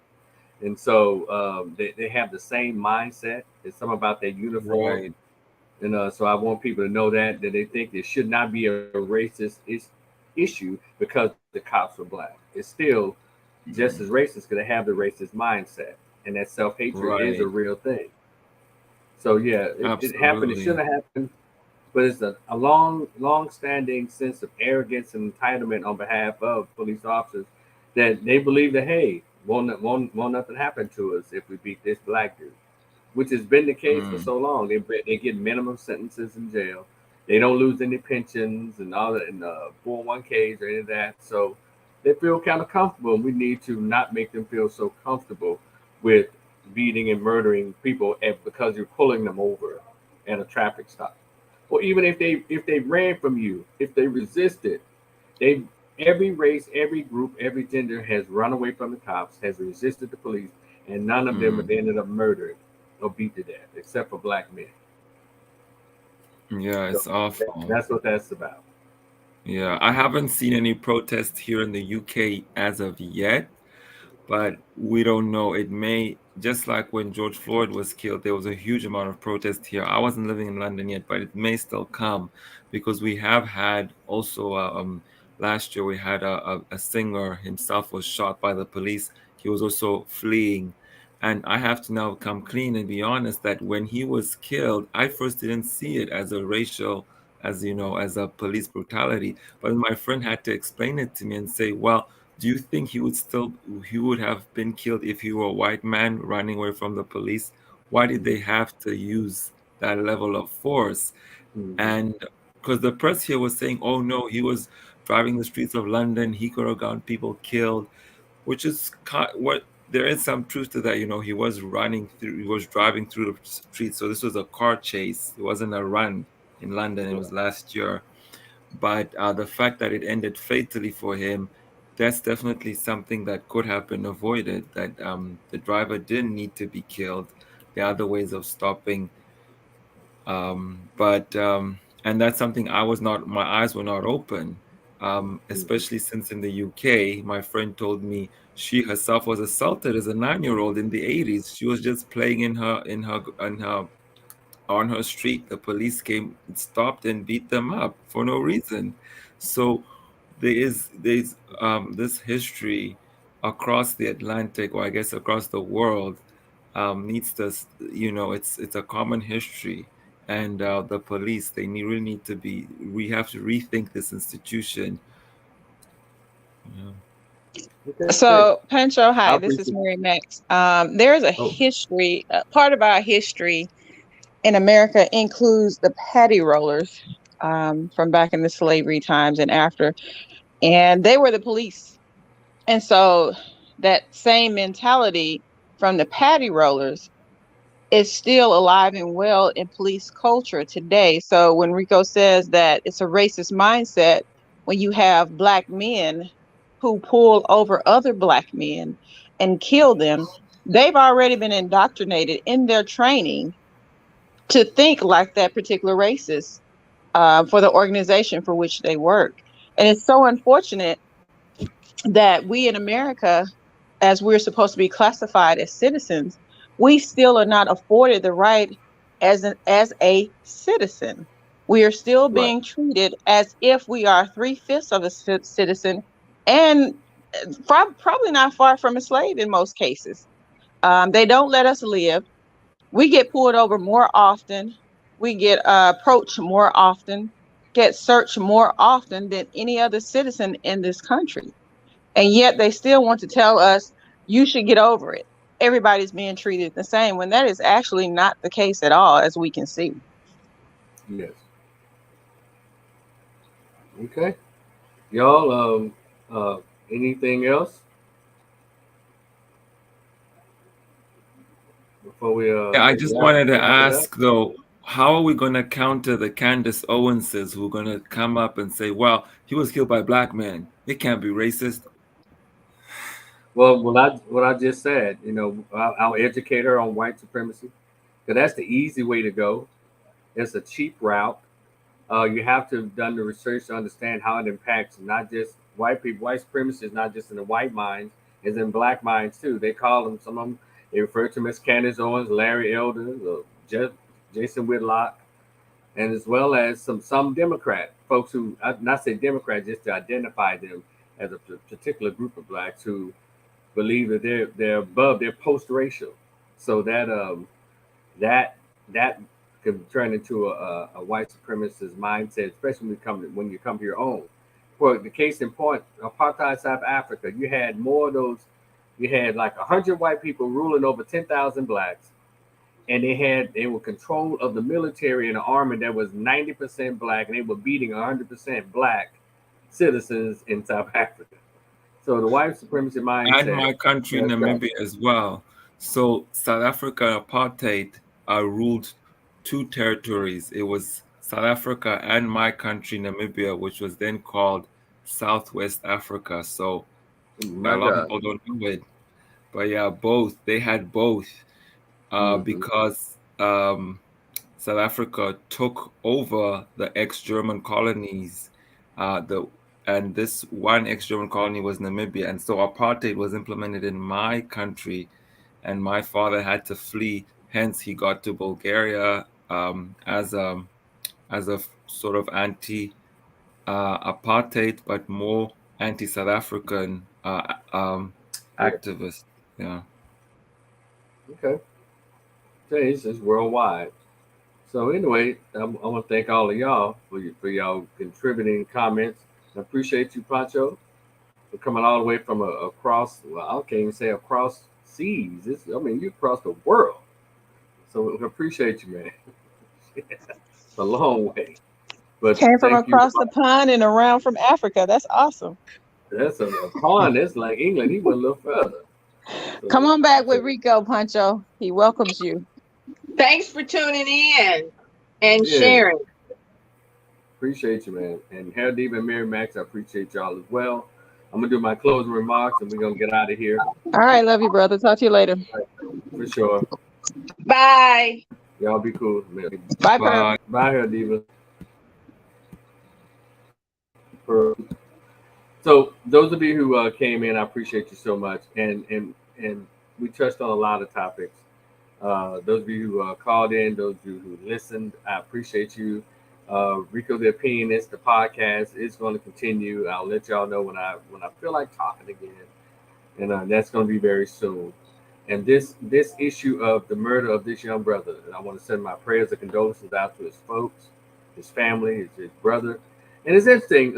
S1: And so they have the same mindset. It's something about their uniform.
S6: right.
S1: And so I want people to know that they think there should not be a racist issue because the cops were black. It's still just as
S6: Mm,
S1: racist because they have the racist mindset. And that self hatred is a
S6: right.
S1: real thing. So yeah, it happened. It
S6: Absolutely.
S1: shouldn't have happened, but it's a long standing sense of arrogance and entitlement on behalf of police officers that they believe that hey, won't nothing happen to us if we beat this black dude, which has been the case for
S6: Mm,
S1: so long. They get minimum sentences in jail. They don't lose any pensions and all that, and 401ks or any of that. So they feel kind of comfortable. We need to not make them feel so comfortable with beating and murdering people because you're pulling them over at a traffic stop, or even if they ran from you, if they resisted. They Every race, every group, every gender has run away from the cops, has resisted the police, and none of them have
S6: mm.
S1: ended up murdered or beat to death, except for black men.
S6: Yeah,
S1: So
S6: it's awful.
S1: that's what that's about.
S6: Yeah, I haven't seen any protests here in the UK as of yet, but we don't know. It may, just like when George Floyd was killed, there was a huge amount of protest here. I wasn't living in London yet, but it may still come because we have had also last year we had a singer himself was shot by the police. He was also fleeing. And I have to now come clean and be honest that when he was killed, I first didn't see it as a racial, as as a police brutality. But my friend had to explain it to me and say, well, do you think he would have been killed if he were a white man running away from the police? Why did they have to use that level of force?
S1: Mm-hmm.
S6: And because the press here was saying, oh no, he was driving the streets of London, he could have gotten people killed, which is what there is some truth to that. He was driving through the streets. So this was a car chase. It wasn't a run in London. It was last year. But the fact that it ended fatally for him, that's definitely something that could have been avoided. That the driver didn't need to be killed. There are other ways of stopping. But and that's something my eyes were not open. Especially since in the UK, my friend told me she herself was assaulted as a 9-year-old in the 80s. She was just playing in her on her street. The police came, stopped, and beat them up for no reason. So there's this history across the Atlantic, or I guess across the world, needs to, it's a common history, and the police, really need to be. We have to rethink this institution. Yeah.
S1: Okay, great.
S3: So, Pancho,
S1: I
S3: hi, this is
S1: appreciate
S3: Mary Max. There's a
S1: Oh,
S3: history, part of our history in America includes the patty rollers from back in the slavery times and after, and they were the police. And so that same mentality from the patty rollers is still alive and well in police culture today. So when Rico says that it's a racist mindset, when you have Black men who pull over other Black men and kill them, they've already been indoctrinated in their training to think like that particular racist for the organization for which they work. And it's so unfortunate that we in America, as we're supposed to be classified as citizens, we still are not afforded the right as a citizen. We are still
S1: right.
S3: being treated as if we are 3/5 of a citizen, and probably not far from a slave in most cases. They don't let us live. We get pulled over more often. We get approached more often, get searched more often than any other citizen in this country. And yet they still want to tell us, you should get over it. Everybody's being treated the same, when that is actually not the case at all, as we can see.
S1: Yes. Okay. Y'all, anything else before we
S6: Yeah, I just
S1: wrap
S6: wanted to
S1: it up?
S6: ask though, how are we going to counter the Candace Owenses who are going to come up and say, "Well, he was killed by Black men. It can't be racist."
S1: Well, what I just said, I'll educate her on white supremacy, because that's the easy way to go. It's a cheap route. You have to have done the research to understand how it impacts not just white people. White supremacy is not just in the white minds; it's in Black minds too. They call them, some of them, they refer to them as Candace Owens, Larry Elder, Jason Whitlock, and as well as some Democrat folks who, not say Democrat just to identify them as a particular group of blacks who believe that they're above, they're post-racial, so that that could turn into a white supremacist mindset, especially when you come to your own. For the case in point, apartheid South Africa, you had more of those. You had like 100 white people ruling over 10,000 blacks, and they were control of the military and the army that was 90% black, and they were beating 100% black citizens in South Africa. So the white supremacy
S6: And
S1: mindset
S6: my country,
S1: has got.
S6: Namibia, as well. So South Africa apartheid ruled two territories. It was South Africa and my country, Namibia, which was then called Southwest Africa. So a
S1: My
S6: lot of
S1: God.
S6: people don't know it, but yeah, both. They had both
S1: Hmm.
S6: because South Africa took over the ex-German colonies. The and this one ex-German colony was Namibia, and so apartheid was implemented in my country, and my father had to flee. Hence, he got to Bulgaria as a sort of anti-apartheid, but more anti-South African
S1: Yeah.
S6: activist. Yeah.
S1: Okay. Okay, it's just worldwide. So anyway, I want to thank all of y'all for y'all contributing comments. I appreciate you, Pancho, for coming all the way from across. Well, I can't even say across seas. I mean, you across the world. So we appreciate you, man. It's a long way, but
S3: Came from
S1: thank you.
S3: across the pond and around from Africa. That's awesome.
S1: That's a pond. That's like England. He went a little further.
S3: Come
S1: So,
S3: on back with Rico, Pancho. He welcomes you.
S4: Thanks for tuning in and
S1: yeah.
S4: sharing.
S1: Appreciate you, man. And Harold Diva and Mary Max, I appreciate y'all as well. I'm gonna do my closing remarks and we're gonna get out of here.
S3: All right, love you, brother. Talk to you later.
S1: For sure.
S4: Bye.
S1: Y'all be cool.
S3: Bye, Pearl.
S6: Bye.
S1: Bye, Harold Diva. So those of you who came in, I appreciate you so much. And we touched on a lot of topics. Those of you who called in, those of you who listened, I appreciate you. Rico the Opinionist, the podcast is going to continue. I'll let y'all know when I feel like talking again, and that's going to be very soon. And this issue of the murder of this young brother, and I want to send my prayers and condolences out to his folks, his family, his brother. And it's interesting.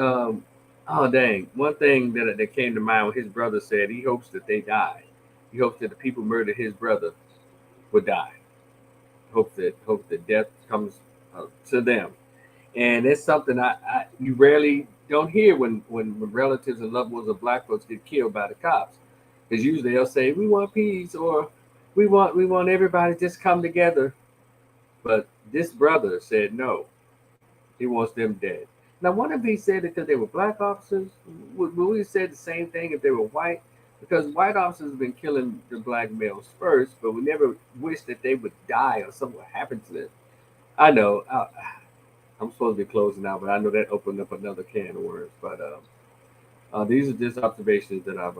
S1: Oh dang! One thing that came to mind when his brother said he hopes that they die. He hopes that the people murdered his brother would die. Hope that death comes to them. And it's something you rarely don't hear when relatives and loved ones of black folks get killed by the cops, because usually they'll say we want peace or we want everybody to just come together. But this brother said no, he wants them dead. Now, what if he said it because they were black officers? Would we say the same thing if they were white? Because white officers have been killing the black males first, but we never wish that they would die or something would happen to them. I know. I'm supposed to be closing out, but I know that opened up another can of worms. But these are just observations that I've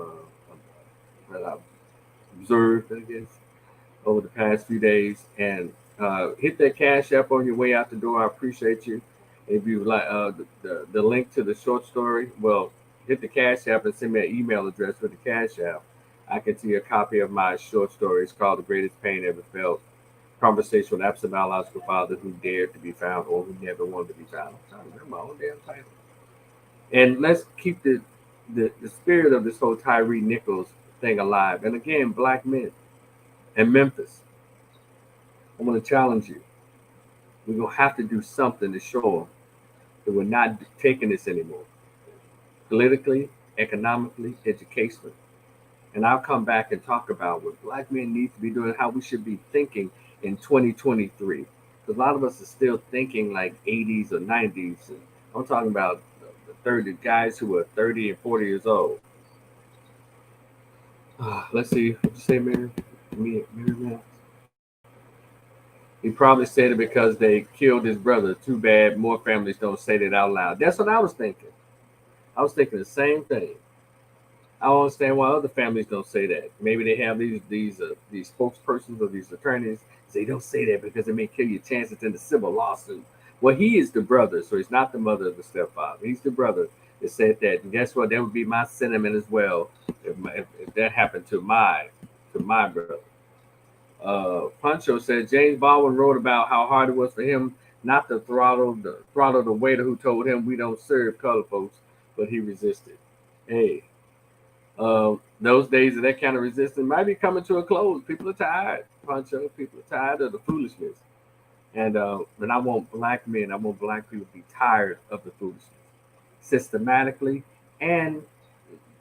S1: observed, I guess, over the past few days. And hit that Cash App on your way out the door. I appreciate you. If you like the link to the short story, well, hit the Cash App and send me an email address with the Cash App. I can see a copy of my short story. It's called "The Greatest Pain Ever Felt." Conversation with absent biological fathers who dared to be found or who never wanted to be found. I'm trying to remember my own damn title. And let's keep the spirit of this whole Tyree Nichols thing alive. And again, black men and Memphis, I'm going to challenge you. We're going to have to do something to show them that we're not taking this anymore. Politically, economically, educationally. And I'll come back and talk about what black men need to be doing, how we should be thinking in 2023. Because a lot of us are still thinking like 80s or 90s. And I'm talking about the 30 guys who are 30 and 40 years old. Let's see. What you say, Mary? Mary? He probably said it because they killed his brother. Too bad more families don't say that out loud. That's what I was thinking. I was thinking the same thing. I don't understand why other families don't say that. Maybe they have these spokespersons or these attorneys say don't say that because it may kill your chances in the civil lawsuit. Well, he is the brother, so he's not the mother of the stepfather. He's the brother that said that. And guess what? That would be my sentiment as well if that happened to my brother. Pancho said James Baldwin wrote about how hard it was for him not to throttle the waiter who told him we don't serve color folks, but he resisted. Hey, those days of that kind of resistance might be coming to a close. People are tired, Pancho. People are tired of the foolishness. And I want black men, I want black people to be tired of the foolishness systematically, and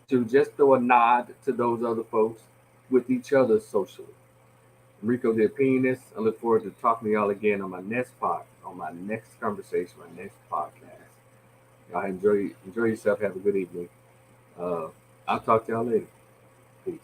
S1: to just throw a nod to those other folks with each other socially. Rico the Opinionist. I look forward to talking to y'all again on my next conversation, my next podcast. Y'all enjoy yourself. Have a good evening. I'll talk to y'all later. Peace.